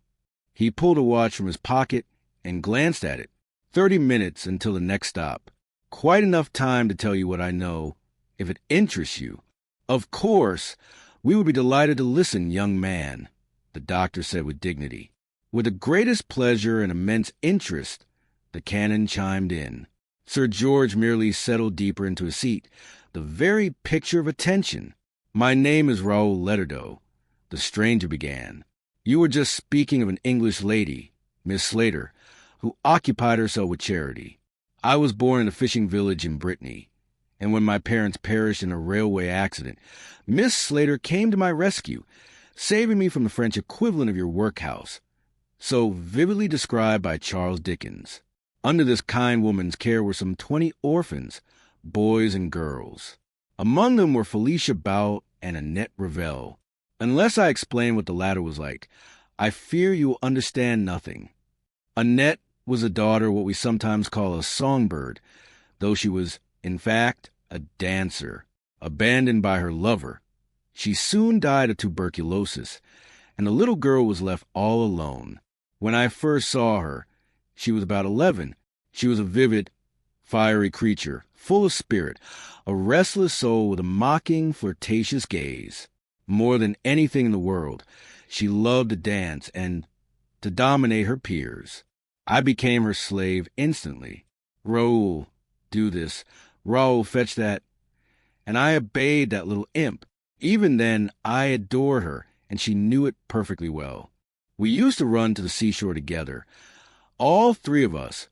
He pulled a watch from his pocket and glanced at it. 30 minutes until the next stop. Quite enough time to tell you what I know, if it interests you. Of course, we would be delighted to listen, young man, the doctor said with dignity. With the greatest pleasure and immense interest, the canon chimed in. Sir George merely settled deeper into his seat, the very picture of attention. "My name is Raoul Leterdeau," the stranger began. "You were just speaking of an English lady, Miss Slater, who occupied herself with charity. I was born in a fishing village in Brittany, and when my parents perished in a railway accident, Miss Slater came to my rescue, saving me from the French equivalent of your workhouse, so vividly described by Charles Dickens. Under this kind woman's care were some 20 orphans, boys and girls. Among them were Felicia Bow and Annette Revel. Unless I explain what the latter was like, I fear you will understand nothing. Annette was a daughter of what we sometimes call a songbird, though she was, in fact, a dancer, abandoned by her lover. She soon died of tuberculosis, and the little girl was left all alone. When I first saw her, she was about 11. She was a vivid, fiery creature, full of spirit, a restless soul with a mocking, flirtatious gaze. More than anything in the world, she loved to dance and to dominate her peers. I became her slave instantly. "Raoul, do this. Raoul, fetch that." And I obeyed that little imp. Even then, I adored her, and she knew it perfectly well. We used to run to the seashore together, all three of us,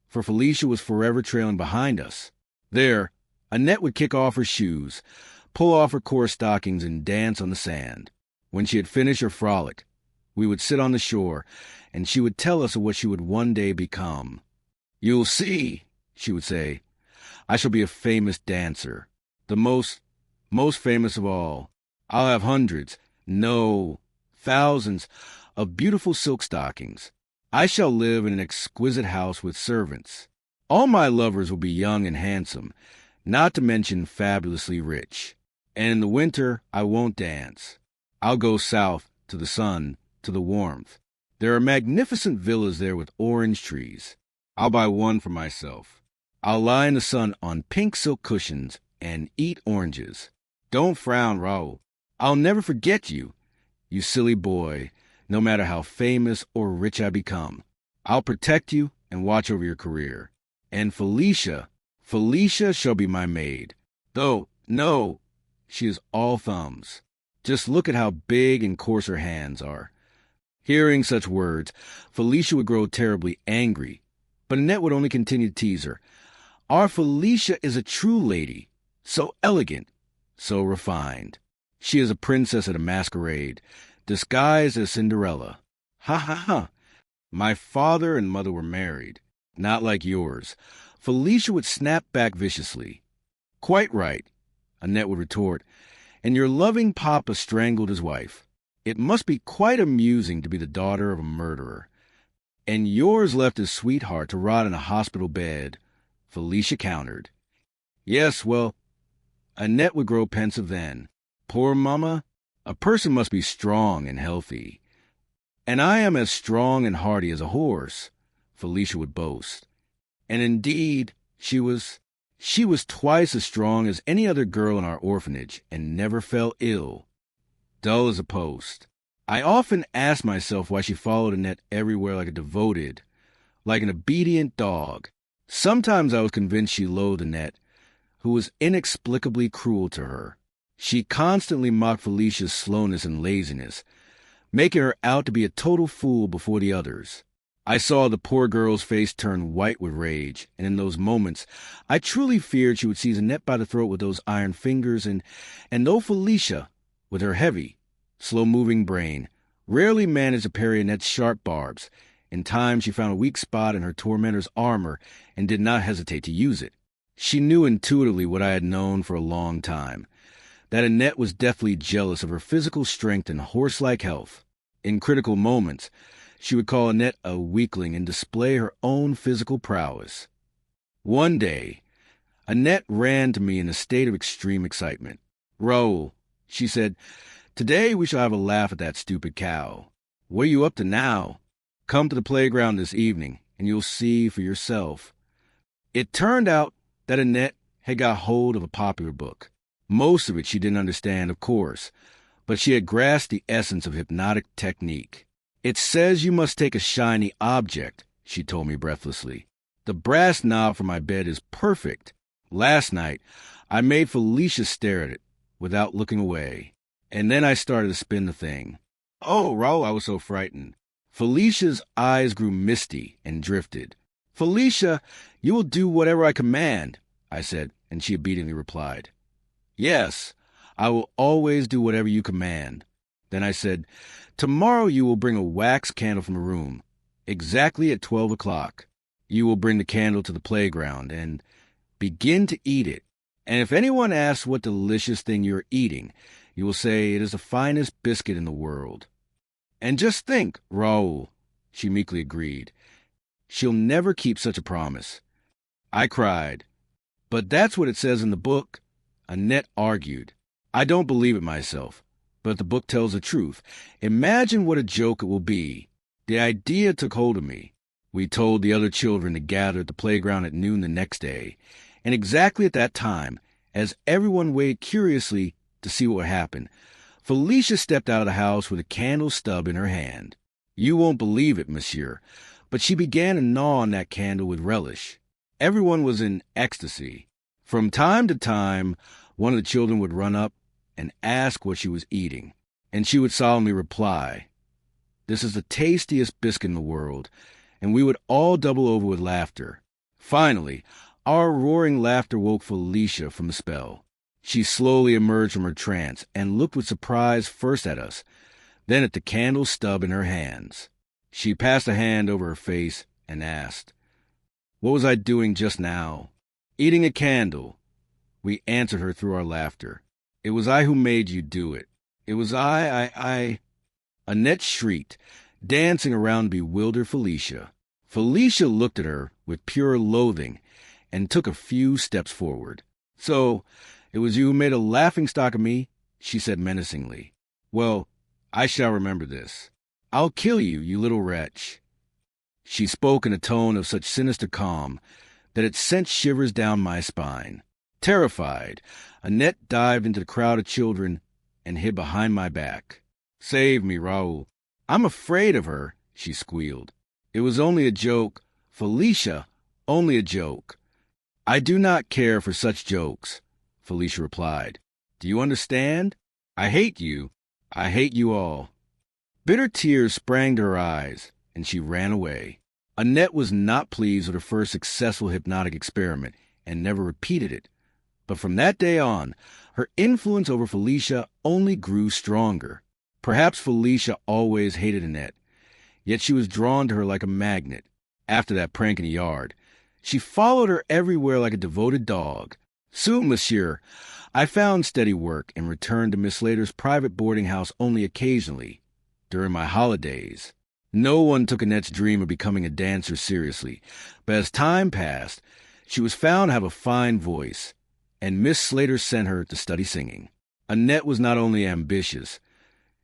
for Felicia was forever trailing behind us. There, Annette would kick off her shoes, pull off her coarse stockings, and dance on the sand. When she had finished her frolic, we would sit on the shore, and she would tell us of what she would one day become. "You'll see," she would say, "I shall be a famous dancer, the most famous of all. I'll have hundreds, no, thousands, of beautiful silk stockings. I shall live in an exquisite house with servants. All my lovers will be young and handsome, not to mention fabulously rich. And in the winter, I won't dance. I'll go south, to the sun, to the warmth. There are magnificent villas there with orange trees. I'll buy one for myself. I'll lie in the sun on pink silk cushions and eat oranges. Don't frown, Raoul. I'll never forget you, you silly boy, no matter how famous or rich I become. I'll protect you and watch over your career. And Felicia shall be my maid. Though, no, she is all thumbs. Just look at how big and coarse her hands are." Hearing such words, Felicia would grow terribly angry, but Annette would only continue to tease her. "Our Felicia is a true lady, so elegant, so refined. She is a princess at a masquerade, disguised as Cinderella. Ha ha ha! My father and mother were married, not like yours." Felicia would snap back viciously. "Quite right," Annette would retort, "and your loving papa strangled his wife. It must be quite amusing to be the daughter of a murderer. And yours left his sweetheart to rot in a hospital bed," Felicia countered. "Yes, well," Annette would grow pensive then. "Poor mamma, a person must be strong and healthy. And I am as strong and hearty as a horse," Felicia would boast. And indeed, she was twice as strong as any other girl in our orphanage, and never fell ill. Dull as a post. I often asked myself why she followed Annette everywhere like an obedient dog. Sometimes I was convinced she loathed Annette, who was inexplicably cruel to her. She constantly mocked Felicia's slowness and laziness, making her out to be a total fool before the others. I saw the poor girl's face turn white with rage, and in those moments I truly feared she would seize Annette by the throat with those iron fingers, and though Felicia, with her heavy, slow-moving brain, rarely managed to parry Annette's sharp barbs, in time she found a weak spot in her tormentor's armor and did not hesitate to use it. She knew intuitively what I had known for a long time, that Annette was deathly jealous of her physical strength and horse-like health. In critical moments, she would call Annette a weakling and display her own physical prowess. One day, Annette ran to me in a state of extreme excitement. "Raoul," she said, "today we shall have a laugh at that stupid cow. What are you up to now? Come to the playground this evening, and you'll see for yourself." It turned out that Annette had got hold of a popular book. Most of it she didn't understand, of course, but she had grasped the essence of hypnotic technique. "It says you must take a shiny object," she told me breathlessly. "The brass knob for my bed is perfect. Last night, I made Felicia stare at it without looking away, and then I started to spin the thing. Oh, Raoul, I was so frightened. Felicia's eyes grew misty and drifted. Felicia, you will do whatever I command, I said, and she obediently replied. Yes, I will always do whatever you command. Then I said, tomorrow you will bring a wax candle from the room, exactly at 12 o'clock. You will bring the candle to the playground and begin to eat it. And if anyone asks what delicious thing you're eating, you will say it is the finest biscuit in the world. And just think, Raoul, she meekly agreed. She'll never keep such a promise. I cried. But that's what it says in the book. Annette argued. I don't believe it myself, but the book tells the truth. Imagine what a joke it will be. The idea took hold of me. We told the other children to gather at the playground at noon the next day, and exactly at that time, as everyone waited curiously to see what would happen, Felicia stepped out of the house with a candle stub in her hand. You won't believe it, monsieur, but she began to gnaw on that candle with relish. Everyone was in ecstasy. From time to time, one of the children would run up and ask what she was eating, and she would solemnly reply, "This is the tastiest biscuit in the world," and we would all double over with laughter. Finally, our roaring laughter woke Felicia from the spell. She slowly emerged from her trance and looked with surprise first at us, then at the candle stub in her hands. She passed a hand over her face and asked, "What was I doing just now?" "Eating a candle." We answered her through our laughter. "It was I who made you do it. It was I. Annette shrieked, dancing around bewildered Felicia. Felicia looked at her with pure loathing and took a few steps forward. "So, it was you who made a laughingstock of me," she said menacingly. "Well, I shall remember this. I'll kill you, you little wretch." She spoke in a tone of such sinister calm that it sent shivers down my spine. Terrified, Annette dived into the crowd of children and hid behind my back. "Save me, Raoul. I'm afraid of her," she squealed. "It was only a joke. Felicia, only a joke." "I do not care for such jokes," Felicia replied. "Do you understand? I hate you. I hate you all." Bitter tears sprang to her eyes, and she ran away. Annette was not pleased with her first successful hypnotic experiment and never repeated it. But from that day on, her influence over Felicia only grew stronger. Perhaps Felicia always hated Annette, yet she was drawn to her like a magnet. After that prank in the yard, she followed her everywhere like a devoted dog. Soon, monsieur, I found steady work and returned to Miss Slater's private boarding house only occasionally, during my holidays. No one took Annette's dream of becoming a dancer seriously, but as time passed, she was found to have a fine voice, and Miss Slater sent her to study singing. Annette was not only ambitious,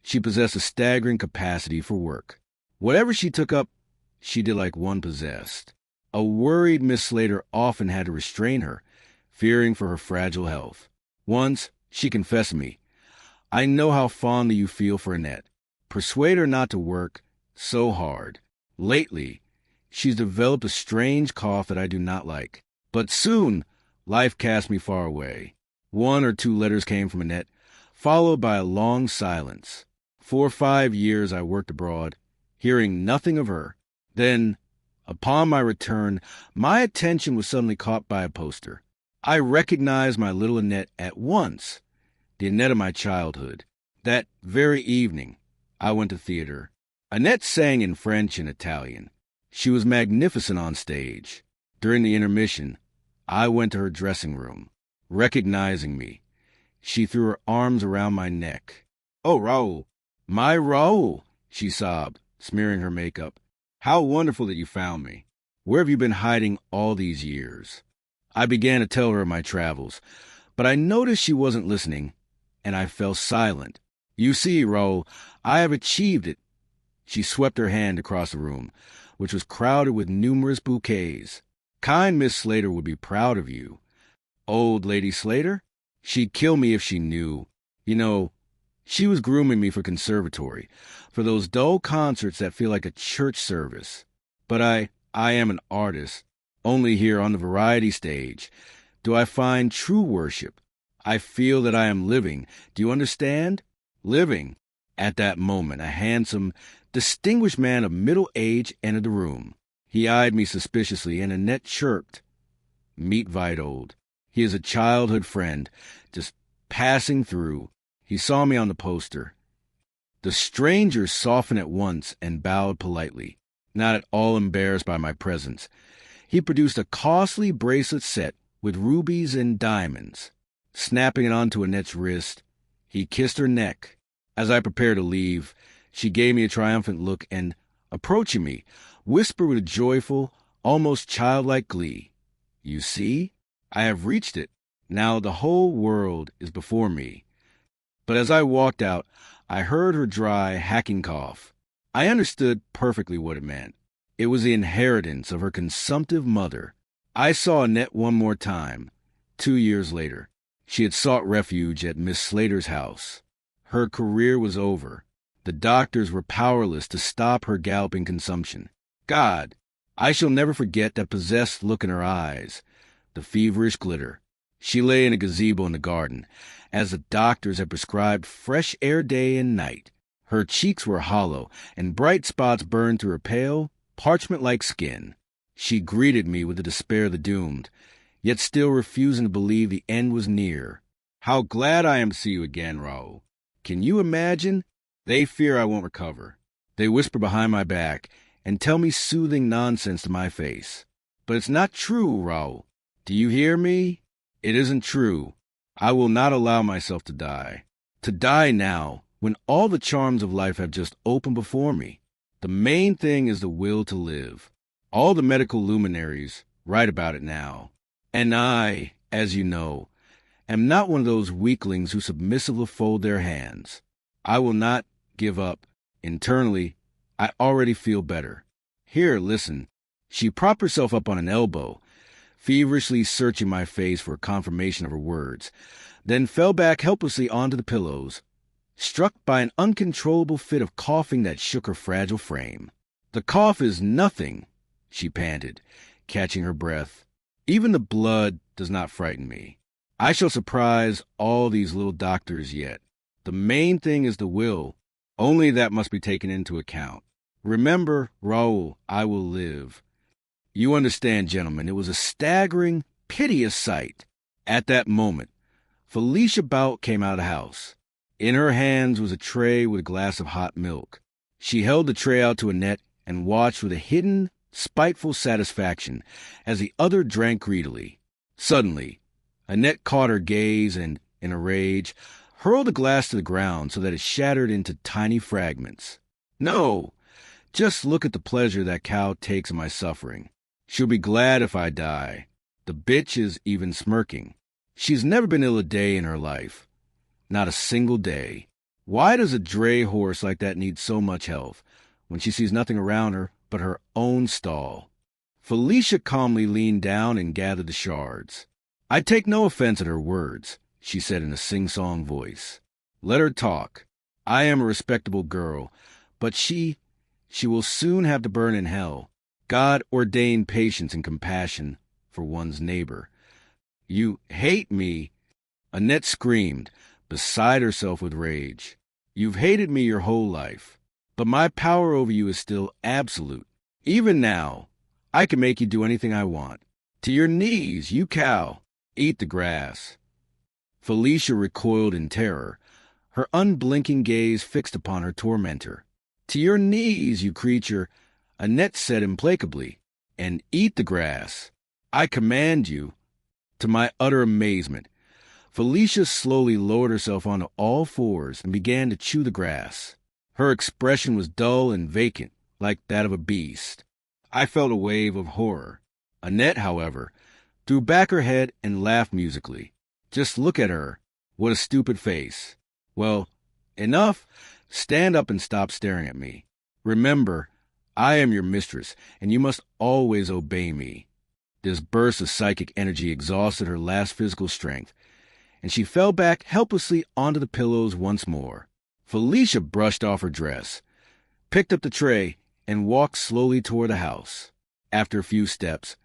she possessed a staggering capacity for work. Whatever she took up, she did like one possessed. A worried Miss Slater often had to restrain her, fearing for her fragile health. Once, she confessed to me, "I know how fondly you feel for Annette. Persuade her not to work so hard. Lately, she's developed a strange cough that I do not like. But soon, life cast me far away." 1 or 2 letters came from Annette, followed by a long silence. For 5 years I worked abroad, hearing nothing of her. Then, upon my return, my attention was suddenly caught by a poster. I recognized my little Annette at once, the Annette of my childhood. That very evening, I went to theater. Annette sang in French and Italian. She was magnificent on stage. During the intermission, I went to her dressing room. Recognizing me, she threw her arms around my neck. "Oh, Raoul, my Raoul," she sobbed, smearing her makeup. "How wonderful that you found me. Where have you been hiding all these years?" I began to tell her of my travels, but I noticed she wasn't listening, and I fell silent. "You see, Raoul, I have achieved it." She swept her hand across the room, which was crowded with numerous bouquets. "Kind Miss Slater would be proud of you." "Old Lady Slater? She'd kill me if she knew. You know, she was grooming me for conservatory, for those dull concerts that feel like a church service. But I am an artist, only here on the variety stage, Do I find true worship? I feel that I am living. Do you understand? Living. At that moment, a handsome, distinguished man of middle age entered the room. He eyed me suspiciously, and Annette chirped. Meet Vitold. He is a childhood friend, just passing through. He saw me on the poster. The stranger softened at once and bowed politely, not at all embarrassed by my presence. He produced a costly bracelet set with rubies and diamonds. Snapping it onto Annette's wrist, he kissed her neck. As I prepared to leave, she gave me a triumphant look and, approaching me, whispered with a joyful, almost childlike glee, "You see, I have reached it. Now the whole world is before me." But as I walked out, I heard her dry, hacking cough. I understood perfectly what it meant. It was the inheritance of her consumptive mother. I saw Annette one more time, 2 years later. She had sought refuge at Miss Slater's house. Her career was over. The doctors were powerless to stop her galloping consumption. God, I shall never forget that possessed look in her eyes, the feverish glitter. She lay in a gazebo in the garden, as the doctors had prescribed fresh air day and night. Her cheeks were hollow, and bright spots burned through her pale, parchment-like skin. She greeted me with the despair of the doomed, yet still refusing to believe the end was near. "How glad I am to see you again, Raoul. Can you imagine? They fear I won't recover. They whisper behind my back and tell me soothing nonsense to my face. But it's not true, Raoul. Do you hear me? It isn't true. I will not allow myself to die. To die now, when all the charms of life have just opened before me. The main thing is the will to live. All the medical luminaries write about it now. And I, as you know, am not one of those weaklings who submissively fold their hands. I will not give up. Internally, I already feel better. Here, listen." She propped herself up on an elbow, feverishly searching my face for confirmation of her words, then fell back helplessly onto the pillows, struck by an uncontrollable fit of coughing that shook her fragile frame. "The cough is nothing," she panted, catching her breath. "Even the blood does not frighten me. I shall surprise all these little doctors yet. The main thing is the will. Only that must be taken into account. Remember, Raoul, I will live." You understand, gentlemen, it was a staggering, piteous sight. At that moment, Felicia Bout came out of the house. In her hands was a tray with a glass of hot milk. She held the tray out to Annette and watched with a hidden, spiteful satisfaction as the other drank greedily. Suddenly, Annette caught her gaze and, in a rage, hurled the glass to the ground so that it shattered into tiny fragments. "No, just look at the pleasure that cow takes in my suffering. She'll be glad if I die. The bitch is even smirking. She's never been ill a day in her life. Not a single day. Why does a dray horse like that need so much health, when she sees nothing around her but her own stall?" Felicia calmly leaned down and gathered the shards. "I take no offense at her words," she said in a sing-song voice. "Let her talk. I am a respectable girl, but she will soon have to burn in hell. God ordained patience and compassion for one's neighbor." "You hate me!" Annette screamed, beside herself with rage. "You've hated me your whole life, but my power over you is still absolute. Even now, I can make you do anything I want. To your knees, you cow! Eat the grass." Felicia recoiled in terror, her unblinking gaze fixed upon her tormentor. "To your knees, you creature," Annette said implacably, "and eat the grass. I command you." To my utter amazement, Felicia slowly lowered herself onto all fours and began to chew the grass. Her expression was dull and vacant, like that of a beast. I felt a wave of horror. Annette, however, threw back her head and laughed musically. "Just look at her. What a stupid face. Well, enough. Stand up and stop staring at me. Remember, I am your mistress, and you must always obey me." This burst of psychic energy exhausted her last physical strength, and she fell back helplessly onto the pillows once more. Felicia brushed off her dress, picked up the tray, and walked slowly toward the house. After a few steps,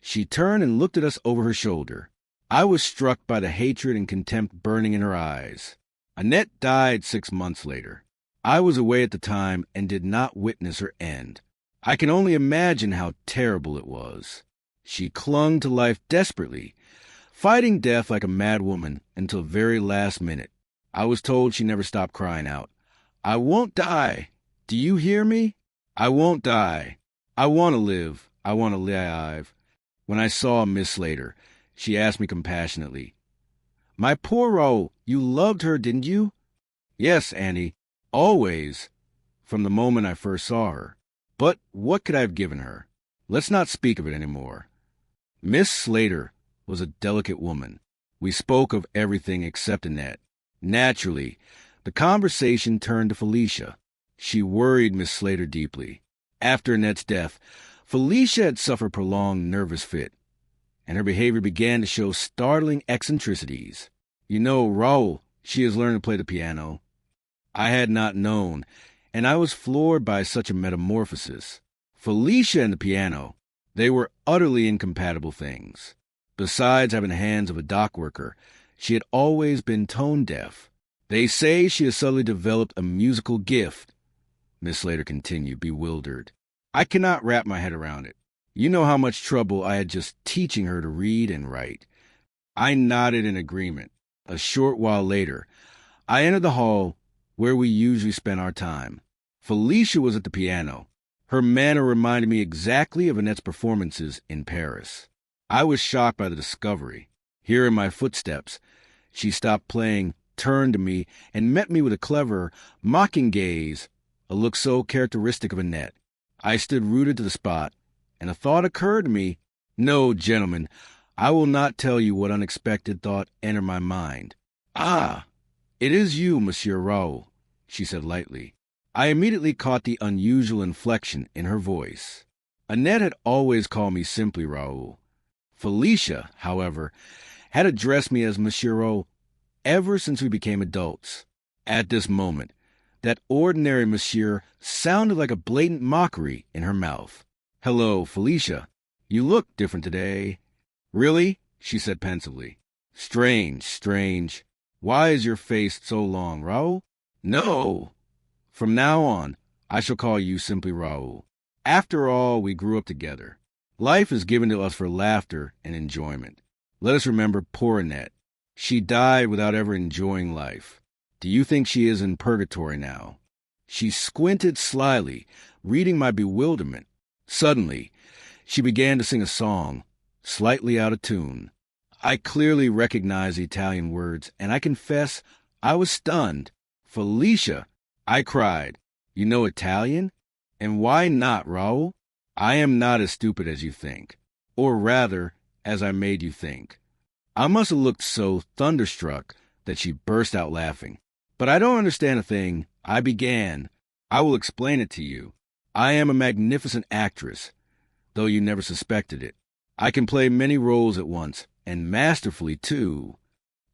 she turned and looked at us over her shoulder. I was struck by the hatred and contempt burning in her eyes. Annette died 6 months later. I was away at the time and did not witness her end. I can only imagine how terrible it was. She clung to life desperately, fighting death like a mad woman until the very last minute. I was told she never stopped crying out, "I won't die. Do you hear me? I won't die. I want to live. I want to live." When I saw Miss Slater, she asked me compassionately, "My poor Raoul, you loved her, didn't you?" "Yes, Annie, always, from the moment I first saw her. But what could I have given her? Let's not speak of it any more." Miss Slater was a delicate woman. We spoke of everything except Annette. Naturally, the conversation turned to Felicia. She worried Miss Slater deeply. After Annette's death, Felicia had suffered a prolonged nervous fit, and her behavior began to show startling eccentricities. "You know, Raoul, she has learned to play the piano." I had not known, and I was floored by such a metamorphosis. Felicia and the piano, they were utterly incompatible things. Besides having the hands of a dock worker, she had always been tone-deaf. "They say she has suddenly developed a musical gift," Miss Slater continued, bewildered. "I cannot wrap my head around it. You know how much trouble I had just teaching her to read and write." I nodded in agreement. A short while later, I entered the hall where we usually spent our time. Felicia was at the piano. Her manner reminded me exactly of Annette's performances in Paris. I was shocked by the discovery. Hearing my footsteps, she stopped playing, turned to me, and met me with a clever, mocking gaze, a look so characteristic of Annette. I stood rooted to the spot, and a thought occurred to me. No, gentlemen, I will not tell you what unexpected thought entered my mind. "Ah, it is you, Monsieur Raoul," she said lightly. I immediately caught the unusual inflection in her voice. Annette had always called me simply Raoul. Felicia, however, had addressed me as Monsieur Raoul ever since we became adults. At this moment, that ordinary monsieur sounded like a blatant mockery in her mouth. "Hello, Felicia. You look different today." "Really?" she said pensively. Strange, strange. Why is your face so long, Raoul?" "No. From now on, I shall call you simply Raoul. After all, we grew up together. Life is given to us for laughter and enjoyment. Let us remember poor Annette. She died without ever enjoying life. Do you think she is in purgatory now?" She squinted slyly, reading my bewilderment. Suddenly, she began to sing a song, slightly out of tune. I clearly recognized the Italian words, and I confess I was stunned. "Felicia," I cried, "you know Italian? And why not, Raoul? I am not as stupid as you think, or rather, as I made you think." I must have looked so thunderstruck that she burst out laughing. "But I don't understand a thing," I began. "I will explain it to you. I am a magnificent actress, though you never suspected it. I can play many roles at once, and masterfully, too."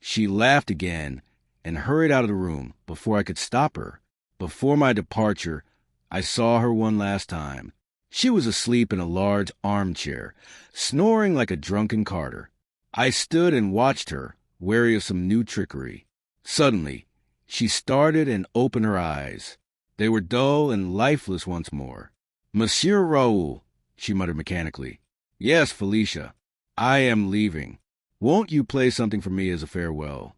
She laughed again and hurried out of the room before I could stop her. Before my departure, I saw her one last time. She was asleep in a large armchair, snoring like a drunken carter. I stood and watched her, wary of some new trickery. Suddenly, she started and opened her eyes. They were dull and lifeless once more. "Monsieur Raoul," she muttered mechanically. "Yes, Felicia, I am leaving. Won't you play something for me as a farewell?"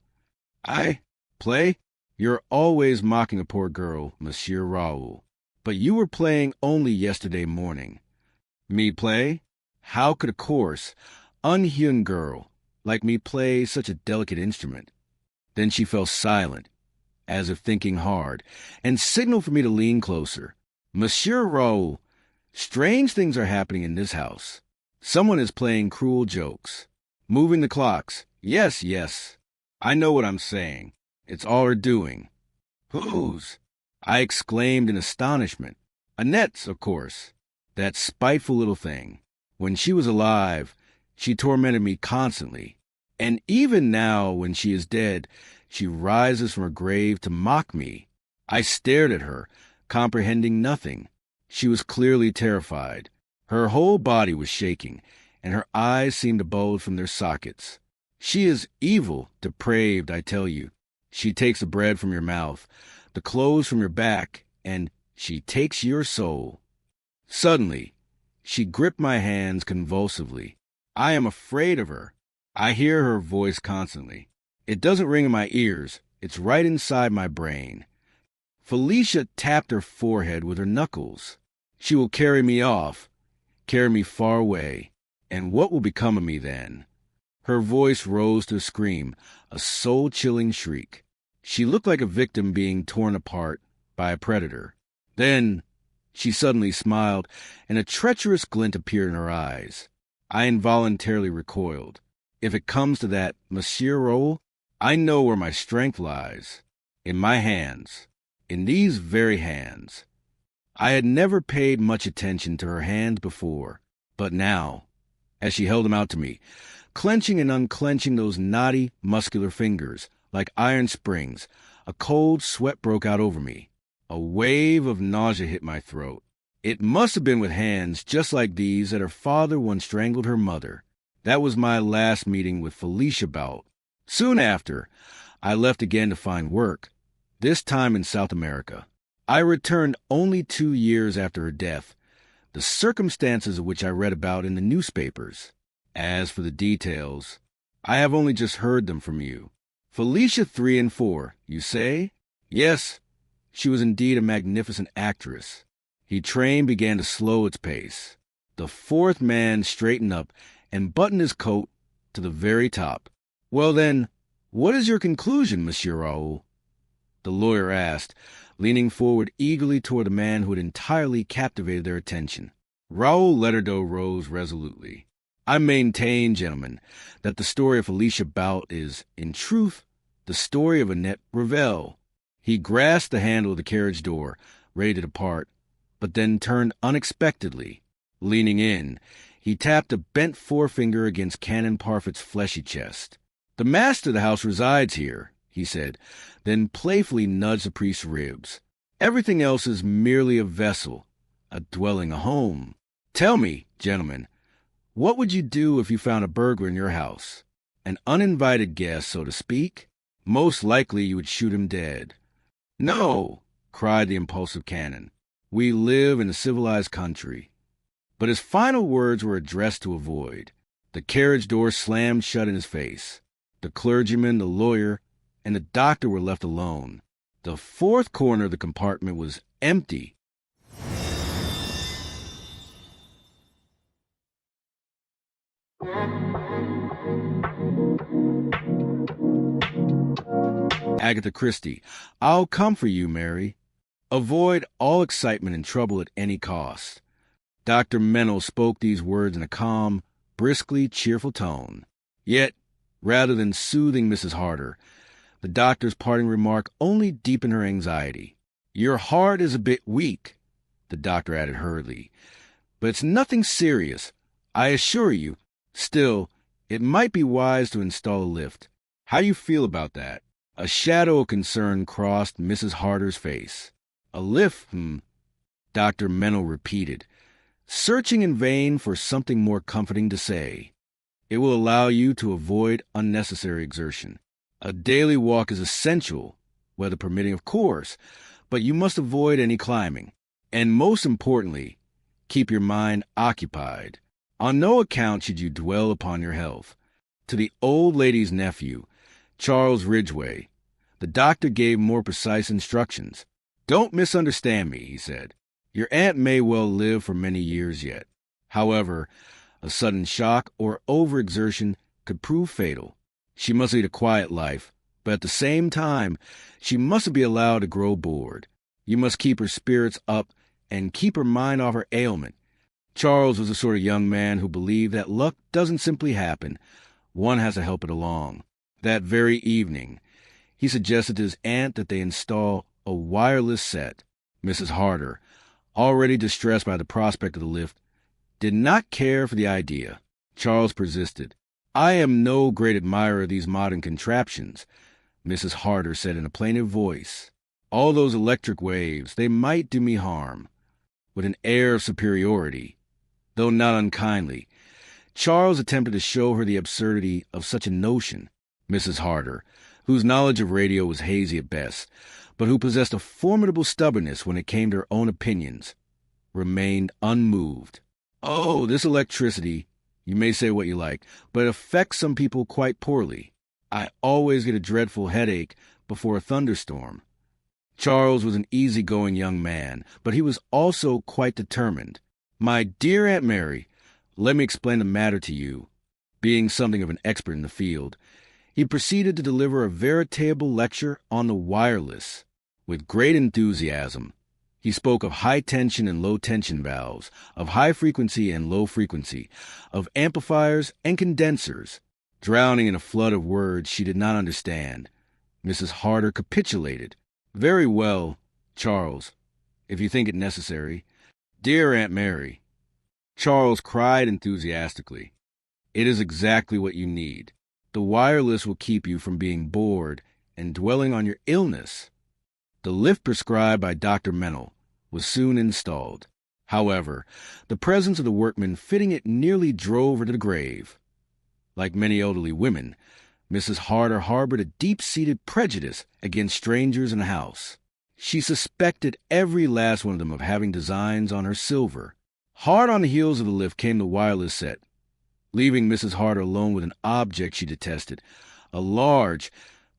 "I? Play? You're always mocking a poor girl, Monsieur Raoul. But you were playing only yesterday morning." "Me play? How could a coarse, unhewn girl like me play such a delicate instrument?" Then she fell silent, as if thinking hard, and signaled for me to lean closer. "Monsieur Raoul, strange things are happening in this house. Someone is playing cruel jokes. Moving the clocks. Yes, yes. I know what I'm saying. It's all her doing." "Whose?" I exclaimed in astonishment. "Annette's, of course. That spiteful little thing. When she was alive, she tormented me constantly. And even now, when she is dead, she rises from her grave to mock me." I stared at her, comprehending nothing. She was clearly terrified. Her whole body was shaking, and her eyes seemed to bulge from their sockets. She is evil, depraved, I tell you. She takes the bread from your mouth, the clothes from your back, and she takes your soul. Suddenly, she gripped my hands convulsively. I am afraid of her. I hear her voice constantly. It doesn't ring in my ears. It's right inside my brain. Felicia tapped her forehead with her knuckles. She will carry me off, carry me far away. And what will become of me then? Her voice rose to a scream, a soul-chilling shriek. She looked like a victim being torn apart by a predator. Then she suddenly smiled, and a treacherous glint appeared in her eyes. I involuntarily recoiled. If it comes to that, Monsieur Raoul, I know where my strength lies. In my hands. In these very hands. I had never paid much attention to her hands before, but now, as she held them out to me, clenching and unclenching those knotty, muscular fingers, like iron springs, a cold sweat broke out over me. A wave of nausea hit my throat. It must have been with hands just like these that her father once strangled her mother. That was my last meeting with Felicia Bout. Soon after, I left again to find work, this time in South America. I returned only 2 years after her death, the circumstances of which I read about in the newspapers. As for the details, I have only just heard them from you. Felicia 3 and 4, you say? Yes, she was indeed a magnificent actress. He train began to slow its pace. The fourth man straightened up and buttoned his coat to the very top. Well then, what is your conclusion, Monsieur Raoul? The lawyer asked, leaning forward eagerly toward the man who had entirely captivated their attention. Raoul Leterdeau rose resolutely. I maintain, gentlemen, that the story of Felicia Bout is, in truth, the story of Annette Revel. He grasped the handle of the carriage door, ready to depart, but then turned unexpectedly. Leaning in, he tapped a bent forefinger against Canon Parfit's fleshy chest. The master of the house resides here, he said, then playfully nudged the priest's ribs. Everything else is merely a vessel, a dwelling, a home. Tell me, gentlemen, what would you do if you found a burglar in your house? An uninvited guest, so to speak? Most likely you would shoot him dead. No, cried the impulsive Canon. We live in a civilized country. But his final words were addressed to a void. The carriage door slammed shut in his face. The clergyman, the lawyer, and the doctor were left alone. The fourth corner of the compartment was empty. Agatha Christie, I'll come for you, Mary. Avoid all excitement and trouble at any cost. Dr. Mennel spoke these words in a calm, briskly cheerful tone. Yet, rather than soothing Mrs. Harder, the doctor's parting remark only deepened her anxiety. Your heart is a bit weak, the doctor added hurriedly, but it's nothing serious, I assure you. Still, it might be wise to install a lift. How do you feel about that? A shadow of concern crossed Mrs. Harder's face. A lift, Dr. Mennel repeated, searching in vain for something more comforting to say. It will allow you to avoid unnecessary exertion. A daily walk is essential, weather permitting, of course, but you must avoid any climbing. And most importantly, keep your mind occupied. On no account should you dwell upon your health. To the old lady's nephew, Charles Ridgway, the doctor gave more precise instructions. Don't misunderstand me, he said. Your aunt may well live for many years yet. However, a sudden shock or overexertion could prove fatal. She must lead a quiet life, but at the same time, she mustn't be allowed to grow bored. You must keep her spirits up and keep her mind off her ailment. Charles was the sort of young man who believed that luck doesn't simply happen. One has to help it along. That very evening, he suggested to his aunt that they install a wireless set. Mrs. Harder, already distressed by the prospect of the lift, did not care for the idea. Charles persisted. I am no great admirer of these modern contraptions, Mrs. Harder said in a plaintive voice. All those electric waves, they might do me harm. With an air of superiority, though not unkindly, Charles attempted to show her the absurdity of such a notion. Mrs. Harder, whose knowledge of radio was hazy at best, but who possessed a formidable stubbornness when it came to her own opinions, remained unmoved. "Oh, this electricity, you may say what you like, but it affects some people quite poorly. I always get a dreadful headache before a thunderstorm." Charles was an easygoing young man, but he was also quite determined. "My dear Aunt Mary, let me explain the matter to you." Being something of an expert in the field, he proceeded to deliver a veritable lecture on the wireless. With great enthusiasm, he spoke of high-tension and low-tension valves, of high-frequency and low-frequency, of amplifiers and condensers. Drowning in a flood of words she did not understand, Mrs. Harder capitulated. "Very well, Charles, if you think it necessary. Dear Aunt Mary." Charles cried enthusiastically. "It is exactly what you need. The wireless will keep you from being bored and dwelling on your illness." The lift prescribed by Dr. Mennel was soon installed. However, the presence of the workman fitting it nearly drove her to the grave. Like many elderly women, Mrs. Harder harbored a deep-seated prejudice against strangers in the house. She suspected every last one of them of having designs on her silver. Hard on the heels of the lift came the wireless set, leaving Mrs. Harder alone with an object she detested, a large,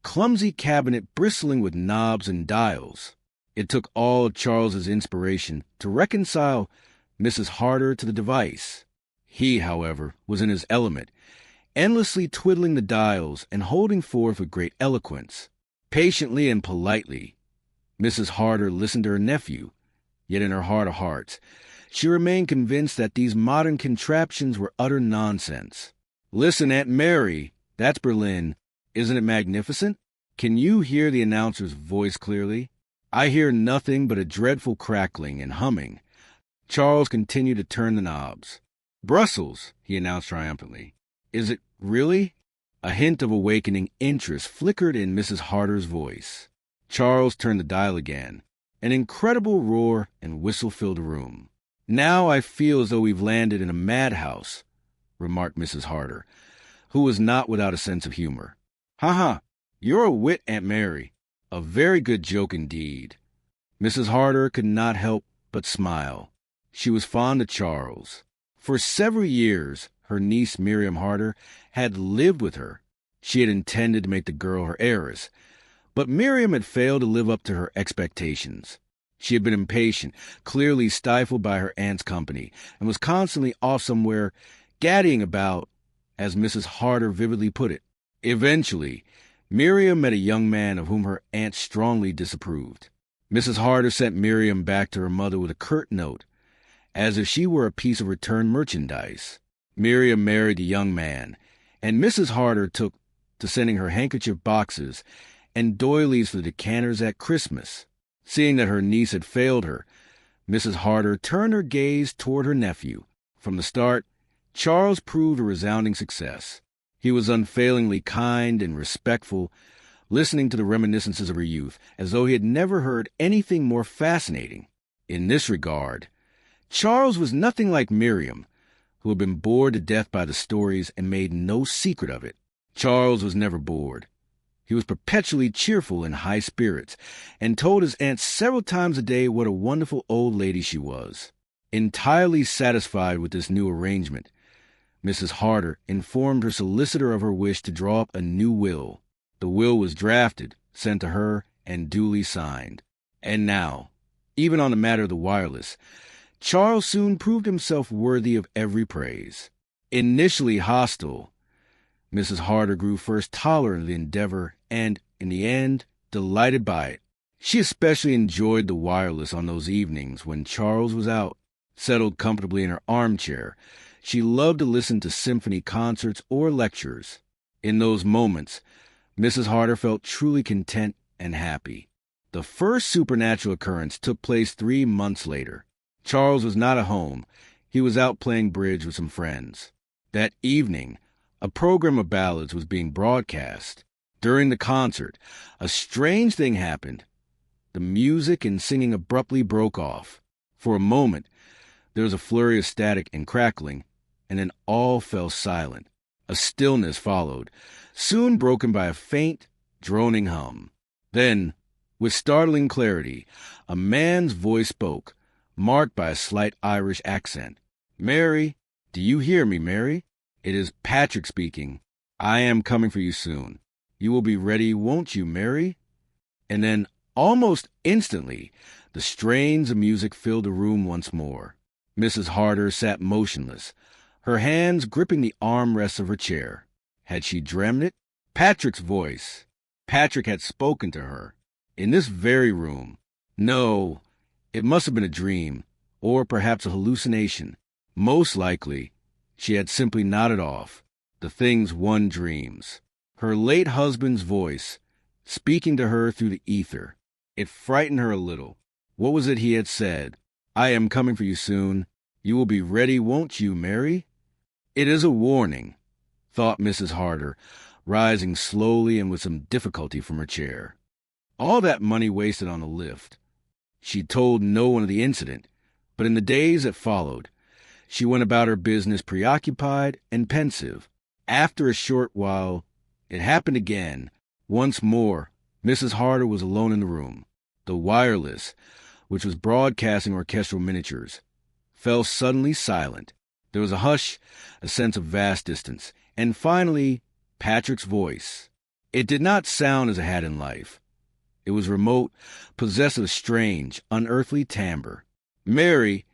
clumsy cabinet bristling with knobs and dials. It took all of Charles's inspiration to reconcile Mrs. Harder to the device. He, however, was in his element, endlessly twiddling the dials and holding forth with great eloquence. Patiently and politely, Mrs. Harder listened to her nephew, yet in her heart of hearts, she remained convinced that these modern contraptions were utter nonsense. "Listen, Aunt Mary, that's Berlin. Isn't it magnificent? Can you hear the announcer's voice clearly?" "I hear nothing but a dreadful crackling and humming." Charles continued to turn the knobs. "Brussels," he announced triumphantly. "Is it really?" A hint of awakening interest flickered in Mrs. Harder's voice. Charles turned the dial again. An incredible roar and whistle filled the room. "Now I feel as though we've landed in a madhouse," remarked Mrs. Harder, who was not without a sense of humor. "Ha ha! You're a wit, Aunt Mary. A very good joke indeed." Mrs. Harder could not help but smile. She was fond of Charles. For several years, her niece Miriam Harder had lived with her. She had intended to make the girl her heiress, but Miriam had failed to live up to her expectations. She had been impatient, clearly stifled by her aunt's company, and was constantly off somewhere, gaddying about, as Mrs. Harder vividly put it. Eventually, Miriam met a young man of whom her aunt strongly disapproved. Mrs. Harder sent Miriam back to her mother with a curt note, as if she were a piece of returned merchandise. Miriam married the young man, and Mrs. Harder took to sending her handkerchief boxes and doilies for the decanters at Christmas. Seeing that her niece had failed her, Mrs. Harder turned her gaze toward her nephew. From the start, Charles proved a resounding success. He was unfailingly kind and respectful, listening to the reminiscences of her youth as though he had never heard anything more fascinating. In this regard, Charles was nothing like Miriam, who had been bored to death by the stories and made no secret of it. Charles was never bored. He was perpetually cheerful and high spirits, and told his aunt several times a day what a wonderful old lady she was. Entirely satisfied with this new arrangement, Mrs. Harder informed her solicitor of her wish to draw up a new will. The will was drafted, sent to her, and duly signed. And now, even on the matter of the wireless, Charles soon proved himself worthy of every praise. Initially hostile, Mrs. Harder grew first tolerant of the endeavor and, in the end, delighted by it. She especially enjoyed the wireless on those evenings when Charles was out. Settled comfortably in her armchair, she loved to listen to symphony concerts or lectures. In those moments, Mrs. Harder felt truly content and happy. The first supernatural occurrence took place 3 months later. Charles was not at home. He was out playing bridge with some friends. That evening, a program of ballads was being broadcast. During the concert, a strange thing happened. The music and singing abruptly broke off. For a moment, there was a flurry of static and crackling, and then all fell silent. A stillness followed, soon broken by a faint, droning hum. Then, with startling clarity, a man's voice spoke, marked by a slight Irish accent. "Mary, do you hear me, Mary? It is Patrick speaking. I am coming for you soon. You will be ready, won't you, Mary?" And then, almost instantly, the strains of music filled the room once more. Mrs. Harder sat motionless, her hands gripping the armrests of her chair. Had she dreamed it? Patrick's voice. Patrick had spoken to her. In this very room. No, it must have been a dream, or perhaps a hallucination. Most likely, she had simply nodded off the things one dreams. Her late husband's voice, speaking to her through the ether. It frightened her a little. What was it he had said? "I am coming for you soon. You will be ready, won't you, Mary?" It is a warning, thought Mrs. Harder, rising slowly and with some difficulty from her chair. All that money wasted on the lift. She told no one of the incident, but in the days that followed, she went about her business preoccupied and pensive. After a short while, it happened again. Once more, Mrs. Harder was alone in the room. The wireless, which was broadcasting orchestral miniatures, fell suddenly silent. There was a hush, a sense of vast distance, and finally, Patrick's voice. It did not sound as it had in life. It was remote, possessed of a strange, unearthly timbre. "Mary,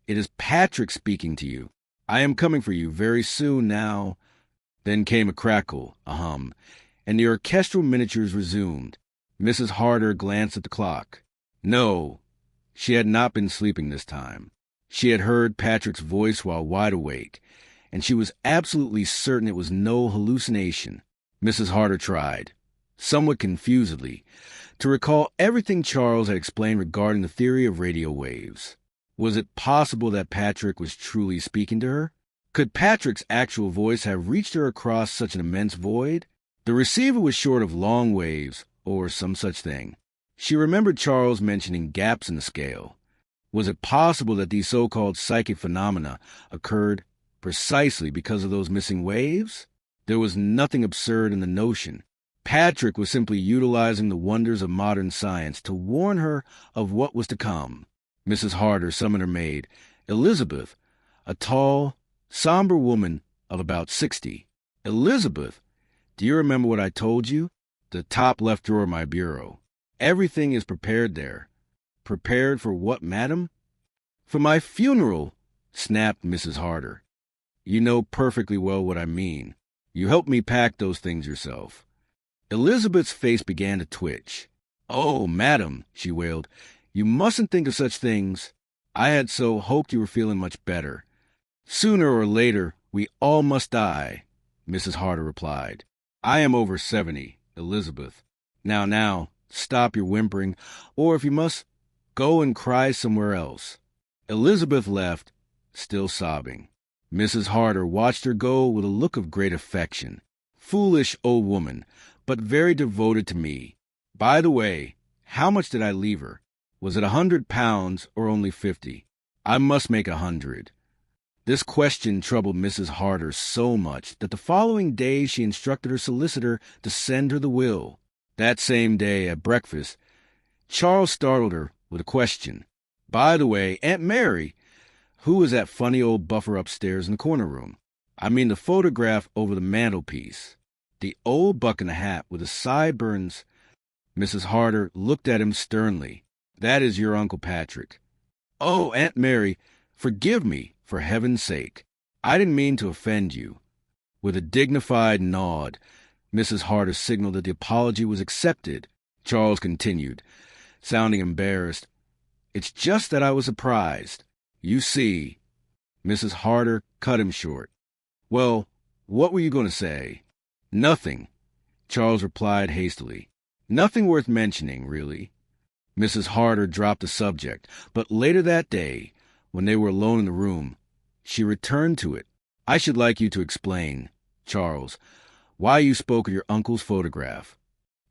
it is Patrick speaking to you. I am coming for you very soon now." Then came a crackle, a hum, and the orchestral miniatures resumed. Mrs. Harder glanced at the clock. No, she had not been sleeping this time. She had heard Patrick's voice while wide awake, and she was absolutely certain it was no hallucination. Mrs. Harder tried, somewhat confusedly, to recall everything Charles had explained regarding the theory of radio waves. Was it possible that Patrick was truly speaking to her? Could Patrick's actual voice have reached her across such an immense void? The receiver was short of long waves, or some such thing. She remembered Charles mentioning gaps in the scale. Was it possible that these so-called psychic phenomena occurred precisely because of those missing waves? There was nothing absurd in the notion. Patrick was simply utilizing the wonders of modern science to warn her of what was to come. Mrs. Harder summoned her maid, Elizabeth, a tall, somber woman of about 60. "Elizabeth, do you remember what I told you? The top left drawer of my bureau. Everything is prepared there." "Prepared for what, madam?" "For my funeral," snapped Mrs. Harder. "You know perfectly well what I mean. You helped me pack those things yourself." Elizabeth's face began to twitch. "Oh, madam," she wailed, "you mustn't think of such things. I had so hoped you were feeling much better." "Sooner or later, we all must die," Mrs. Harder replied. "I am over 70, Elizabeth. Now, stop your whimpering, or if you must, go and cry somewhere else." Elizabeth left, still sobbing. Mrs. Harder watched her go with a look of great affection. "Foolish old woman, but very devoted to me. By the way, how much did I leave her? Was it £100 or only 50? I must make 100. This question troubled Mrs. Harder so much that the following day she instructed her solicitor to send her the will. That same day at breakfast, Charles startled her with a question. "By the way, Aunt Mary, who is that funny old buffer upstairs in the corner room? I mean the photograph over the mantelpiece. The old buck in the hat with the sideburns." Mrs. Harder looked at him sternly. "That is your Uncle Patrick." "Oh, Aunt Mary, forgive me, for heaven's sake. I didn't mean to offend you." With a dignified nod, Mrs. Harder signaled that the apology was accepted. Charles continued, sounding embarrassed. "It's just that I was surprised. You see." Mrs. Harder cut him short. "Well, what were you going to say?" "Nothing," Charles replied hastily. "Nothing worth mentioning, really." Mrs. Harder dropped the subject, but later that day, when they were alone in the room, she returned to it. "I should like you to explain, Charles, why you spoke of your uncle's photograph.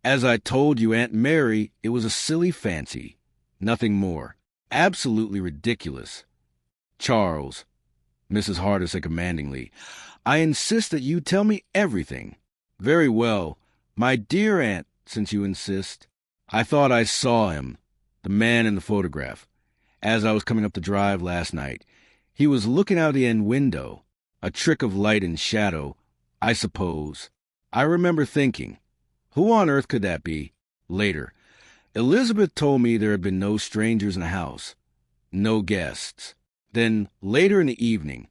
As I told you, Aunt Mary, it was a silly fancy. Nothing more. Absolutely ridiculous." "Charles, Mrs. Harder said commandingly. "I insist that you tell me everything." "Very well, my dear aunt, since you insist. I thought I saw him, the man in the photograph, as I was coming up the drive last night. He was looking out the end window, a trick of light and shadow, I suppose. I remember thinking, who on earth could that be? Later, Elizabeth told me there had been no strangers in the house, no guests. Then, later in the evening,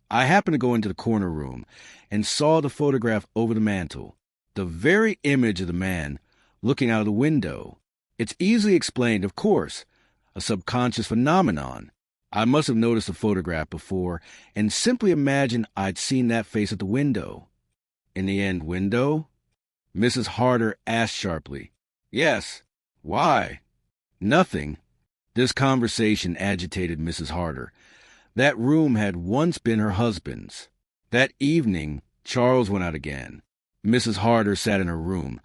I happened to go into the corner room and saw the photograph over the mantel, the very image of the man looking out of the window. It's easily explained, of course, a subconscious phenomenon. I must have noticed the photograph before and simply imagined I'd seen that face at the window." "In the end window?" Mrs. Harder asked sharply. "Yes. Why?" "Nothing." This conversation agitated Mrs. Harder. That room had once been her husband's. That evening, Charles went out again. Mrs. Harder sat in her room,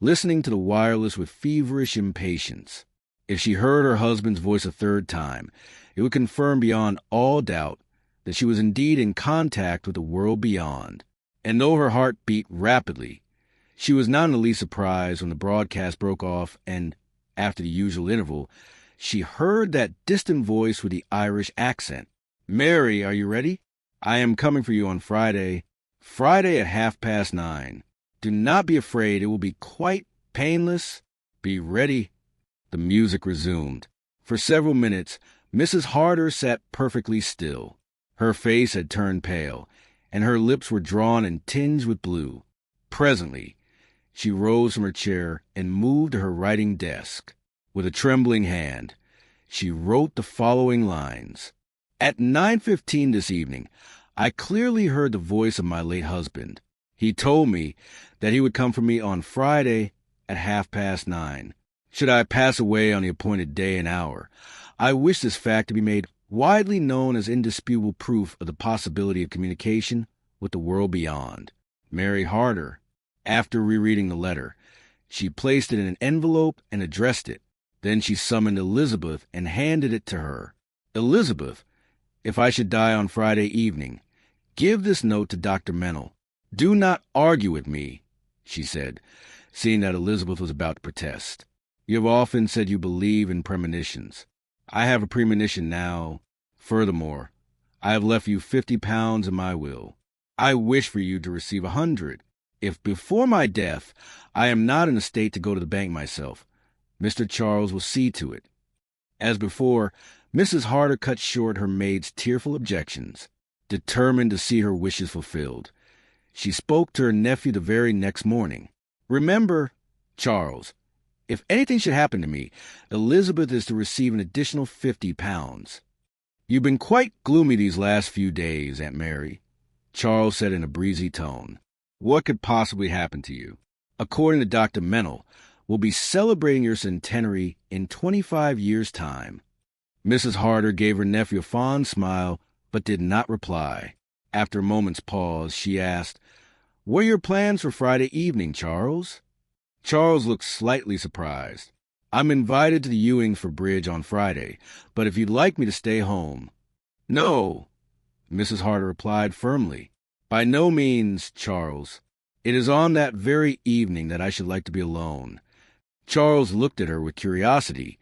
listening to the wireless with feverish impatience. If she heard her husband's voice a third time, it would confirm beyond all doubt that she was indeed in contact with the world beyond. And though her heart beat rapidly, she was not in the least surprised when the broadcast broke off and, after the usual interval, she heard that distant voice with the Irish accent. "Mary, are you ready? I am coming for you on Friday at 9:30. Do not be afraid, it will be quite painless. Be ready." The music resumed. For several minutes, Mrs. Harder sat perfectly still. Her face had turned pale, and her lips were drawn and tinged with blue. Presently, she rose from her chair and moved to her writing desk. With a trembling hand, she wrote the following lines. "At 9:15 this evening, I clearly heard the voice of my late husband. He told me that he would come for me on Friday at 9:30. Should I pass away on the appointed day and hour, I wish this fact to be made widely known as indisputable proof of the possibility of communication with the world beyond. Mary Harder." After rereading the letter, she placed it in an envelope and addressed it. Then she summoned Elizabeth and handed it to her. "Elizabeth, if I should die on Friday evening, give this note to Dr. Mennel. Do not argue with me," she said, seeing that Elizabeth was about to protest. "You have often said you believe in premonitions. I have a premonition now. Furthermore, I have left you £50 in my will. I wish for you to receive 100. If before my death I am not in a state to go to the bank myself, Mr. Charles will see to it." As before, Mrs. Harder cut short her maid's tearful objections, determined to see her wishes fulfilled. She spoke to her nephew the very next morning. "Remember, Charles, if anything should happen to me, Elizabeth is to receive an additional £50. You've been quite gloomy these last few days, Aunt Mary," Charles said in a breezy tone. "What could possibly happen to you? According to Dr. Mennel, we'll be celebrating your centenary in 25 years' time." Mrs. Harder gave her nephew a fond smile, but did not reply. After a moment's pause, she asked, "What are your plans for Friday evening, Charles?" Charles looked slightly surprised. "I'm invited to the Ewings for bridge on Friday, but if you'd like me to stay home—" "No," Mrs. Harder replied firmly. "By no means, Charles. It is on that very evening that I should like to be alone." Charles looked at her with curiosity,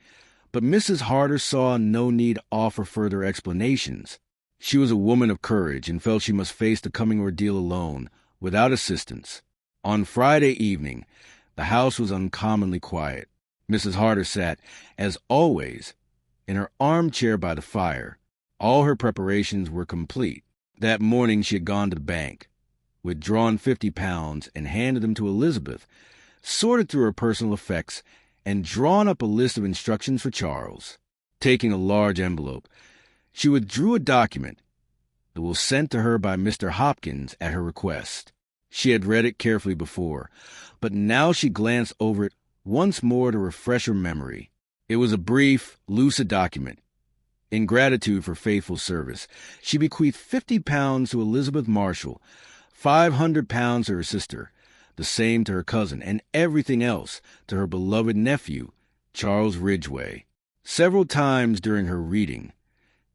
but Mrs. Harder saw no need to offer further explanations. She was a woman of courage and felt she must face the coming ordeal alone, without assistance. On Friday evening, the house was uncommonly quiet. Mrs. Harder sat, as always, in her armchair by the fire. All her preparations were complete. That morning she had gone to the bank, withdrawn £50 and handed them to Elizabeth, sorted through her personal effects, and drawn up a list of instructions for Charles. Taking a large envelope, she withdrew a document that was sent to her by Mr. Hopkins at her request. She had read it carefully before, but now she glanced over it once more to refresh her memory. It was a brief, lucid document. In gratitude for faithful service, she bequeathed £50 to Elizabeth Marshall, £500 to her sister, the same to her cousin, and everything else to her beloved nephew, Charles Ridgway. Several times during her reading,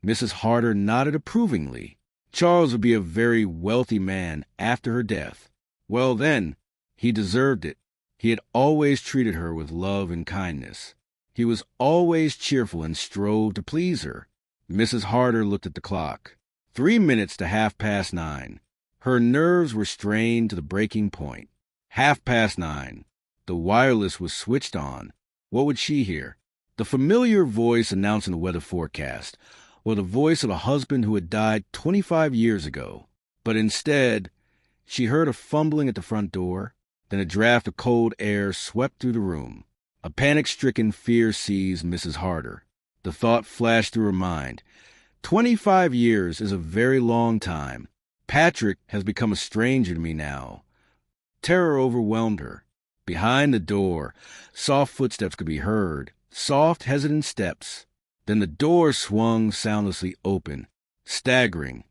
Mrs. Harder nodded approvingly. Charles would be a very wealthy man after her death. Well then, he deserved it. He had always treated her with love and kindness. He was always cheerful and strove to please her. Mrs. Harder looked at the clock. 3 minutes to 9:30. Her nerves were strained to the breaking point. 9:30. The wireless was switched on. What would she hear? The familiar voice announcing the weather forecast, or the voice of a husband who had died 25 years ago. But instead, she heard a fumbling at the front door. Then a draft of cold air swept through the room. A panic-stricken fear seized Mrs. Harder. The thought flashed through her mind. 25 years is a very long time. Patrick has become a stranger to me now. Terror overwhelmed her. Behind the door, soft footsteps could be heard, soft, hesitant steps. Then the door swung soundlessly open. Staggering,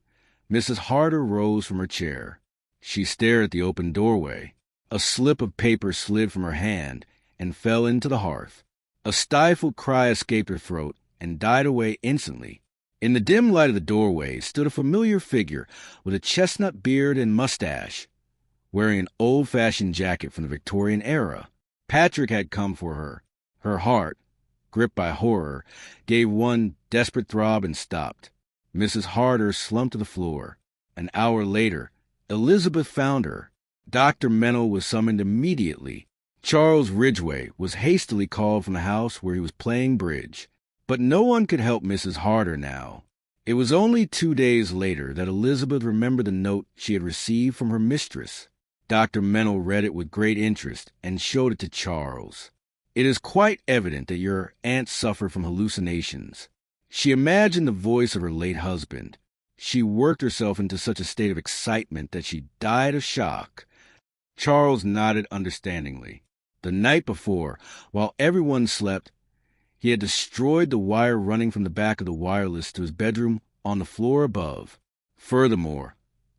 Mrs. Harder rose from her chair. She stared at the open doorway. A slip of paper slid from her hand and fell into the hearth. A stifled cry escaped her throat and died away instantly. In the dim light of the doorway stood a familiar figure with a chestnut beard and mustache, wearing an old-fashioned jacket from the Victorian era. Patrick had come for her. Her heart, gripped by horror, gave one desperate throb and stopped. Mrs. Harder slumped to the floor. An hour later, Elizabeth found her. Dr. Mennel was summoned immediately. Charles Ridgway was hastily called from the house where he was playing bridge. But no one could help Mrs. Harder now. It was only 2 days later that Elizabeth remembered the note she had received from her mistress. Dr. Mennel read it with great interest and showed it to Charles. It is quite evident that your aunt suffered from hallucinations. She imagined the voice of her late husband. She worked herself into such a state of excitement that she died of shock. Charles nodded understandingly. The night before, while everyone slept, he had destroyed the wire running from the back of the wireless to his bedroom on the floor above. Furthermore,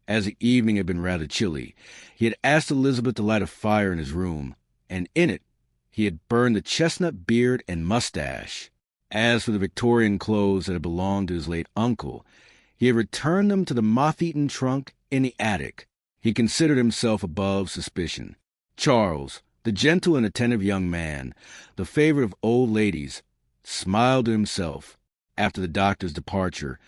as the evening had been rather chilly, he had asked Elizabeth to light a fire in his room, and in it he had burned the chestnut beard and mustache. As for the Victorian clothes that had belonged to his late uncle, he had returned them to the moth-eaten trunk in the attic. He considered himself above suspicion. Charles, the gentle and attentive young man, the favorite of old ladies, smiled to himself. After the doctor's departure,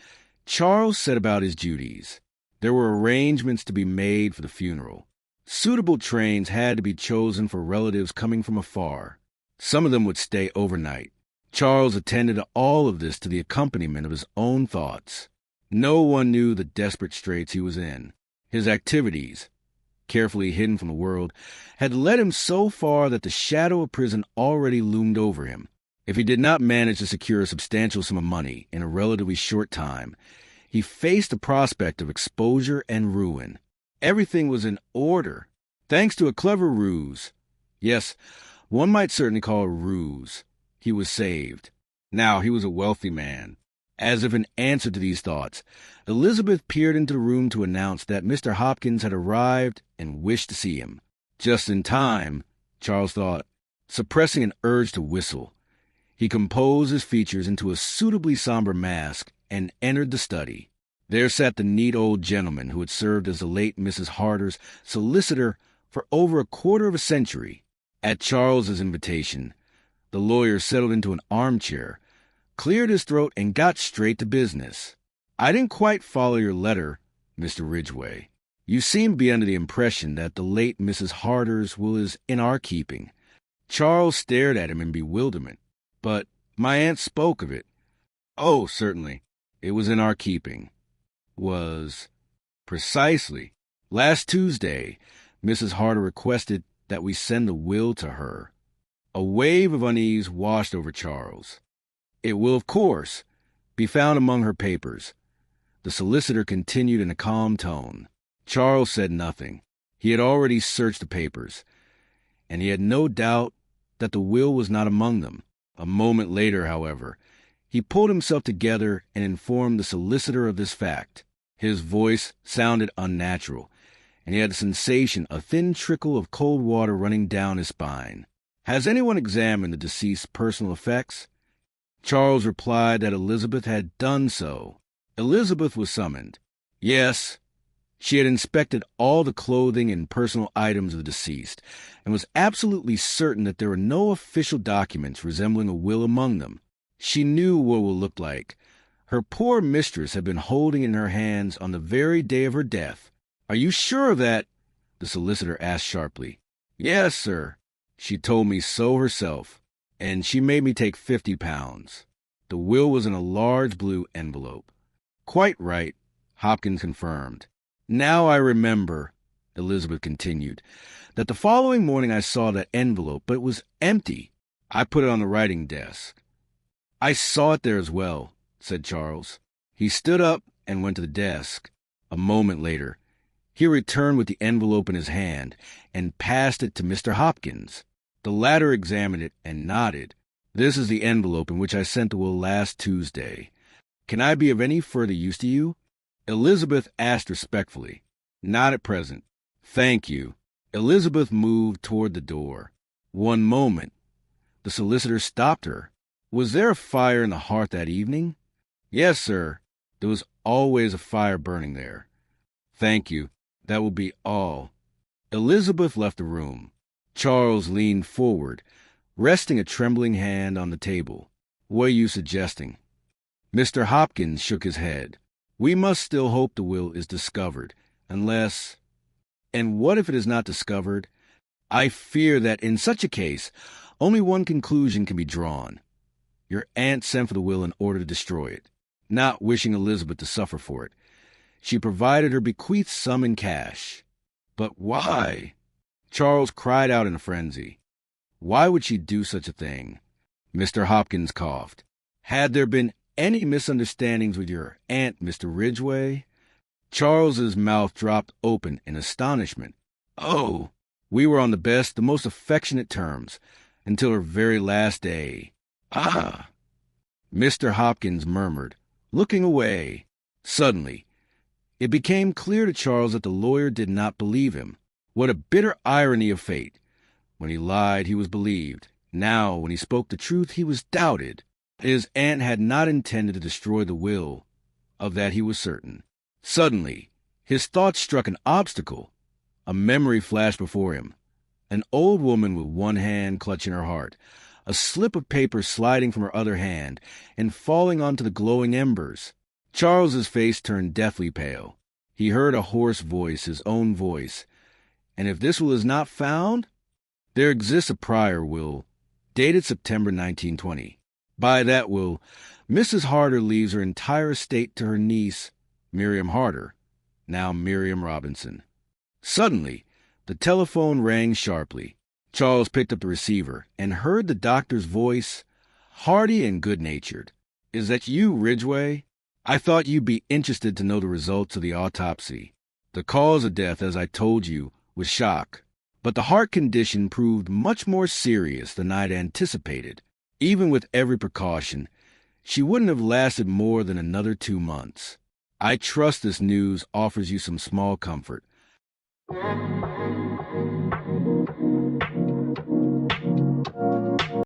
Charles set about his duties. There were arrangements to be made for the funeral. Suitable trains had to be chosen for relatives coming from afar. Some of them would stay overnight. Charles attended to all of this to the accompaniment of his own thoughts. No one knew the desperate straits he was in. His activities, carefully hidden from the world, had led him so far that the shadow of prison already loomed over him. If he did not manage to secure a substantial sum of money in a relatively short time, he faced the prospect of exposure and ruin. Everything was in order, thanks to a clever ruse. Yes, one might certainly call it a ruse. He was saved. Now he was a wealthy man. As if in answer to these thoughts, Elizabeth peered into the room to announce that Mr. Hopkins had arrived and wished to see him. Just in time, Charles thought, suppressing an urge to whistle. He composed his features into a suitably somber mask and entered the study. There sat the neat old gentleman who had served as the late Mrs. Harder's solicitor for over a quarter of a century. At Charles's invitation, the lawyer settled into an armchair, cleared his throat, and got straight to business. I didn't quite follow your letter, Mr. Ridgway. You seem to be under the impression that the late Mrs. Harder's will is in our keeping. Charles stared at him in bewilderment. But my aunt spoke of it. Oh, certainly. It was in our keeping. Was precisely. Last Tuesday, Mrs. Harder requested that we send the will to her. A wave of unease washed over Charles. It will, of course, be found among her papers. The solicitor continued in a calm tone. Charles said nothing. He had already searched the papers, and he had no doubt that the will was not among them. A moment later, however, he pulled himself together and informed the solicitor of this fact. His voice sounded unnatural, and he had a sensation, a thin trickle of cold water running down his spine. Has anyone examined the deceased's personal effects? Charles replied that Elizabeth had done so. Elizabeth was summoned. Yes. She had inspected all the clothing and personal items of the deceased and was absolutely certain that there were no official documents resembling a will among them. She knew what it would look like. Her poor mistress had been holding it in her hands on the very day of her death. Are you sure of that? The solicitor asked sharply. Yes, sir. She told me so herself, and she made me take £50. The will was in a large blue envelope. Quite right, Hopkins confirmed. Now I remember, Elizabeth continued, that the following morning I saw that envelope, but it was empty. I put it on the writing desk. I saw it there as well, said Charles. He stood up and went to the desk. A moment later, he returned with the envelope in his hand and passed it to Mr. Hopkins. The latter examined it and nodded. This is the envelope in which I sent the will last Tuesday. Can I be of any further use to you? Elizabeth asked respectfully. Not at present. Thank you. Elizabeth moved toward the door. One moment. The solicitor stopped her. Was there a fire in the hearth that evening? Yes, sir. There was always a fire burning there. Thank you. That will be all. Elizabeth left the room. Charles leaned forward, resting a trembling hand on the table. What are you suggesting? Mr. Hopkins shook his head. We must still hope the will is discovered, unless... And what if it is not discovered? I fear that in such a case, only one conclusion can be drawn. Your aunt sent for the will in order to destroy it, not wishing Elizabeth to suffer for it. She provided her bequeathed sum in cash. But why? Charles cried out in a frenzy. Why would she do such a thing? Mr. Hopkins coughed. Had there been any misunderstandings with your aunt, Mr. Ridgway? Charles's mouth dropped open in astonishment. Oh, we were on the best, the most affectionate terms, until her very last day. Ah! Mr. Hopkins murmured, looking away. Suddenly, it became clear to Charles that the lawyer did not believe him. What a bitter irony of fate! When he lied, he was believed. Now, when he spoke the truth, he was doubted. His aunt had not intended to destroy the will. Of that he was certain. Suddenly, his thoughts struck an obstacle. A memory flashed before him. An old woman with one hand clutching her heart, a slip of paper sliding from her other hand and falling onto the glowing embers. Charles's face turned deathly pale. He heard a hoarse voice, his own voice. And if this will is not found? There exists a prior will, dated September 1920. By that will, Mrs. Harder leaves her entire estate to her niece, Miriam Harder, now Miriam Robinson. Suddenly, the telephone rang sharply. Charles picked up the receiver and heard the doctor's voice, hearty and good-natured. Is that you, Ridgway? I thought you'd be interested to know the results of the autopsy. The cause of death, as I told you, was shock. But the heart condition proved much more serious than I'd anticipated. Even with every precaution, she wouldn't have lasted more than another 2 months. I trust this news offers you some small comfort.